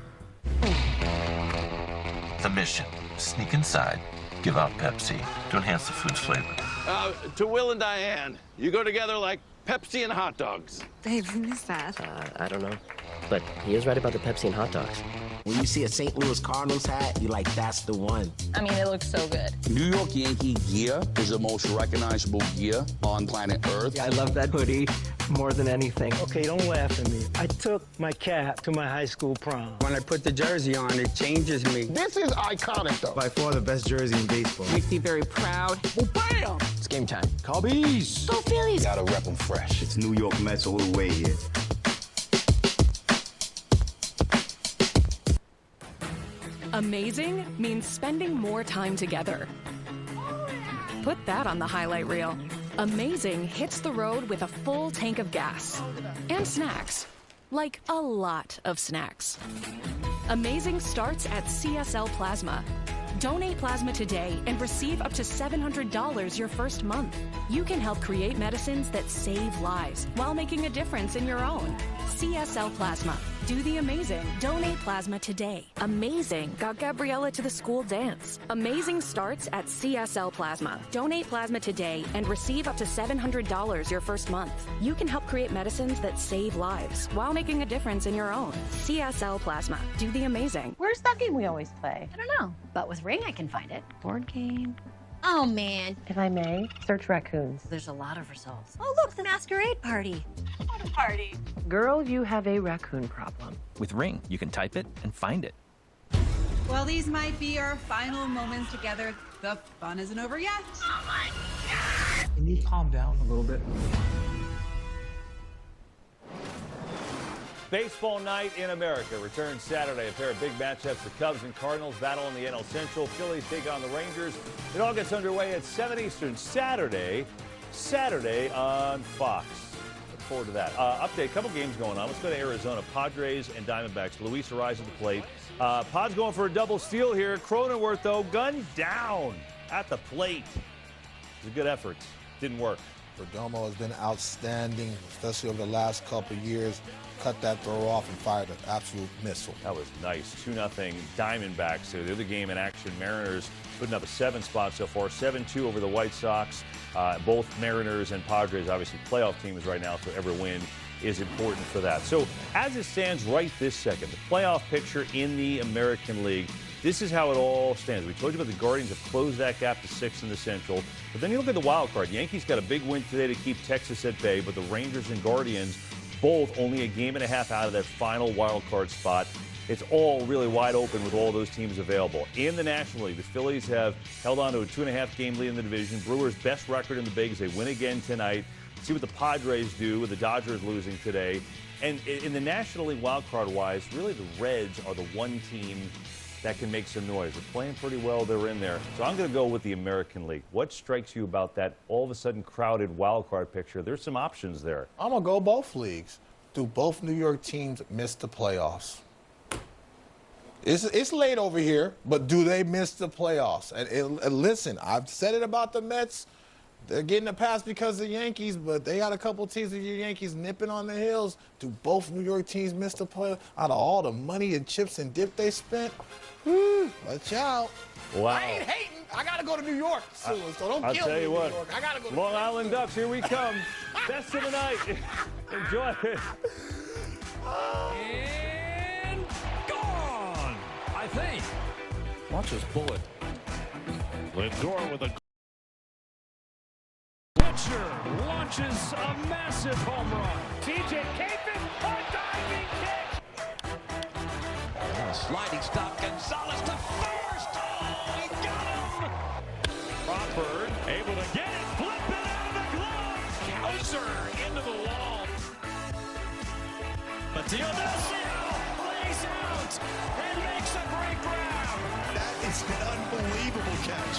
[SPEAKER 3] The mission, sneak inside, give out Pepsi to enhance the food's flavor.
[SPEAKER 4] To Will and Diane, you go together like Pepsi and hot dogs.
[SPEAKER 9] Babe, who is that?
[SPEAKER 10] I don't know. But he is right about the Pepsi and hot dogs.
[SPEAKER 11] When you see a St. Louis Cardinals hat, you're like, that's the one.
[SPEAKER 8] I mean, it looks so good.
[SPEAKER 15] New York Yankee gear is the most recognizable gear on planet Earth.
[SPEAKER 10] I love that hoodie more than anything.
[SPEAKER 20] Okay, don't laugh at me. I took my cat to my high school prom.
[SPEAKER 21] When I put the jersey on, it changes me.
[SPEAKER 20] This is iconic, though.
[SPEAKER 21] By far the best jersey in baseball.
[SPEAKER 10] Makes me very proud.
[SPEAKER 20] Well, bam!
[SPEAKER 10] It's game time.
[SPEAKER 20] Cubbies!
[SPEAKER 10] Go Phillies!
[SPEAKER 21] Gotta rep them fresh. It's New York Mets all the way here.
[SPEAKER 23] Amazing means spending more time together. Put that on the highlight reel. Amazing hits the road with a full tank of gas. And snacks. Like a lot of snacks. Amazing starts at CSL Plasma. Donate plasma today and receive up to $700 your first month. You can help create medicines that save lives while making a difference in your own. CSL Plasma. Do the amazing. Donate plasma today. Amazing got Gabriella to the school dance. Amazing starts at CSL Plasma. Donate plasma today and receive up to $700 your first month. You can help create medicines that save lives while making a difference in your own. CSL Plasma. Do the amazing.
[SPEAKER 18] Where's that game we always play?
[SPEAKER 8] I don't know, but with Ring, I can find it.
[SPEAKER 18] Board game.
[SPEAKER 8] Oh, man.
[SPEAKER 18] If I may, search raccoons.
[SPEAKER 8] There's a lot of results. Oh, look, the masquerade party. What a party.
[SPEAKER 18] Girl, you have a raccoon problem.
[SPEAKER 29] With Ring, you can type it and find it.
[SPEAKER 25] Well, these might be our final moments together. The fun isn't over yet. Oh my God.
[SPEAKER 21] Can you calm down a little bit?
[SPEAKER 7] Baseball night in America returns Saturday. A pair of big matchups. The Cubs and Cardinals battle in the NL Central. Phillies take on the Rangers. It all gets underway at 7 Eastern Saturday on Fox. Look forward to that. Update, a couple games going on. Let's go to Arizona. Padres and Diamondbacks. Luis Ariz at the plate. Pod's going for a double steal here. Cronenworth, though, gunned down at the plate. It was a good effort. Didn't work.
[SPEAKER 12] Perdomo has been outstanding, especially over the last couple of years. Cut that throw off and fired an absolute missile.
[SPEAKER 7] That was nice. 2-0 Diamondbacks. So the other game in action, Mariners putting up a 7 spot so far. 7-2 over the White Sox. Both Mariners and Padres, obviously playoff teams right now, so every win is important for that. So as it stands right this second, the playoff picture in the American League, this is how it all stands. We told you about the Guardians have closed that gap to 6 in the Central. But then you look at the wild card. Yankees got a big win today to keep Texas at bay, but the Rangers and Guardians both only a game and a half out of that final wild card spot. It's all really wide open with all those teams available. In the National League, the Phillies have held on to a 2.5-game lead in the division. Brewers' best record in the bigs. They win again tonight. See what the Padres do with the Dodgers losing today. And in the National League wild card wise, really the Reds are the one team that can make some noise. They're playing pretty well. They're in there. So I'm going to go with the American League. What strikes you about that all of a sudden crowded wild card picture? There's some options there.
[SPEAKER 12] I'm going to go both leagues. Do both New York teams miss the playoffs? It's late over here, but do they miss the playoffs? And listen, I've said it about the Mets. They're getting a pass because of the Yankees, but they got a couple teams of your Yankees nipping on the heels. Do both New York teams miss the playoffs? Out of all the money and chips and dip they spent, watch out.
[SPEAKER 7] Wow.
[SPEAKER 12] I ain't hating. I got to go to New York soon, so don't
[SPEAKER 7] I'll
[SPEAKER 12] kill
[SPEAKER 7] tell
[SPEAKER 12] me
[SPEAKER 7] you
[SPEAKER 12] in
[SPEAKER 7] what,
[SPEAKER 12] New York. I got to go to
[SPEAKER 7] Long Island Ducks, here we come. Best of the night. Enjoy it.
[SPEAKER 2] And gone, I think.
[SPEAKER 29] Watch us pull it.
[SPEAKER 2] Lindor with a pitcher launches a massive home run. TJ Capon, a diving kick.
[SPEAKER 26] Sliding stop, Gonzalez to first. Oh, he got him.
[SPEAKER 2] Crawford able to get it, flip it out of the glove. Hauser into the wall. But Dionisio lays out and makes a great grab.
[SPEAKER 14] That is an unbelievable catch.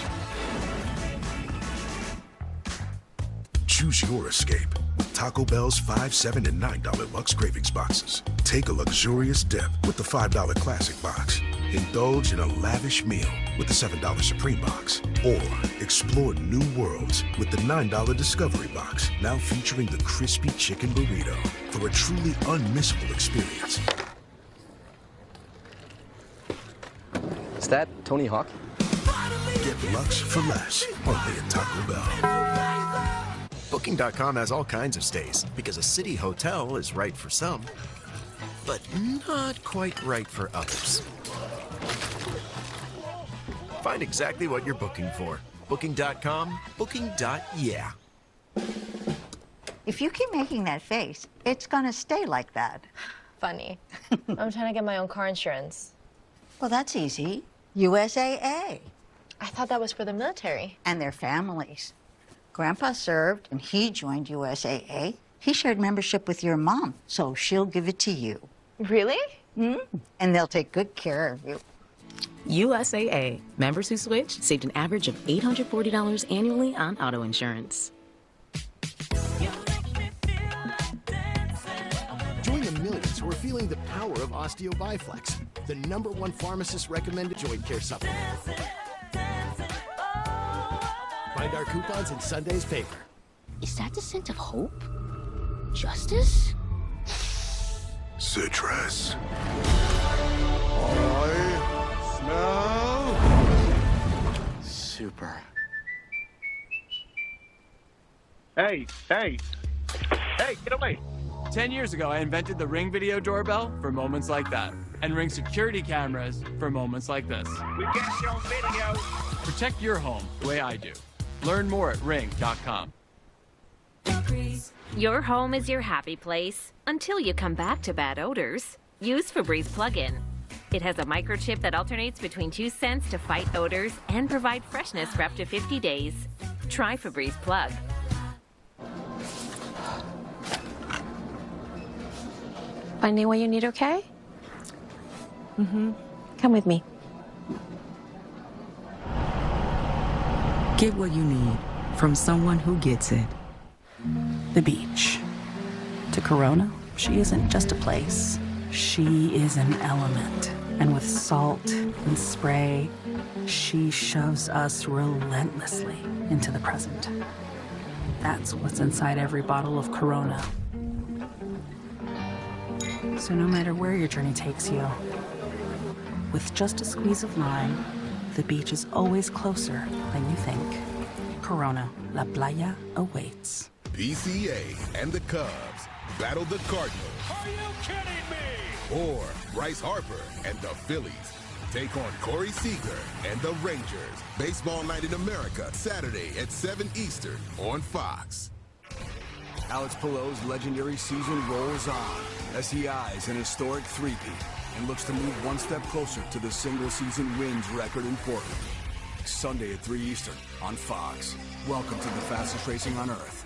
[SPEAKER 27] Choose your escape with Taco Bell's $5, $7, and $9 Lux Cravings boxes. Take a luxurious dip with the $5 Classic box. Indulge in a lavish meal with the $7 Supreme box. Or explore new worlds with the $9 Discovery box, now featuring the crispy chicken burrito for a truly unmissable experience.
[SPEAKER 1] Is that Tony Hawk?
[SPEAKER 27] Get luxe for less, only at Taco Bell.
[SPEAKER 6] Booking.com has all kinds of stays because a city hotel is right for some, but not quite right for others. Find exactly what you're booking for. Booking.com, booking.yeah.
[SPEAKER 9] If you keep making that face, it's gonna stay like that.
[SPEAKER 16] Funny. I'm trying to get my own car insurance.
[SPEAKER 9] Well, that's easy. USAA.
[SPEAKER 16] I thought that was for the military.
[SPEAKER 9] And their families. Grandpa served, and he joined USAA. He shared membership with your mom, so she'll give it to you.
[SPEAKER 16] Really?
[SPEAKER 9] And they'll take good care of you.
[SPEAKER 17] USAA. Members who switch saved an average of $840 annually on auto insurance.
[SPEAKER 14] Join the millions who are feeling the power of Osteo Biflex, the #1 pharmacist recommended joint care supplement. Find our coupons in Sunday's paper.
[SPEAKER 17] Is that the scent of hope? Justice?
[SPEAKER 27] Citrus.
[SPEAKER 14] Super.
[SPEAKER 19] Hey, get away. 10 years ago, I invented the Ring video doorbell for moments like that, and Ring security cameras for moments like this.
[SPEAKER 26] We got your video.
[SPEAKER 19] Protect your home the way I do. Learn more at ring.com.
[SPEAKER 22] Your home is your happy place until you come back to bad odors. Use Febreze plug-in. It has a microchip that alternates between 2 scents to fight odors and provide freshness for up to 50 days. Try Febreze Plug.
[SPEAKER 18] Finding what you need, okay? Come with me.
[SPEAKER 24] Get what you need from someone who gets it. The beach. To Corona, she isn't just a place. She is an element. And with salt and spray, she shoves us relentlessly into the present. That's what's inside every bottle of Corona. So no matter where your journey takes you, with just a squeeze of lime, the beach is always closer than you think. Corona, La Playa awaits.
[SPEAKER 27] PCA and the Cubs battle the Cardinals.
[SPEAKER 26] Are you kidding me?
[SPEAKER 27] Or Bryce Harper and the Phillies take on Corey Seager and the Rangers. Baseball Night in America, Saturday at 7 Eastern on Fox.
[SPEAKER 13] Alex Pilow's legendary season rolls on as he eyes an historic three-peat and looks to move one step closer to the single-season wins record in Portland. Sunday at 3 Eastern on Fox. Welcome to the fastest racing on Earth.